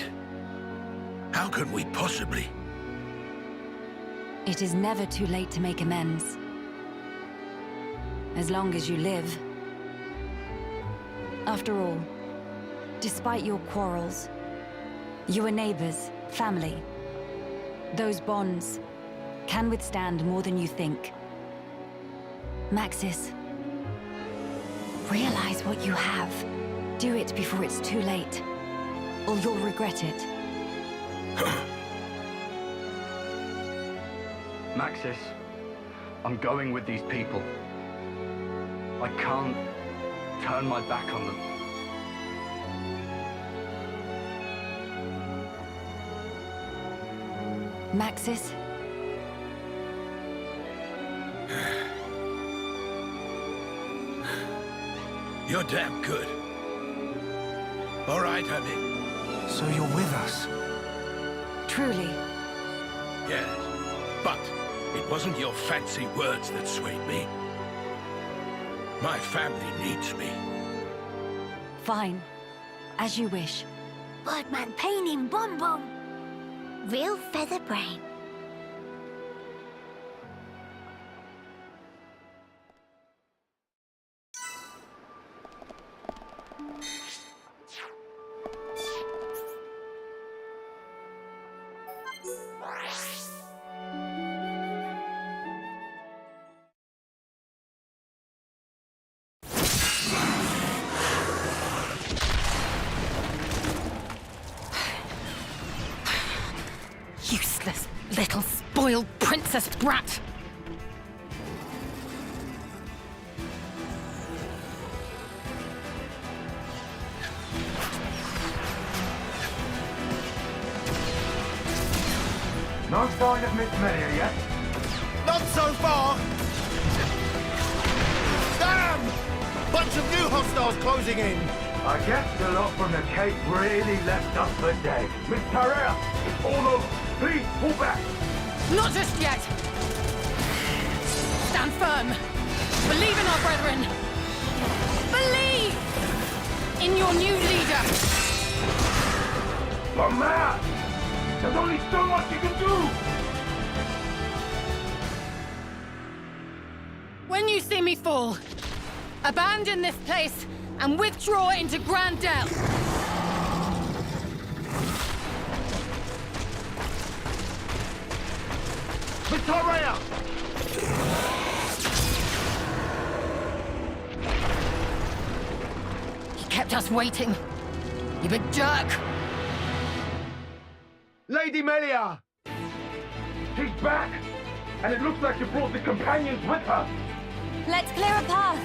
How can we possibly? It is never too late to make amends. As long as you live. After all, despite your quarrels, you are neighbors, family. Those bonds can withstand more than you think. Maxis, realize what you have. Do it before it's too late, or you'll regret it. Maxis, I'm going with these people. I can't turn my back on them. Maxis? You're damn good. All right, Abby. So you're with us? Truly. Yes, but it wasn't your fancy words that swayed me. My family needs me. Fine. As you wish. Birdman pain in Bom Bom. Real feather brain. Useless little spoiled princess brat! No sign of Miss Melia yet? Not so far! Damn! Bunch of new hostiles closing in! I guess the lot from the Cape really left us for dead. Miss Tarrea, it's all over. Please, pull back. Not just yet! Stand firm! Believe in our brethren! Believe in your new leader! But man, there's only so much you can do! When you see me fall, abandon this place and withdraw into Grand Dell. Victoria! He kept us waiting. You big jerk! Lady Melia! She's back! And it looks like she brought the companions with her! Let's clear a path!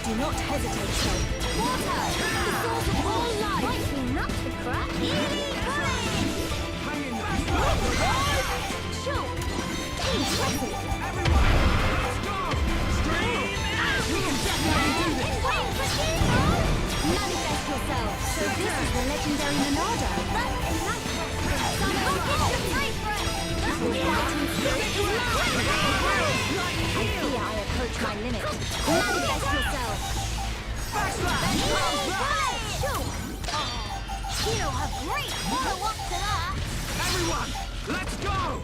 Do not hesitate, Soul. Water! The source of all life! Might be not the crap. Hang in there! Sure! Impressive! Everyone! Let's go! Stream! We can definitely do this! Manifest yourself! So this is the legendary Monardo. That's a nice one! Some rocket the type breath! That's what fighting spirit limit. Manifest yourself. You have great follow-up to that. Everyone, let's go!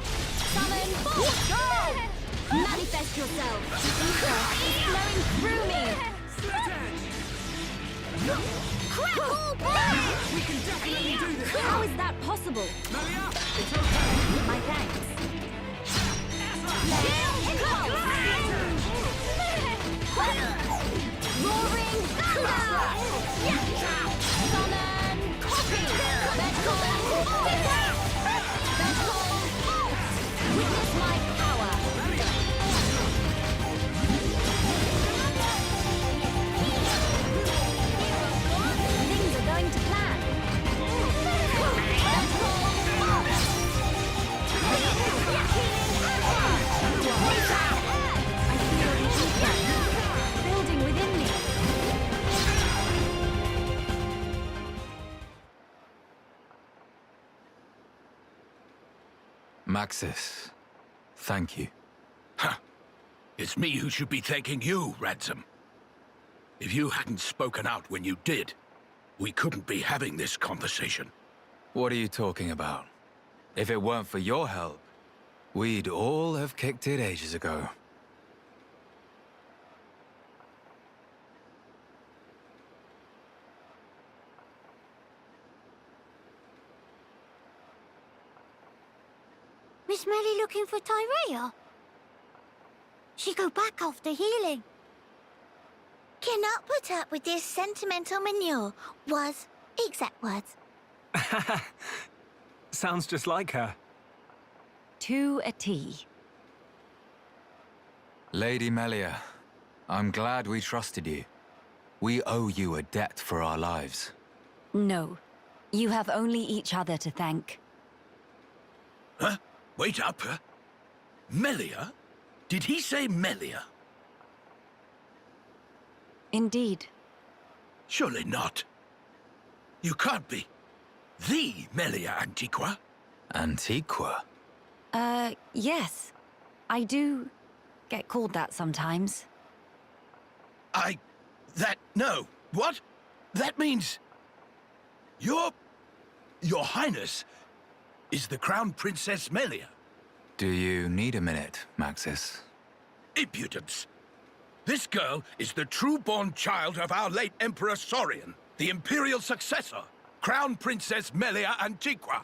Summon force. Go! Manifest yourself. Ether is flowing through me. Crackle blast! We can definitely do this! How is that possible? Melia, it's okay! My thanks. Roaring thunder! Summon copy! Magical pulse! Witness my power! Things are going to plan. Building within me. Maxis, thank you. Huh. It's me who should be thanking you, Ransom. If you hadn't spoken out when you did, we couldn't be having this conversation. What are you talking about? If it weren't for your help, we'd all have kicked it ages ago. Miss Melly looking for Tyrea? She go back after healing. Cannot put up with this sentimental manure, was exact words. Sounds just like her. To a T. Lady Melia, I'm glad we trusted you. We owe you a debt for our lives. No. You have only each other to thank. Huh? Wait up, huh? Melia? Did he say Melia? Indeed. Surely not. You can't be the Melia Antiqua. Antiqua? Yes. I do get called that sometimes. No. What? That means... Your Highness is the Crown Princess Melia. Do you need a minute, Maxis? Impudence. This girl is the true-born child of our late Emperor Saurian, the Imperial successor, Crown Princess Melia Antiqua.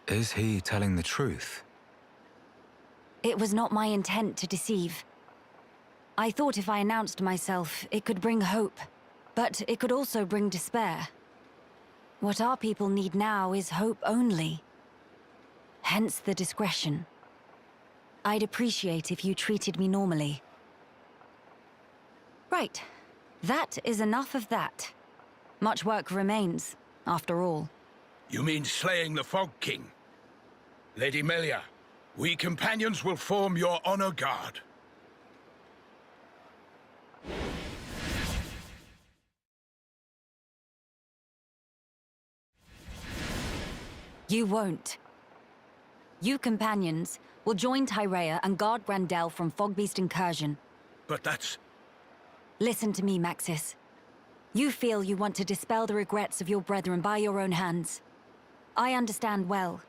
Is he telling the truth? It was not my intent to deceive. I thought if I announced myself, it could bring hope, but it could also bring despair. What our people need now is hope only. Hence the discretion. I'd appreciate if you treated me normally. Right. That is enough of that. Much work remains, after all. You mean slaying the Fog King? Lady Melia, we companions will form your honor guard. You won't. You companions will join Tyrea and guard Grandel from Fogbeast incursion. But that's... Listen to me, Maxis. You feel you want to dispel the regrets of your brethren by your own hands. I understand well.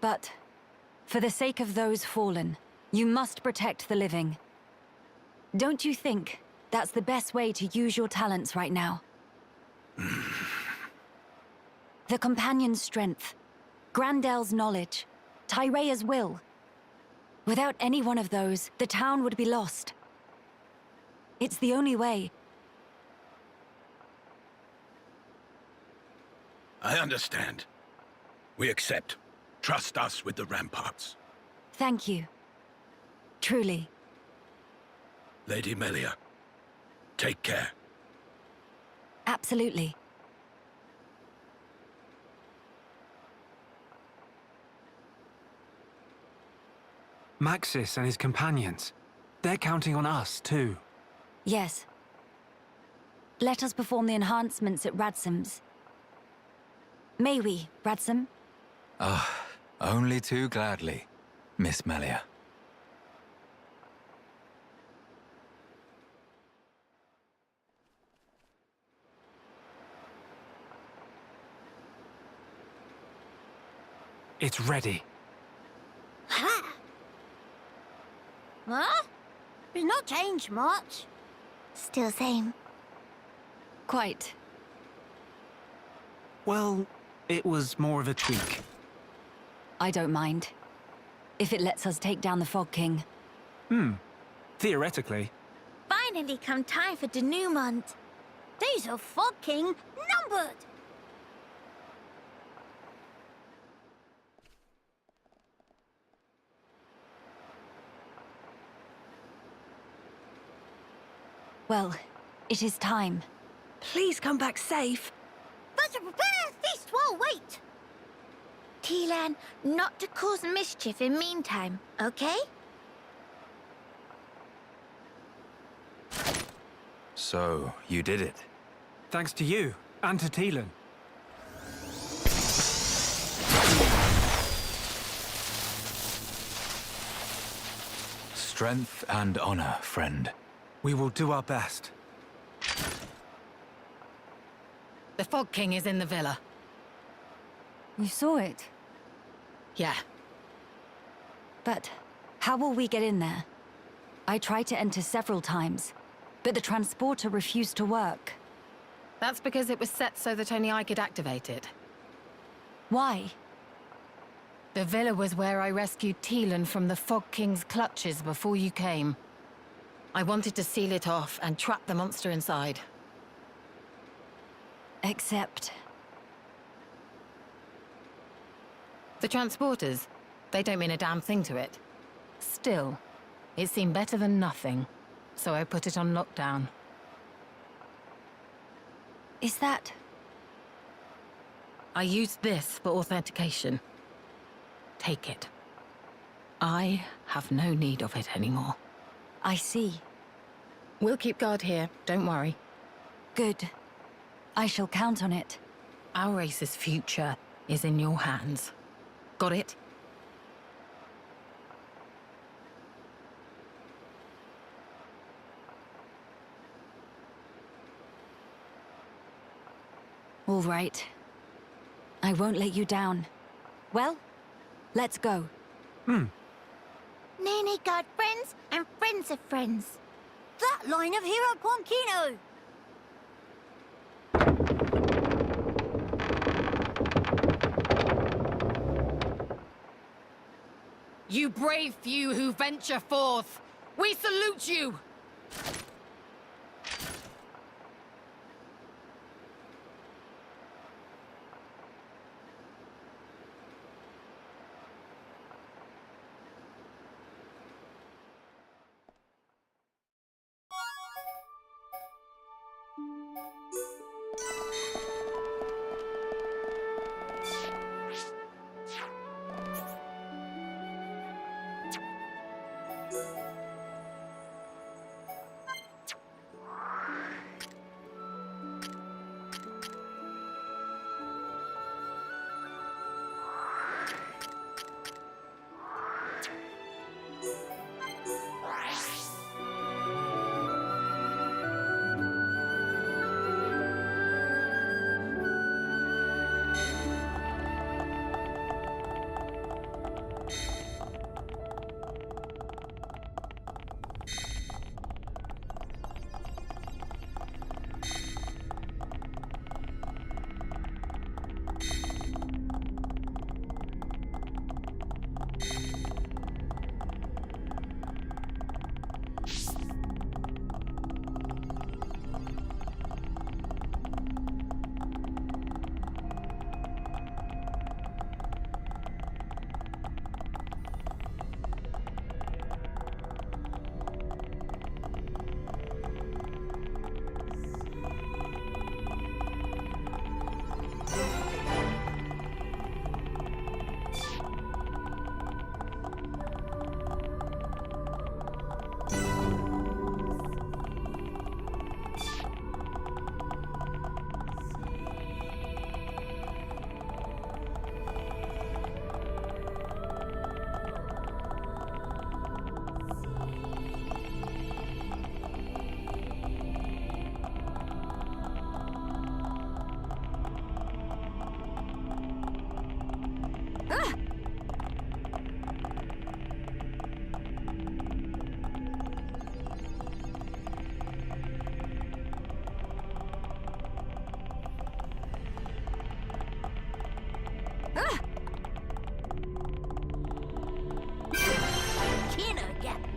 But, for the sake of those fallen, you must protect the living. Don't you think that's the best way to use your talents right now? The Companion's strength, Grandel's knowledge, Tyrea's will. Without any one of those, the town would be lost. It's the only way. I understand. We accept. Trust us with the ramparts. Thank you. Truly. Lady Melia, take care. Absolutely. Maxis and his companions. They're counting on us, too. Yes. Let us perform the enhancements at Radsom's. May we, Radsom? Only too gladly, Miss Melia. It's ready. Ha! Huh? It's not changed much. Still same. Quite. Well, it was more of a tweak. I don't mind. If it lets us take down the Fog King. Theoretically. Finally come time for denouement. Days of Fog King numbered. Well, it is time. Please come back safe. But to prepare a feast while wait. Tilan, not to cause mischief in meantime, okay? So, you did it. Thanks to you, and to Teelan. Strength and honor, friend. We will do our best. The Fog King is in the villa. You saw it? Yeah. But how will we get in there? I tried to enter several times, but the transporter refused to work. That's because it was set so that only I could activate it. Why? The villa was where I rescued Teelan from the Fog King's clutches before you came. I wanted to seal it off and trap the monster inside. Except... The transporters, they don't mean a damn thing to it. Still, it seemed better than nothing, so I put it on lockdown. Is that... I used this for authentication. Take it. I have no need of it anymore. I see. We'll keep guard here, don't worry. Good. I shall count on it. Our race's future is in your hands. Got it? All right. I won't let you down. Well, let's go. Nene guard friends and friends of friends. That line of Hero Ponkino. You brave few who venture forth, we salute you!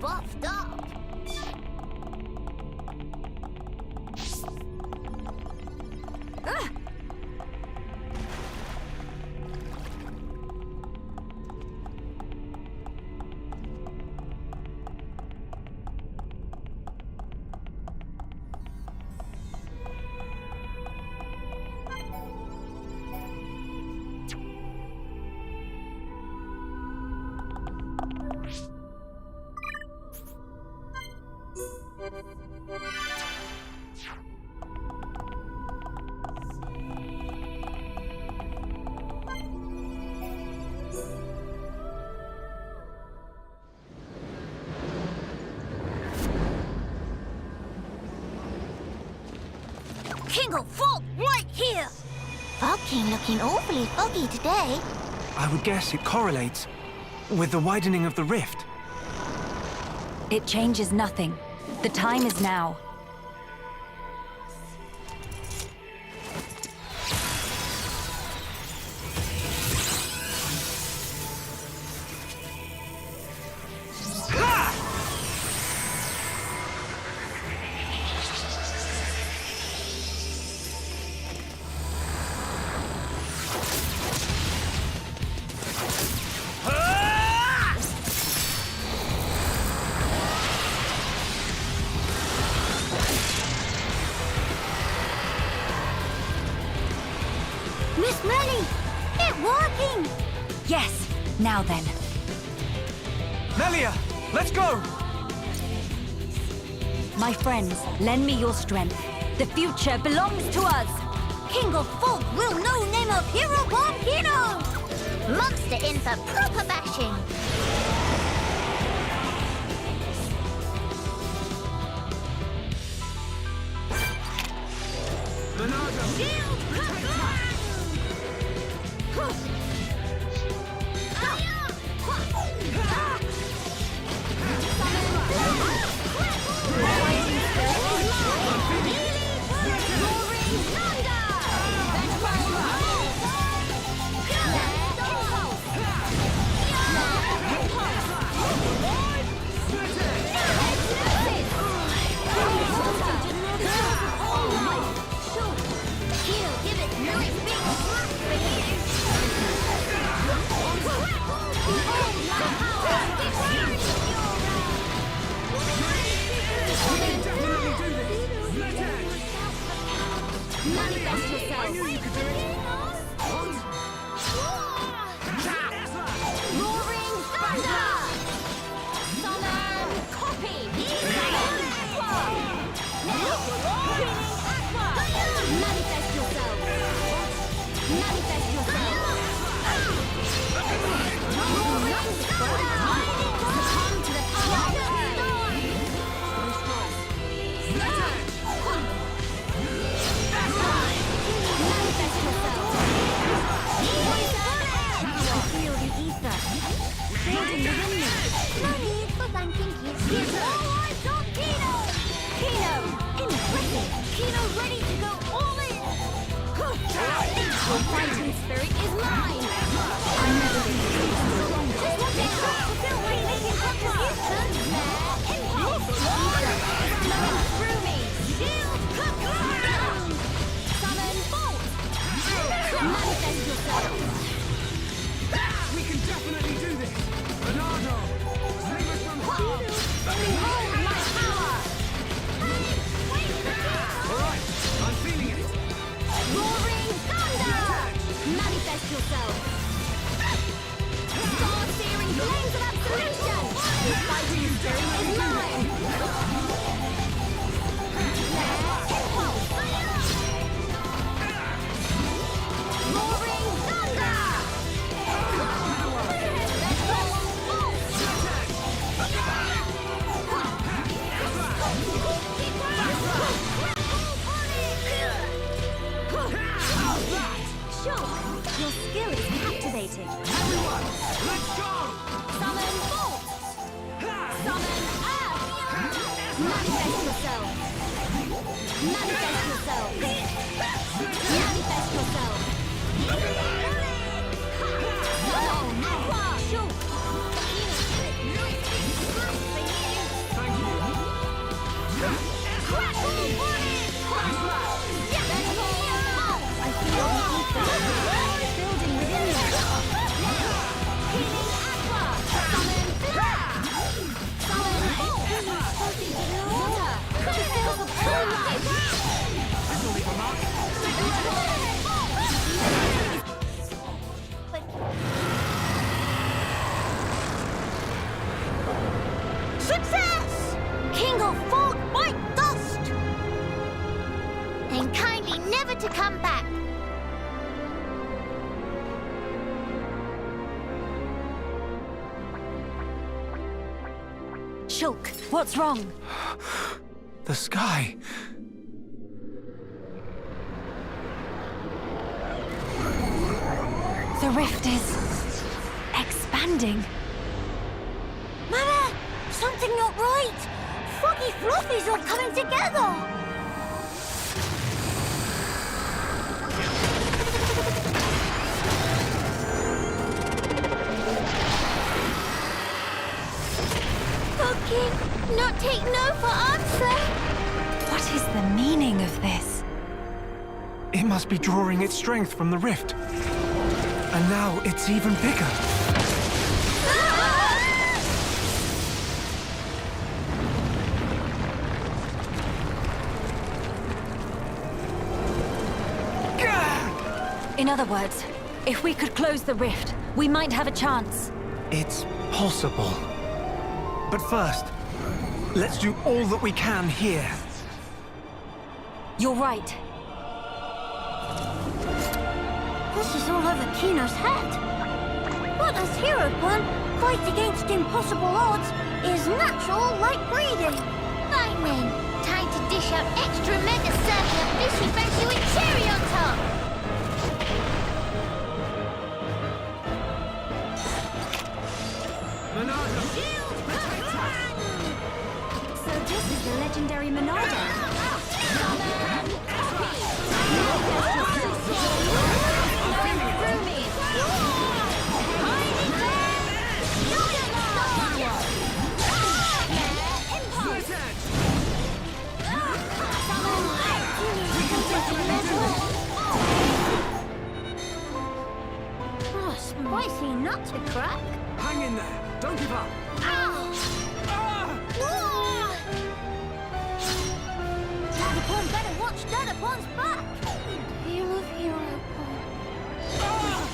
buffed up. King of Fog right here! Fog King looking awfully foggy today. I would guess it correlates with the widening of the rift. It changes nothing. The time is now. Miss Melly, it's working! Yes, now then. Melia, let's go! My friends, lend me your strength. The future belongs to us! King of Fog will no name of hero bomb hero! Monster in for proper bashing! Manifest yourself. I knew you could do it. Roaring thunder. Summon copy. Summon aqua. Killing aqua. Manifest yourself. Manifest yourself. Roaring thunder. Succumb to the power of the storm. Manifest yourself. I feel the ether building within me. No need for thanking you. Kino! Impressive! Kino ready to go all in! Your fighting spirit is mine! I'm never going to be strong. Just what they have to feel like making contribution! Impulse! Flowing through me! Shield! Summon bolt! Manifest yourself! We can definitely do this! Bernardo! Save us from harm! Behold my power! Alright, I'm feeling it! Roaring thunder! Manifest yourself! Star-searing flames of absolution! Your fighting spirit is mine! Impulse! Roaring thunder! Sure, your skill is captivating. Everyone, let's go! Summon bolt! Summon earth! Manifest yourself! Manifest yourself! Manifest yourself! Summon aqua! Shoot! Success! King of Fog, white dust! And kindly never to come back. Shulk, what's wrong? The sky. The rift is expanding. Mama, something not right. Foggy Fluffies all coming together. Foggy, not take no for answer. What is the meaning of this? It must be drawing its strength from the rift. And now it's even bigger. In other words, if we could close the rift, we might have a chance. It's possible. But first, let's do all that we can here. You're right. This is all over Kino's head. What does Hero One fight against impossible odds is natural like breathing. Fine then, time to dish out extra mega circular fishy fancy with cherry on top. So this is the legendary Monado. Oh, spicy nut to crack. Hang in there. Don't give up. Dadapon better watch Dadapon's back. Feel of Hero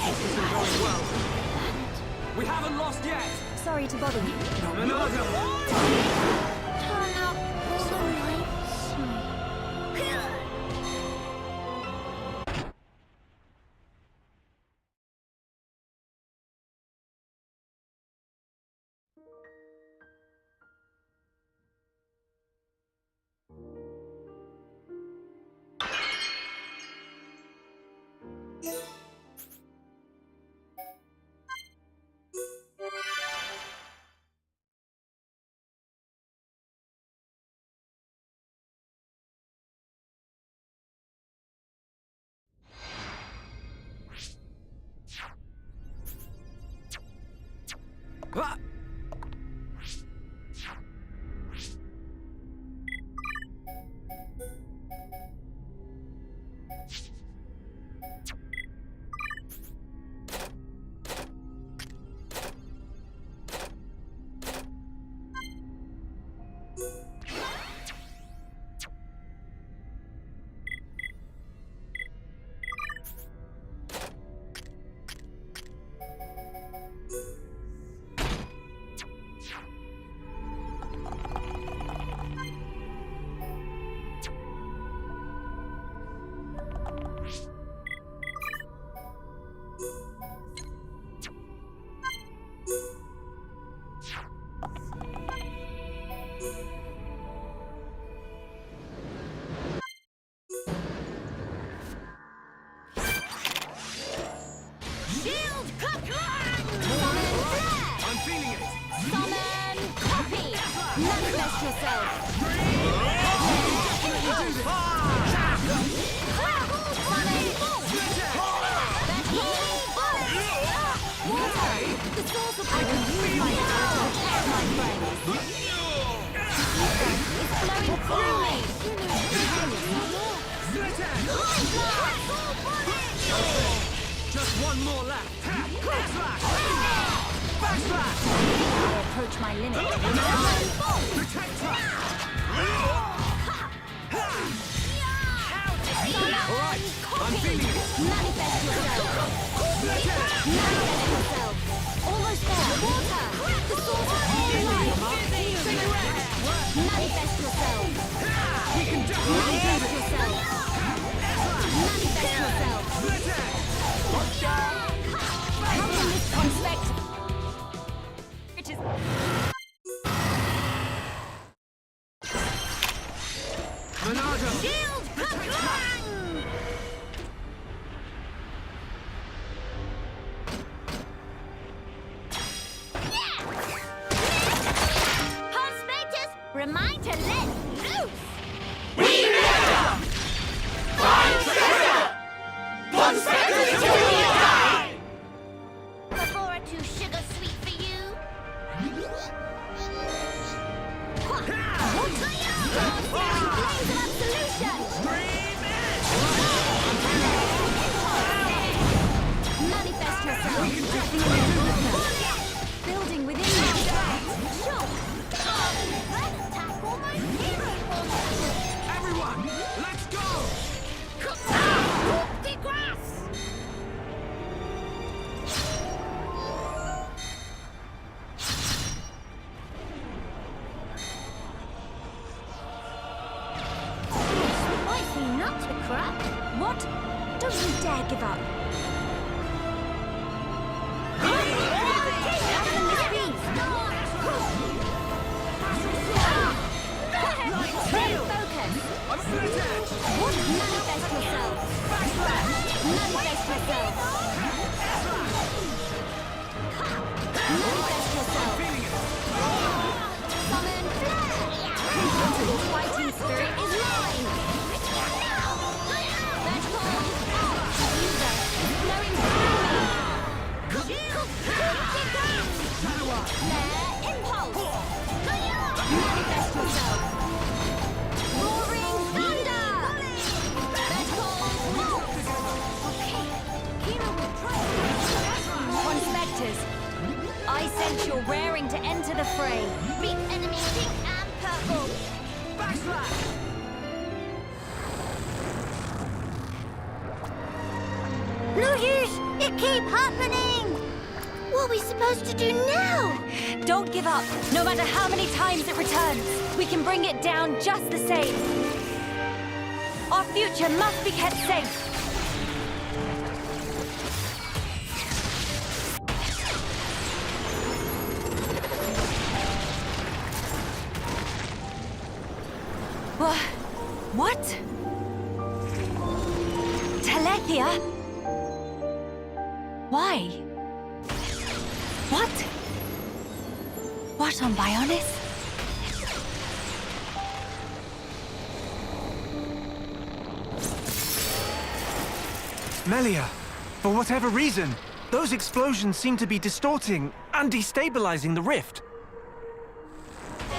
This isn't going well. We haven't lost yet. Sorry to bother you. Turn up so nice. Manifest yourself. The source of I can use my power to protect my friends. It's flowing through me. Just one more left. Backslash! Backslash! I approach my limit. Protect track! Alright, I'm feeling it. Manifest yourself. Manifest yourself. Almost there. Water. The source of all life. Remind to let loose! One second till we die! Before I'm too sugar sweet for you. Manifest yourself. Building within you. Sure. Tackle my hero. Everyone, let's go! The grass. Spicy nut to crack. What? Don't you dare give up. Manifest yourself. Manifest yourself. Manifest yourself. Summon flare. Your fighting spirit is mine. Magical. User. Flowing fire. Flare impulse. Manifest yourself. Roaring thunder. Conspectors, I sense you're raring to enter the fray. Reap enemy pink and purple. Backslash. No use! It keep happening! What are we supposed to do now? Don't give up, no matter how many times it returns. We can bring it down just the same. Our future must be kept safe. What? Telethia? Why? What? What on Bionis? Melia, for whatever reason, those explosions seem to be distorting and destabilizing the rift.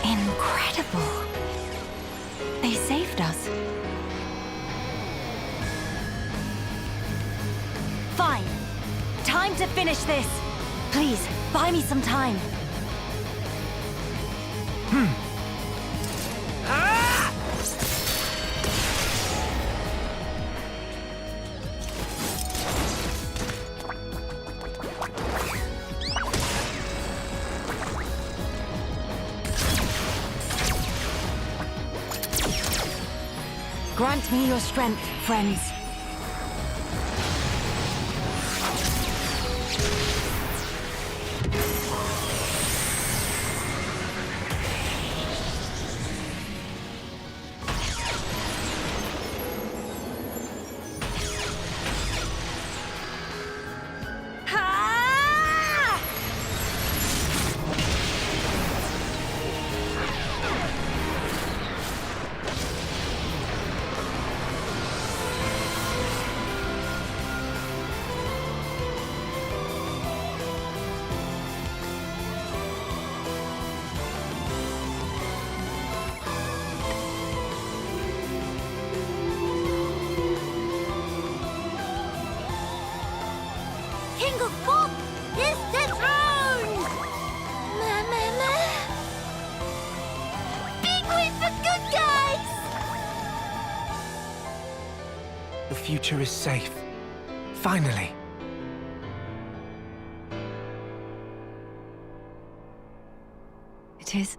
Incredible. They saved us. Fine. Time to finish this. Please, buy me some time. Grant me your strength, friends. King of Pop is dethroned! Big win for good guys! The future is safe. Finally. It is.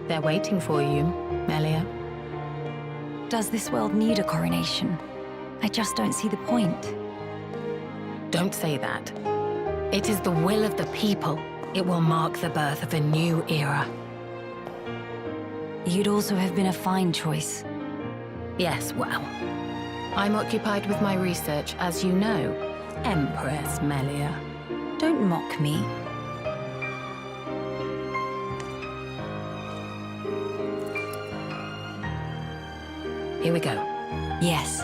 They're waiting for you, Melia. Does this world need a coronation? I just don't see the point. Don't say that. It is the will of the people. It will mark the birth of a new era. You'd also have been a fine choice. Yes, well, I'm occupied with my research, as you know, Empress Melia. Don't mock me. Here we go. Yes.